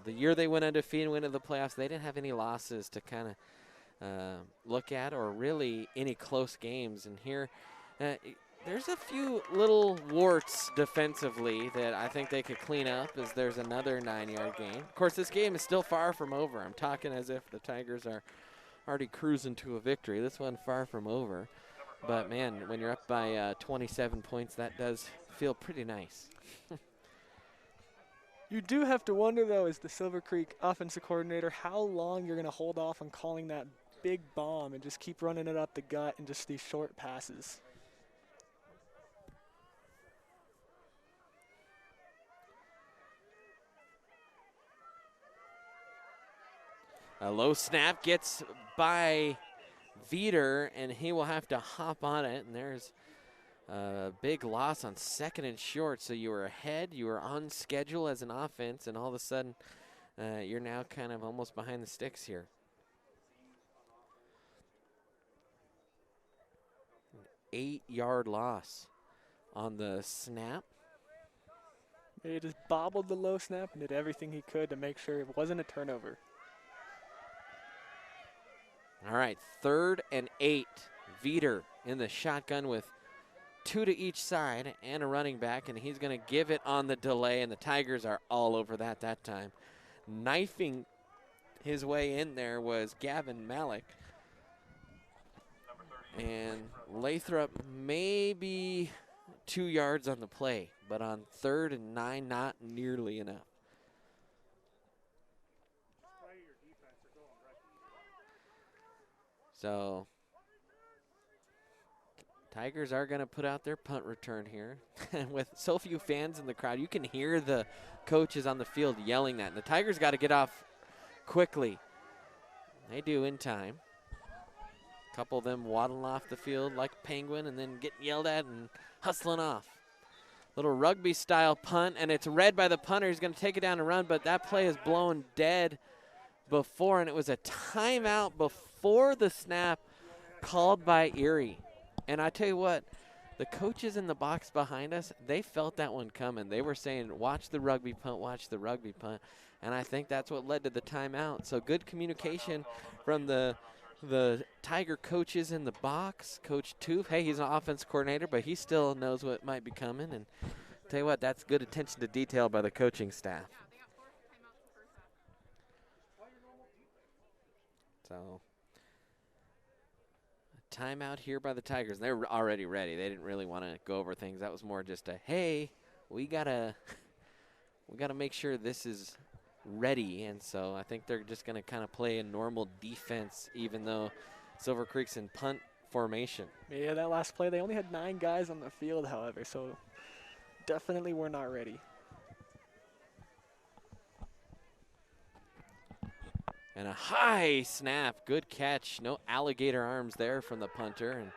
The year they went undefeated and went into the playoffs, they didn't have any losses to kind of look at, or really any close games. And here, there's a few little warts defensively that I think they could clean up, as there's another 9-yard gain. Of course, this game is still far from over. I'm talking as if the Tigers are already cruising to a victory. This one far from over. But, man, when you're up by 27 points, that does feel pretty nice. You do have to wonder, though, as the Silver Creek offensive coordinator, how long you're going to hold off on calling that big bomb and just keep running it up the gut and just these short passes. A low snap gets by Veeder, and he will have to hop on it. And there's a big loss on 2nd and short. So you were ahead, you were on schedule as an offense, and all of a sudden you're now kind of almost behind the sticks here. An 8-yard loss on the snap. He just bobbled the low snap and did everything he could to make sure it wasn't a turnover. All right, 3rd and 8. Veeder in the shotgun with 2 to each side and a running back, and he's going to give it on the delay, and the Tigers are all over that time. Knifing his way in there was Gavin Malik. And Lathrop maybe 2 yards on the play, but on 3rd and 9, not nearly enough. So Tigers are going to put out their punt return here. And with so few fans in the crowd, you can hear the coaches on the field yelling that. And the Tigers got to get off quickly. They do in time. A couple of them waddling off the field like a penguin and then getting yelled at and hustling off. Little rugby-style punt, and it's read by the punter. He's going to take it down and run, but that play is blown dead before, and it was a timeout before the snap called by Erie. And I tell you what, the coaches in the box behind us, they felt that one coming. They were saying, watch the rugby punt, watch the rugby punt. And I think that's what led to the timeout. So good communication from the Tiger coaches in the box. Coach Toof, hey, he's an offense coordinator, but he still knows what might be coming. And tell you what, that's good attention to detail by the coaching staff. So, a timeout here by the Tigers. They're already ready. They didn't really want to go over things. That was more just a, hey, we gotta make sure this is ready. And so I think they're just going to kind of play a normal defense, even though Silver Creek's in punt formation. Yeah, that last play, they only had 9 guys on the field, however, so definitely we're not ready. And a high snap, good catch. No alligator arms there from the punter, and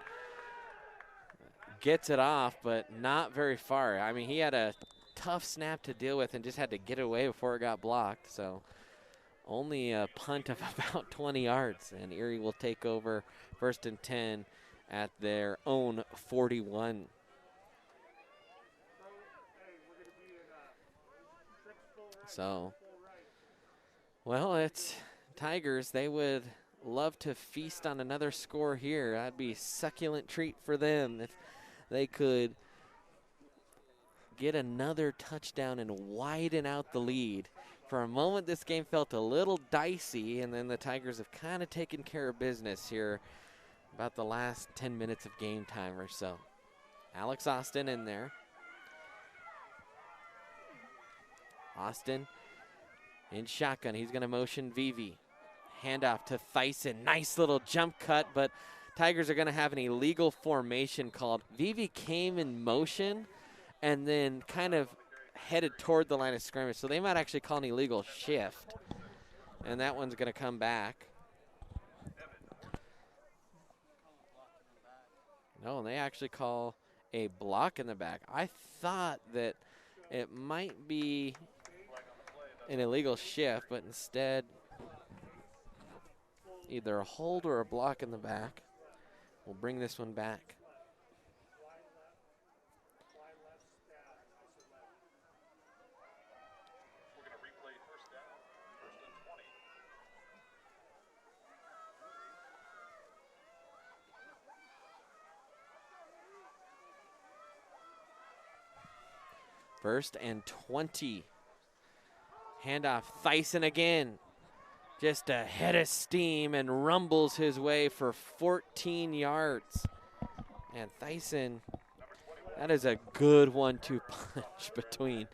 gets it off, but not very far. I mean, he had a tough snap to deal with and just had to get away before it got blocked. So only a punt of about 20 yards, and Erie will take over 1st and 10 at their own 41. So, well, it's Tigers. They would love to feast on another score here. That'd be a succulent treat for them if they could get another touchdown and widen out the lead. For a moment, this game felt a little dicey, and then the Tigers have kind of taken care of business here about the last 10 minutes of game time or so. Alex Austin in there. Austin in shotgun. He's going to motion Vivi. Handoff to Thyssen. Nice little jump cut, but Tigers are going to have an illegal formation called. Vivi came in motion and then kind of headed toward the line of scrimmage, so they might actually call an illegal shift. And that one's going to come back. No, they actually call a block in the back. I thought that it might be an illegal shift, but instead either a hold or a block in the back. We'll bring this one back. We're going to replay 1st down, 1st and 20. First and 20. Handoff, Thyssen again. Just a head of steam and rumbles his way for 14 yards. And Thyssen, that is a good 1-2 punch between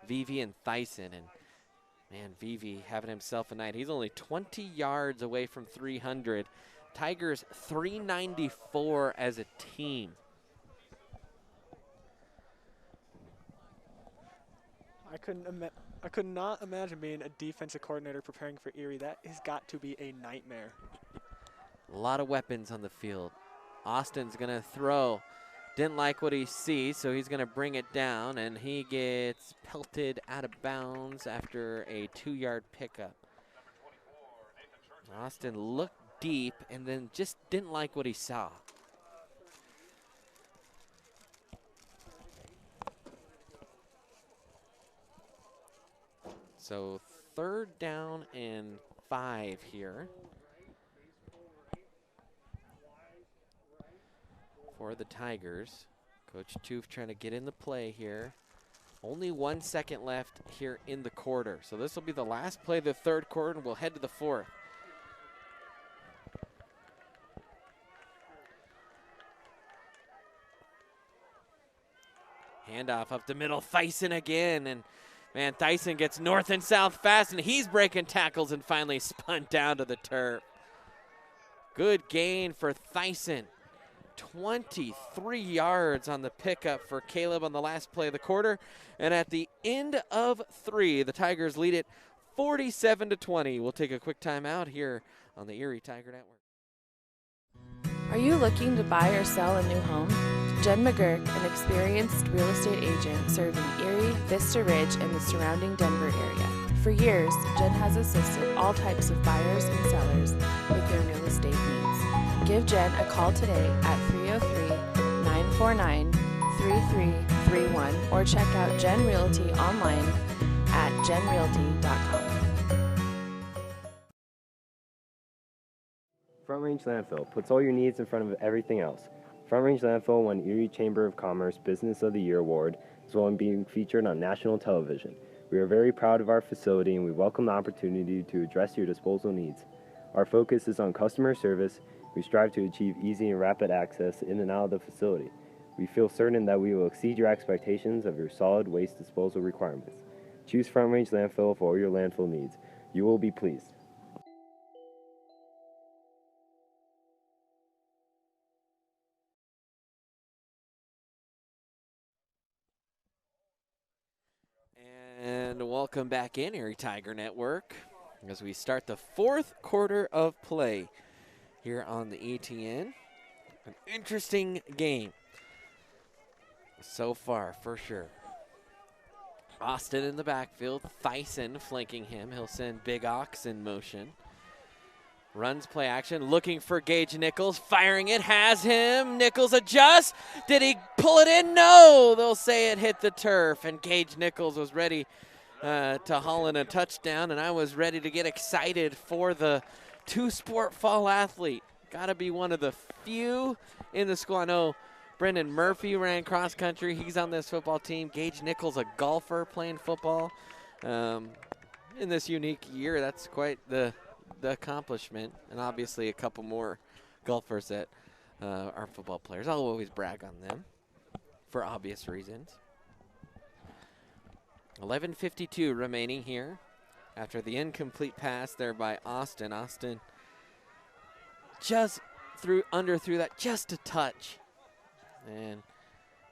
Vivi and Thyssen. And man, Vivi having himself a night. He's only 20 yards away from 300. Tigers 394 as a team. I couldn't I could not imagine being a defensive coordinator preparing for Erie. That has got to be a nightmare. A lot of weapons on the field. Austin's going to throw. Didn't like what he sees, so he's going to bring it down, and he gets pelted out of bounds after a 2-yard pickup. Austin looked deep and then just didn't like what he saw. So 3rd down and 5 here for the Tigers. Coach Toof trying to get in the play here. Only 1 second left here in the quarter. So this will be the last play of the 3rd quarter, and we'll head to the 4th. Handoff up the middle, Thyssen again, and man, Thyssen gets north and south fast, and he's breaking tackles and finally spun down to the turf. Good gain for Thyssen. 23 yards on the pickup for Caleb on the last play of the quarter. And at the end of 3, the Tigers lead it 47-20. We'll take a quick timeout here on the Erie Tiger Network. Are you looking to buy or sell a new home? Jen McGurk, an experienced real estate agent serving Erie, Vista Ridge, and the surrounding Denver area. For years, Jen has assisted all types of buyers and sellers with their real estate needs. Give Jen a call today at 303-949-3331 or check out Jen Realty online at jenrealty.com. Front Range Landfill puts all your needs in front of everything else. Front Range Landfill won Erie Chamber of Commerce Business of the Year Award, as well as being featured on national television. We are very proud of our facility, and we welcome the opportunity to address your disposal needs. Our focus is on customer service. We strive to achieve easy and rapid access in and out of the facility. We feel certain that we will exceed your expectations of your solid waste disposal requirements. Choose Front Range Landfill for all your landfill needs. You will be pleased. And welcome back in, Erie Tiger Network, as we start the 4th quarter of play here on the ETN. An interesting game so far, for sure. Austin in the backfield, Thyssen flanking him. He'll send Big Ox in motion. Runs play action, looking for Gage Nichols, firing it, has him. Nichols adjusts. Did he pull it in? No, they'll say it hit the turf, and Gage Nichols was ready to haul in a touchdown, and I was ready to get excited for the two-sport fall athlete. Got to be one of the few in the school. I know Brendan Murphy ran cross country. He's on this football team. Gage Nichols, a golfer playing football. In this unique year, that's quite the accomplishment, and obviously a couple more golfers that are football players. I'll always brag on them for obvious reasons. 11:52 remaining here after the incomplete pass there by Austin. Austin just threw that just a touch, and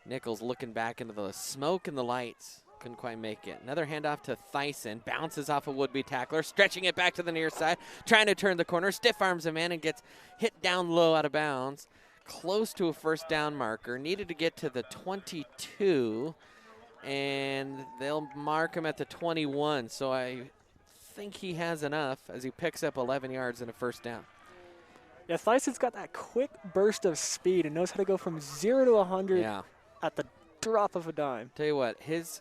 Nichols looking back into the smoke and the lights. Couldn't quite make it. Another handoff to Thyssen. Bounces off a would-be tackler. Stretching it back to the near side. Trying to turn the corner. Stiff arms a man and gets hit down low out of bounds. Close to a first down marker. Needed to get to the 22. And they'll mark him at the 21. So I think he has enough as he picks up 11 yards and a first down. Yeah, Thyssen's got that quick burst of speed and knows how to go from 0 to 100 at the drop of a dime. Tell you what, his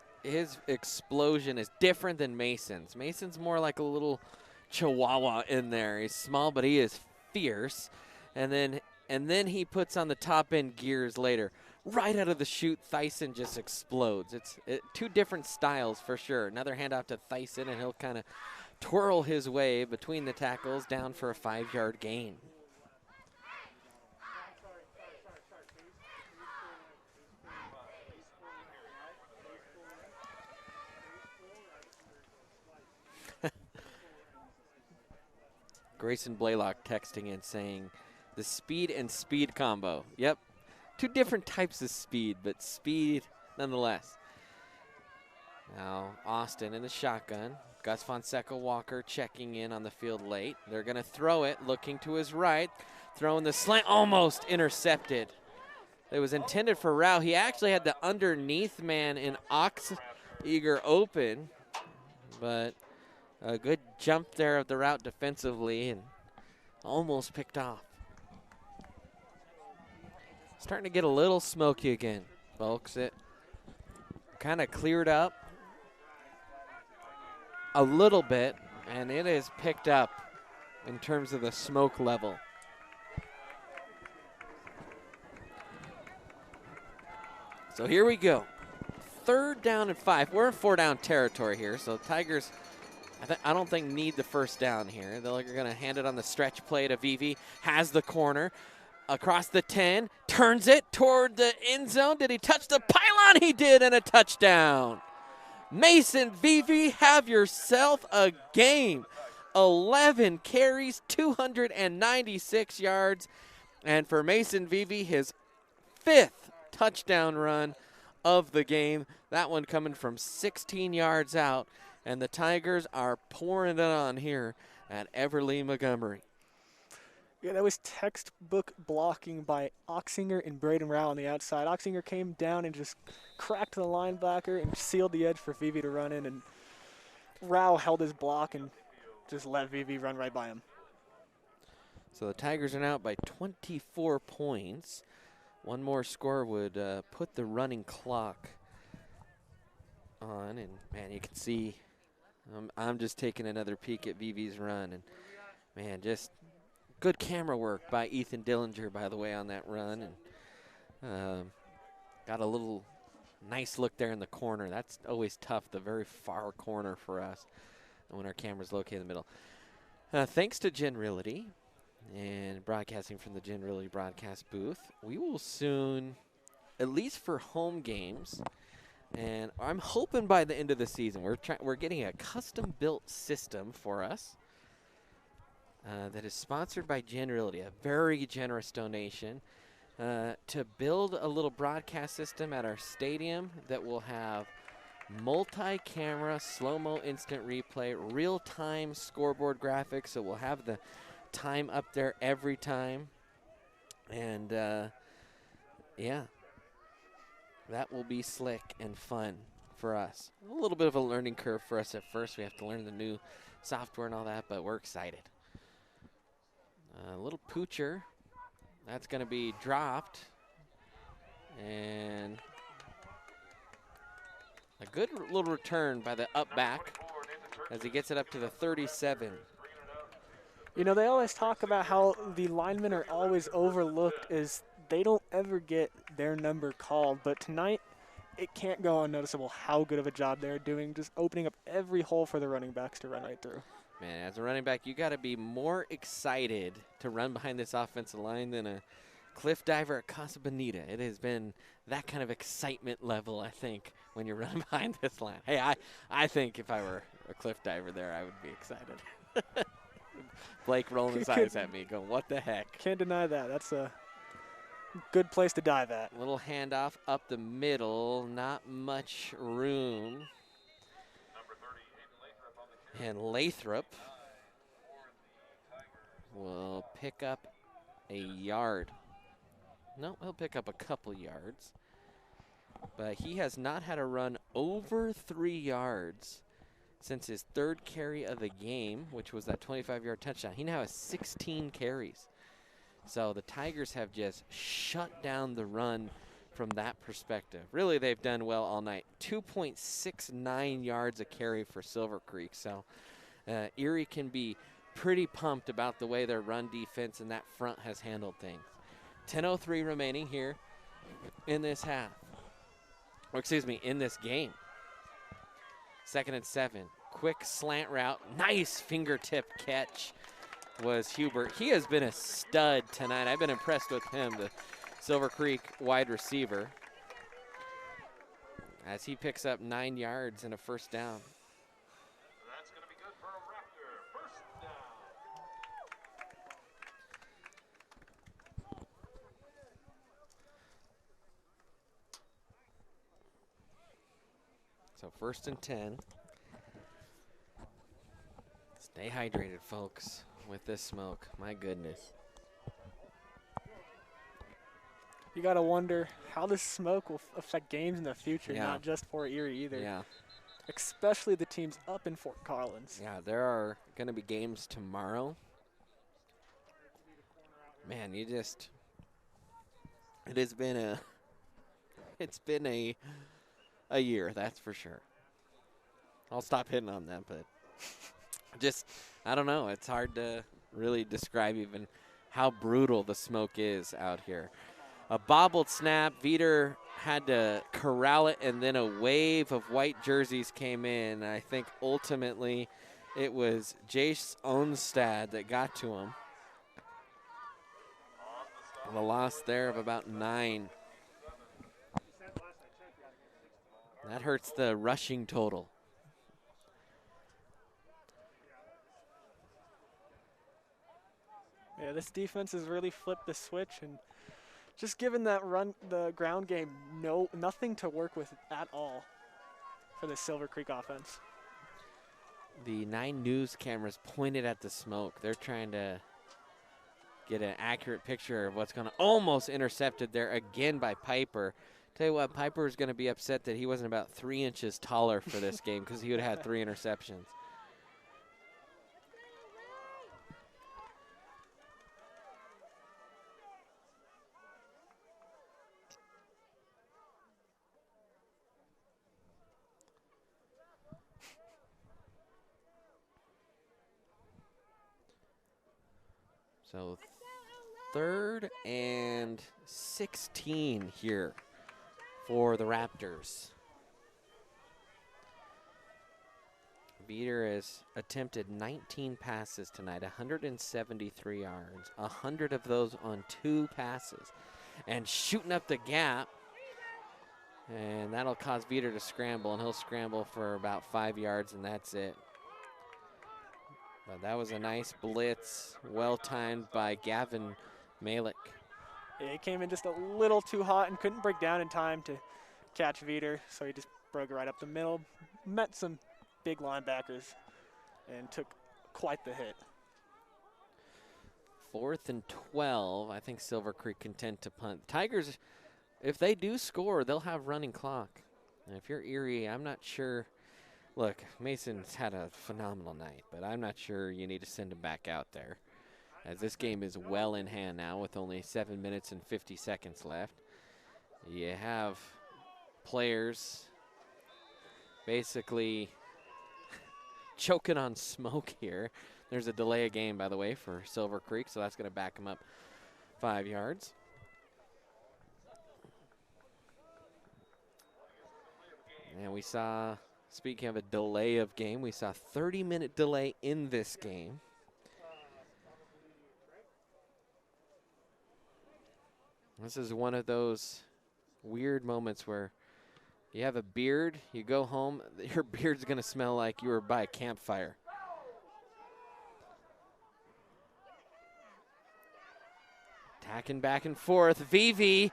explosion is different than Mason's. Mason's more like a little chihuahua in there. He's small, but he is fierce. And then he puts on the top end gears later. Right out of the chute, Thyssen just explodes. It's two different styles for sure. Another handoff to Thyssen, and he'll kind of twirl his way between the tackles down for a 5-yard gain. Grayson Blaylock texting in saying the speed and speed combo. Yep. Two different types of speed, but speed nonetheless. Now Austin in the shotgun. Gus Fonseca Walker checking in on the field late. They're going to throw it, looking to his right. Throwing the slant, almost intercepted. It was intended for Rao. He actually had the underneath man in Eager open, but a good jump there of the route defensively and almost picked off. Starting to get a little smoky again, folks. It kind of cleared up a little bit, and it is picked up in terms of the smoke level. So here we go. 3rd down and 5. We're in 4-down territory here, so Tigers, I don't think, need the first down here. They're going to hand it on the stretch play to Vivi. Has the corner. Across the 10. Turns it toward the end zone. Did he touch the pylon? He did, and a touchdown. Mason Vivi, have yourself a game. 11 carries, 296 yards. And for Mason Vivi, his 5th touchdown run of the game. That one coming from 16 yards out. And the Tigers are pouring it on here at Everly Montgomery. Yeah, that was textbook blocking by Oxinger and Braden Rao on the outside. Oxinger came down and just cracked the linebacker and sealed the edge for Vivi to run in, and Rao held his block and just let Vivi run right by him. So the Tigers are now out by 24 points. One more score would put the running clock on, and man, you can see I'm just taking another peek at Vivi's run, and man, just good camera work by Ethan Dillinger, by the way, on that run, and got a little nice look there in the corner. That's always tough, the very far corner for us when our camera's located in the middle. Thanks to Gen Realty and broadcasting from the Gen Realty broadcast booth, we will soon, at least for home games, and I'm hoping by the end of the season, we're getting a custom-built system for us. That is sponsored by Gen Realty, a very generous donation, to build a little broadcast system at our stadium that will have multi-camera, slow-mo instant replay, real-time scoreboard graphics, so we'll have the time up there every time. And, yeah, that will be slick and fun for us. A little bit of a learning curve for us at first. We have to learn the new software and all that, but we're excited. A little poocher. That's going to be dropped. And a good little return by the up back as he gets it up to the 37. You know, they always talk about how the linemen are always overlooked as they don't ever get their number called. But tonight, it can't go unnoticeable how good of a job they're doing, just opening up every hole for the running backs to run right through. Man, as a running back, you got to be more excited to run behind this offensive line than a cliff diver at Casa Bonita. It has been that kind of excitement level, I think, when you're running behind this line. Hey, I think if I were a cliff diver there, I would be excited. Blake rolling his eyes at me, going, what the heck? Can't deny that. That's a good place to dive at. Little handoff up the middle, not much room. And Lathrop will pick up a yard. No, he'll pick up a couple yards. But he has not had a run over 3 yards since his 3rd carry of the game, which was that 25-yard touchdown. He now has 16 carries. So the Tigers have just shut down the run from that perspective. Really, they've done well all night. 2.69 yards a carry for Silver Creek. So Erie can be pretty pumped about the way their run defense and that front has handled things. 10:03 remaining here in this half. Or excuse me, in this game. 2nd and 7. Quick slant route. Nice fingertip catch was Hubert. He has been a stud tonight. I've been impressed with him, the Silver Creek wide receiver, as he picks up 9 yards and a first down. That's going to be good for a Raptor. First down. So 1st and 10. Stay hydrated, folks, with this smoke. My goodness. You got to wonder how this smoke will affect games in the future, Yeah. not just for Erie either. Yeah. Especially the teams up in Fort Collins. Yeah, there are going to be games tomorrow. Man, it has been a year, that's for sure. I'll stop hitting on that, but I don't know. It's hard to really describe even how brutal the smoke is out here. A bobbled snap. Veeder had to corral it, and then a wave of white jerseys came in. I think ultimately it was Jace Onstad that got to him. The loss there of about 9. That hurts the rushing total. Yeah, this defense has really flipped the switch and just given that the ground game, nothing to work with at all for the Silver Creek offense. The 9 news cameras pointed at the smoke. They're trying to get an accurate picture of what's going to almost intercepted there again by Piper. Tell you what, Piper is going to be upset that he wasn't about 3 inches taller for this game because he would have had 3 interceptions. So 3rd and 16 here for the Raptors. Veeder has attempted 19 passes tonight, 173 yards, 100 of those on 2 passes, and shooting up the gap. And that'll cause Veeder to scramble, and he'll scramble for about 5 yards, and that's it. But that was a nice blitz, well-timed by Gavin Malik. Yeah, he came in just a little too hot and couldn't break down in time to catch Veeder, so he just broke right up the middle, met some big linebackers, and took quite the hit. 4th and 12. I think Silver Creek content to punt. Tigers, if they do score, they'll have running clock. And if you're Erie, I'm not sure. Look, Mason's had a phenomenal night, but I'm not sure you need to send him back out there, as this game is well in hand now with only 7 minutes and 50 seconds left. You have players basically choking on smoke here. There's a delay of game, by the way, for Silver Creek, so that's going to back them up 5 yards. And we saw, speaking of a delay of game, we saw a 30-minute delay in this game. This is one of those weird moments where you have a beard, you go home, your beard's going to smell like you were by a campfire. Tacking back and forth. Vivi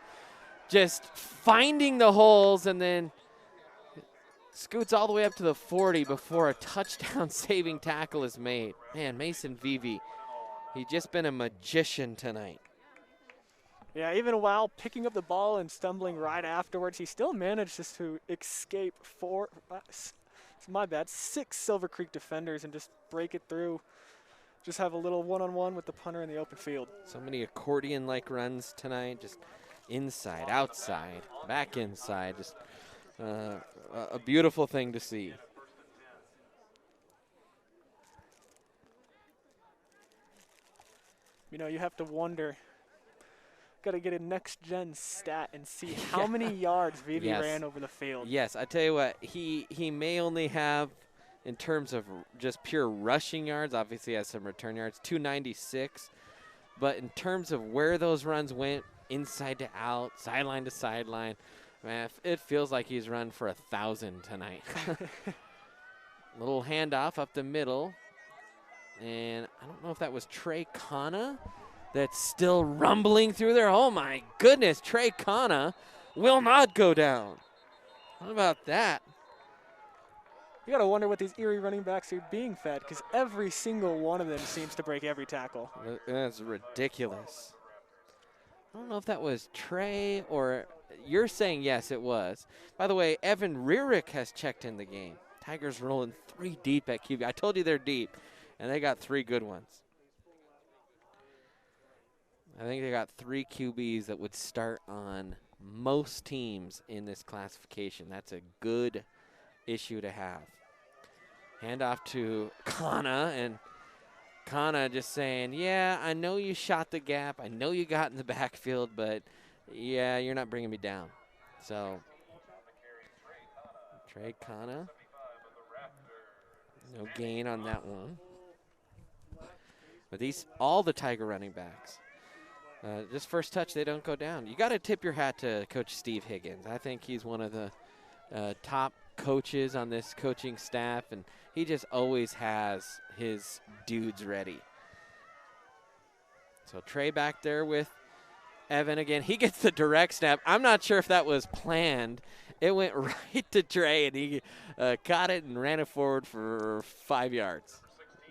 just finding the holes and then scoots all the way up to the 40 before a touchdown saving tackle is made. Man, Mason Vivi, he's just been a magician tonight. Yeah, even while picking up the ball and stumbling right afterwards, he still manages to escape 6 Silver Creek defenders and just break it through. Just have a little one-on-one with the punter in the open field. So many accordion-like runs tonight, just inside, outside, back inside, just a beautiful thing to see. You know, you have to wonder, got to get a next-gen stat and see how many yards Vivi ran over the field. Yes, I tell you what, he may only have, in terms of just pure rushing yards, obviously has some return yards, 296. But in terms of where those runs went, inside to out, sideline to sideline, man, it feels like he's run for 1,000 tonight. Little handoff up the middle. And I don't know if that was Trey Kana that's still rumbling through there. Oh, my goodness, Trey Kana will not go down. How about that? You got to wonder what these Erie running backs are being fed, because every single one of them seems to break every tackle. That's ridiculous. I don't know if that was Trey or you're saying yes, it was. By the way, Evan Rearick has checked in the game. Tigers rolling 3 deep at QB. I told you they're deep, and they got 3 good ones. I think they got 3 QBs that would start on most teams in this classification. That's a good issue to have. Hand off to Kana, and Kana just saying, yeah, I know you shot the gap. I know you got in the backfield, but, yeah, you're not bringing me down. So, Trey Kana, no gain on that one. But all the Tiger running backs, this first touch, they don't go down. You got to tip your hat to Coach Steve Higgins. I think he's one of the top coaches on this coaching staff, and he just always has his dudes ready. So Trey back there with Evan again. He gets the direct snap. I'm not sure if that was planned. It went right to Trey, and he caught it and ran it forward for 5 yards.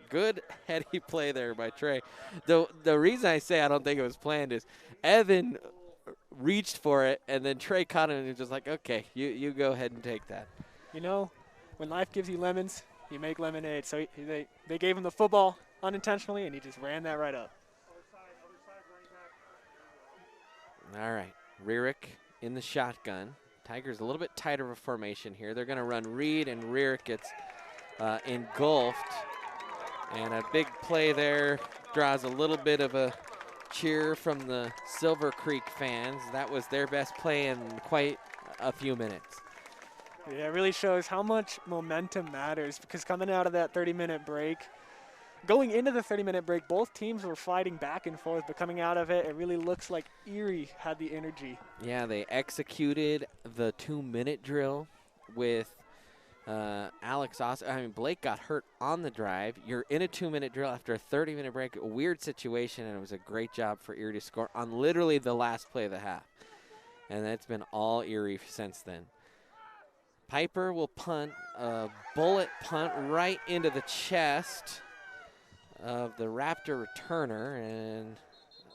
Good heady play there by Trey. The reason I say I don't think it was planned is Evan reached for it, and then Trey caught it, and he was just like, okay, you go ahead and take that. You know, when life gives you lemons, you make lemonade. So they gave him the football unintentionally, and he just ran that right up. All right, Rearick in the shotgun. Tigers a little bit tighter of a formation here. They're going to run Reed, and Rearick gets engulfed. And a big play there draws a little bit of a cheer from the Silver Creek fans. That was their best play in quite a few minutes. Yeah, it really shows how much momentum matters, because coming out of that 30-minute break, going into the 30-minute break, both teams were fighting back and forth, but coming out of it, it really looks like Erie had the energy. Yeah, they executed the 2-minute drill with Alex Austin. I mean, Blake got hurt on the drive. You're in a 2-minute drill after a 30-minute break. A weird situation, and it was a great job for Erie to score on literally the last play of the half. And that's been all Erie since then. Piper will punt, a bullet punt right into the chest of the Raptor returner, and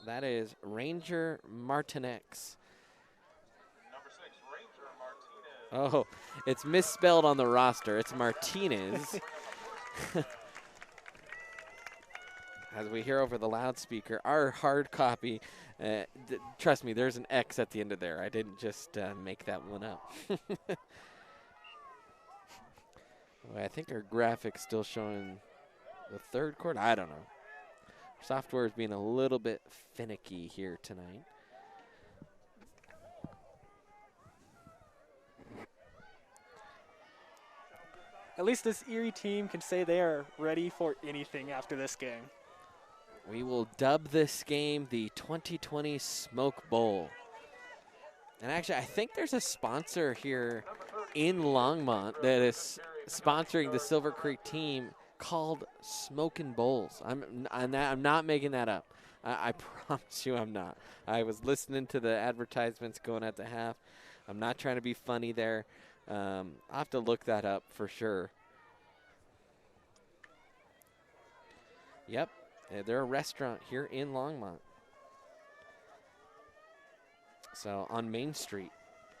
that is Ranger Martinex. Number 6, Ranger Martinez. Oh, it's misspelled on the roster. It's Martinez. As we hear over the loudspeaker, our hard copy, trust me, there's an X at the end of there. I didn't just make that one up. I think our graphics still showing the third quarter. I don't know. Software is being a little bit finicky here tonight. At least this Erie team can say they are ready for anything after this game. We will dub this game the 2020 Smoke Bowl. And actually, I think there's a sponsor here in Longmont that is sponsoring the Silver Creek team called Smokin' Bowls. I'm not making that up. I promise you I'm not. I was listening to the advertisements going at the half. I'm not trying to be funny there. I'll have to look that up for sure. Yep, they're a restaurant here in Longmont. So on Main Street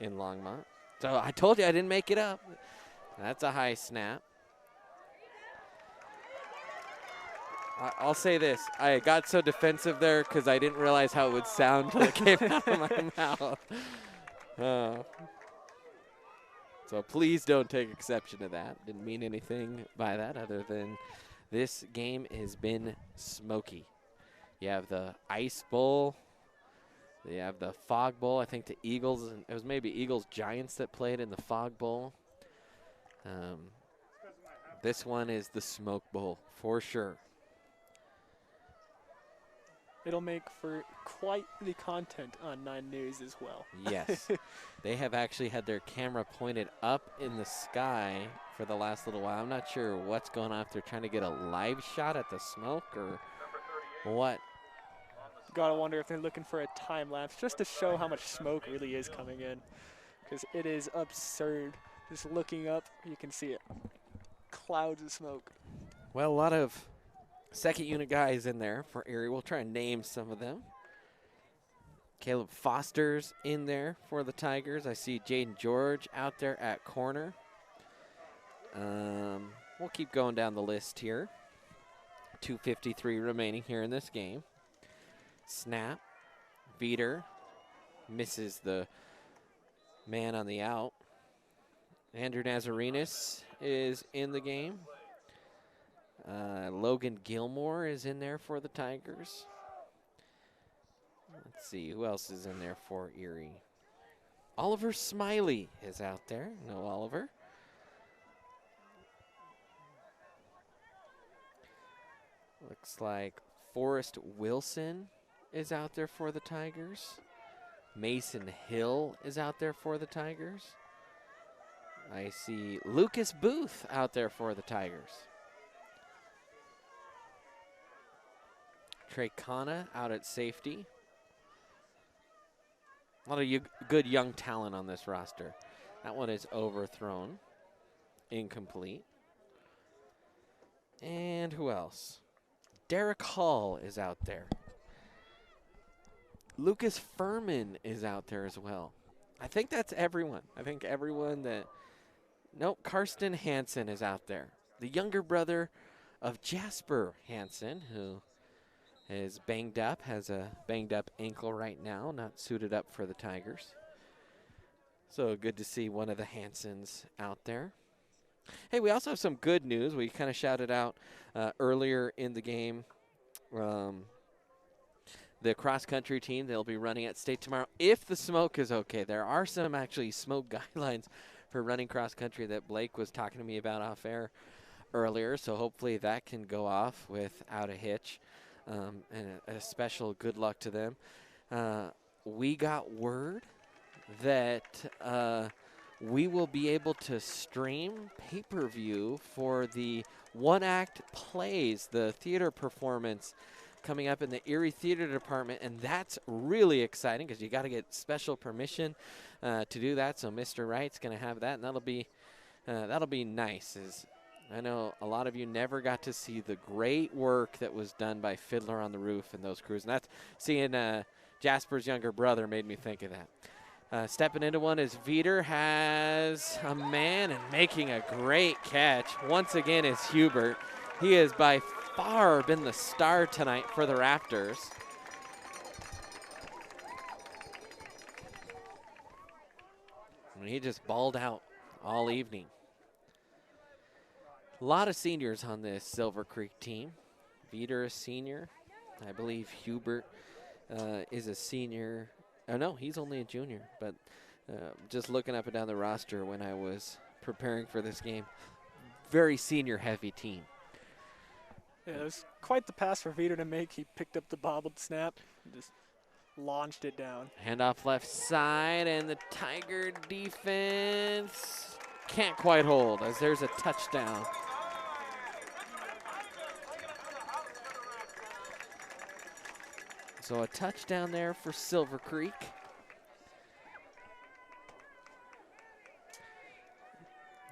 in Longmont. So I told you I didn't make it up. That's a high snap. I'll say this. I got so defensive there because I didn't realize how it would sound until it came out of my mouth. So please don't take exception to that. Didn't mean anything by that other than this game has been smoky. You have the Ice Bowl. You have the Fog Bowl. I think the Eagles, it was maybe Eagles Giants that played in the Fog Bowl. This one is the Smoke Bowl for sure. It'll make for quite the content on 9 News as well. Yes. They have actually had their camera pointed up in the sky for the last little while. I'm not sure what's going on, if they're trying to get a live shot at the smoke or what. Gotta wonder if they're looking for a time lapse just to show how much smoke really is coming in, because it is absurd. Just looking up, you can see it. clouds of smoke. Well, a lot of second unit guys in there for Erie. We'll try and name some of them. Caleb Foster's in there for the Tigers. I see Jaden George out there at corner. We'll keep going down the list here. 2:53 remaining here in this game. Snap. Veeder misses the man on the out. Andrew Nazarenas is in the game. Logan Gilmore is in there for the Tigers. Let's see, who else is in there for Erie? Oliver Smiley is out there. No Oliver. Looks like Forrest Wilson is out there for the Tigers. Mason Hill is out there for the Tigers. I see Lucas Booth out there for the Tigers. Trey Kana out at safety. A lot of good young talent on this roster. That one is overthrown. Incomplete. And who else? Derek Hall is out there. Lucas Furman is out there as well. I think that's everyone. I think everyone that... Nope, Karsten Hansen is out there. The younger brother of Jasper Hansen, who is banged up, has a banged up ankle right now, not suited up for the Tigers. So good to see one of the Hansens out there. Hey, we also have some good news. We kind of shouted out earlier in the game. The cross-country team, they'll be running at state tomorrow if the smoke is okay. There are some actually smoke guidelines for running cross-country that Blake was talking to me about off air earlier, so hopefully that can go off without a hitch. And a special good luck to them. We got word that we will be able to stream pay-per-view for the one-act plays, the theater performance coming up in the Erie Theater Department, and that's really exciting because you got to get special permission to do that. So Mr. Wright's going to have that, and that'll be nice. I know a lot of you never got to see the great work that was done by Fiddler on the Roof and those crews, and that's seeing Jasper's younger brother made me think of that. Stepping into one is Veeder, has a man and making a great catch. Once again is Hubert. He has by far been the star tonight for the Raptors. And he just balled out all evening. A lot of seniors on this Silver Creek team. Veeder is senior. I believe Hubert is a senior. Oh, no, he's only a junior. But just looking up and down the roster when I was preparing for this game, very senior-heavy team. Yeah, it was quite the pass for Veeder to make. He picked up the bobbled snap and just launched it down. Handoff left side, and the Tiger defense can't quite hold as there's a touchdown. So a touchdown there for Silver Creek.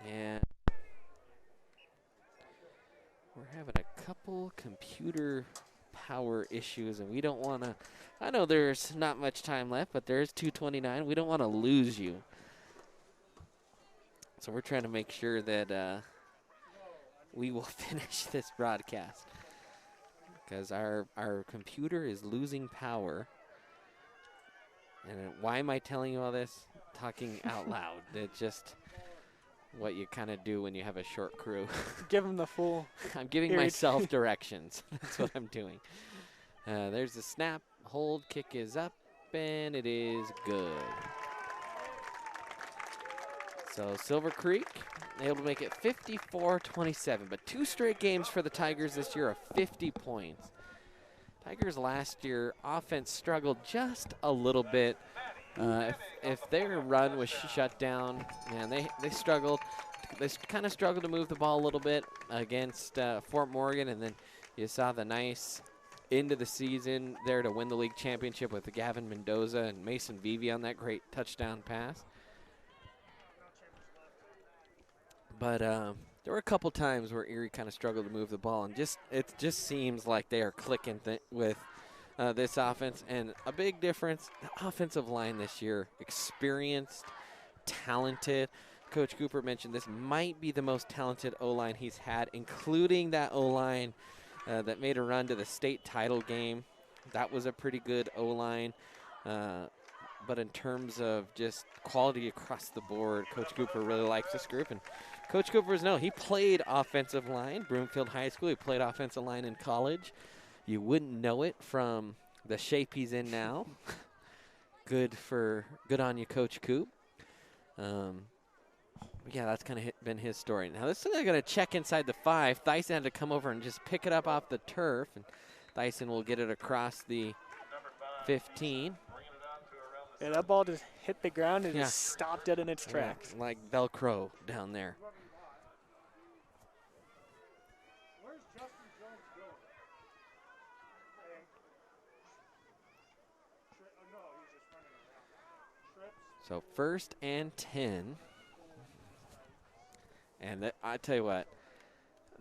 And we're having a couple computer power issues, and we don't want to, I know there's not much time left, but there's 2:29. We don't want to lose you. So we're trying to make sure that we will finish this broadcast, because our computer is losing power. And why am I telling you all this? Talking out loud. It's just what you kind of do when you have a short crew. Give them the full. I'm giving myself directions. That's what I'm doing. There's the snap. Hold. Kick is up, and it is good. So Silver Creek able to make it 54-27, but 2 straight games for the Tigers this year of 50 points. Tigers last year, offense struggled just a little bit. If their run was shut down, man, they struggled. They kind of struggled to move the ball a little bit against Fort Morgan, and then you saw the nice end of the season there to win the league championship with Gavin Mendoza and Mason Vivi on that great touchdown pass. But There were a couple times where Erie kind of struggled to move the ball, and it just seems like they are clicking with this offense. And a big difference, the offensive line this year, experienced, talented. Coach Cooper mentioned this might be the most talented O-line he's had, including that O-line that made a run to the state title game. That was a pretty good O-line. But in terms of just quality across the board, Coach Cooper really likes this group. And Coach Cooper's he played offensive line, Broomfield High School. He played offensive line in college. You wouldn't know it from the shape he's in now. Good on you, Coach Coop. Yeah, that's kind of been his story. Now this is going to check inside the 5. Thyssen had to come over and just pick it up off the turf, and Thyssen will get it across the 15. Yeah, that ball just hit the ground and just stopped dead in its tracks. Like Velcro down there. So 1st and 10. And I tell you what,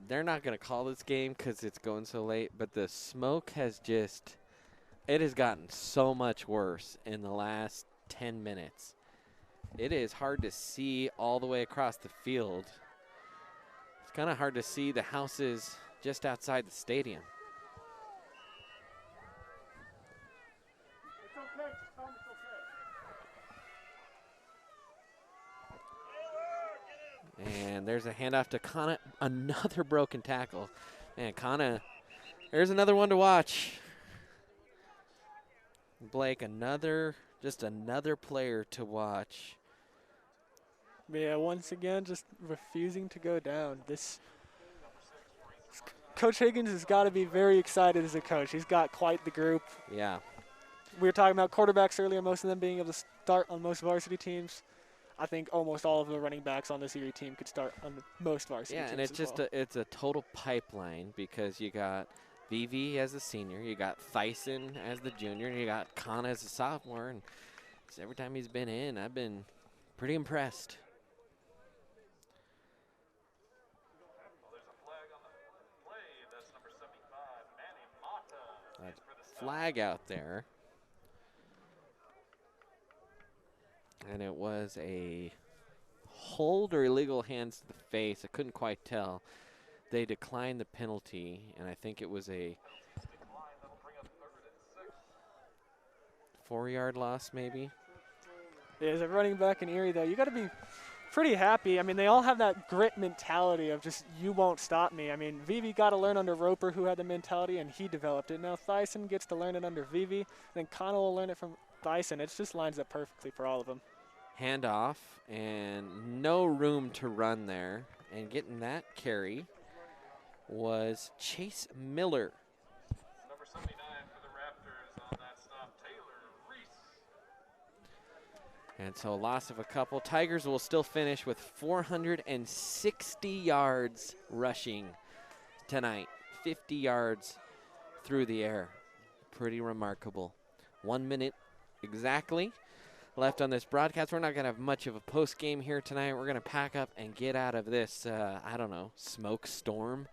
they're not going to call this game because it's going so late, but the smoke has it has gotten so much worse in the last 10 minutes. It is hard to see all the way across the field. It's kind of hard to see the houses just outside the stadium. And there's a handoff to Kana. Another broken tackle. Man, Kana, there's another one to watch. Blake, just another player to watch. Yeah, once again, just refusing to go down. Coach Higgins has got to be very excited as a coach. He's got quite the group. Yeah. We were talking about quarterbacks earlier, most of them being able to start on most varsity teams. I think almost all of the running backs on this Erie team could start on most varsity teams. Yeah, and it's it's a total pipeline because you got Vivi as a senior, you got Thyssen as the junior, and you got Kana as a sophomore. And every time he's been in, I've been pretty impressed. Flag out there. And it was a hold or illegal hands to the face. I couldn't quite tell. They declined the penalty, and I think it was a 4-yard loss maybe. Yeah, as a running back in Erie, though, you got to be pretty happy. I mean, they all have that grit mentality of just, you won't stop me. I mean, Vivi got to learn under Roper, who had the mentality, and he developed it. Now Thyssen gets to learn it under Vivi, then Connell will learn it from Thyssen. It just lines up perfectly for all of them. Handoff, and no room to run there. And getting that carry was Chase Miller. Number 79 for the Raptors on that stop, Taylor Reese. And so loss of a couple. Tigers will still finish with 460 yards rushing tonight. 50 yards through the air. Pretty remarkable. 1 minute exactly left on this broadcast. We're not going to have much of a post game here tonight. We're going to pack up and get out of this, I don't know, smoke storm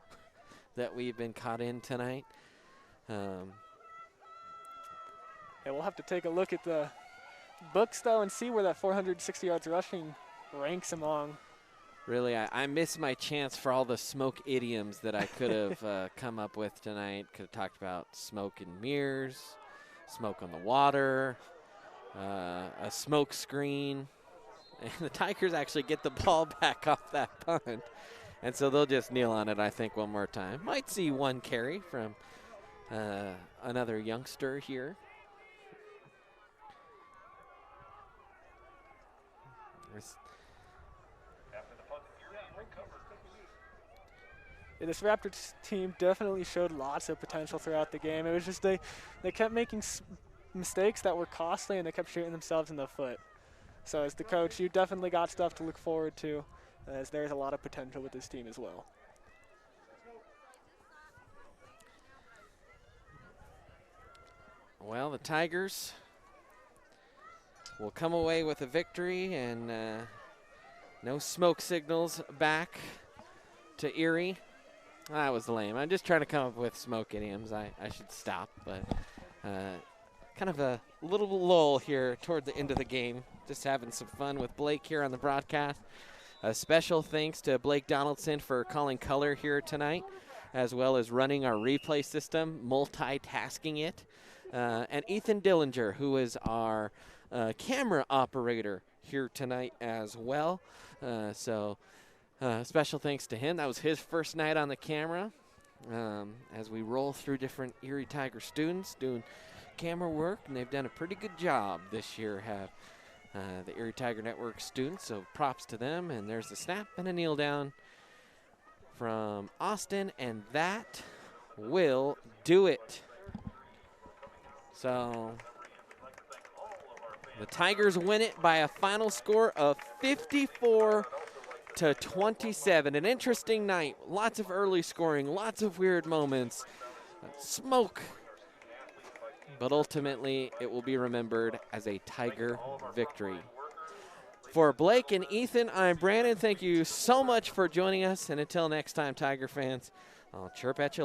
that we've been caught in tonight. Yeah, we'll have to take a look at the books, though, and see where that 460 yards rushing ranks among. Really, I miss my chance for all the smoke idioms that I could have come up with tonight. Could have talked about smoke and mirrors, smoke on the water, a smoke screen. And the Tigers actually get the ball back off that punt. And so they'll just kneel on it, I think, one more time. Might see one carry from another youngster here. Yeah, this Raptors team definitely showed lots of potential throughout the game. It was just they kept making mistakes that were costly, and they kept shooting themselves in the foot. So as the coach, you definitely got stuff to look forward to, as there's a lot of potential with this team as well. Well, the Tigers will come away with a victory, and no smoke signals back to Erie. That was lame. I'm just trying to come up with smoke idioms. I should stop, but kind of a little lull here toward the end of the game. Just having some fun with Blake here on the broadcast. A special thanks to Blake Donaldson for calling color here tonight, as well as running our replay system, multitasking it. And Ethan Dillinger, who is our camera operator here tonight as well. Special thanks to him. That was his first night on the camera. As we roll through different Erie Tiger students doing camera work, and they've done a pretty good job this year, have the Erie Tiger Network students, so props to them. And there's a snap and a kneel down from Austin, and that will do it. So the Tigers win it by a final score of 54-27. An interesting night, lots of early scoring, lots of weird moments, smoke. But ultimately, it will be remembered as a Tiger victory. For Blake and Ethan, I'm Brandon. Thank you so much for joining us. And until next time, Tiger fans, I'll chirp at you later.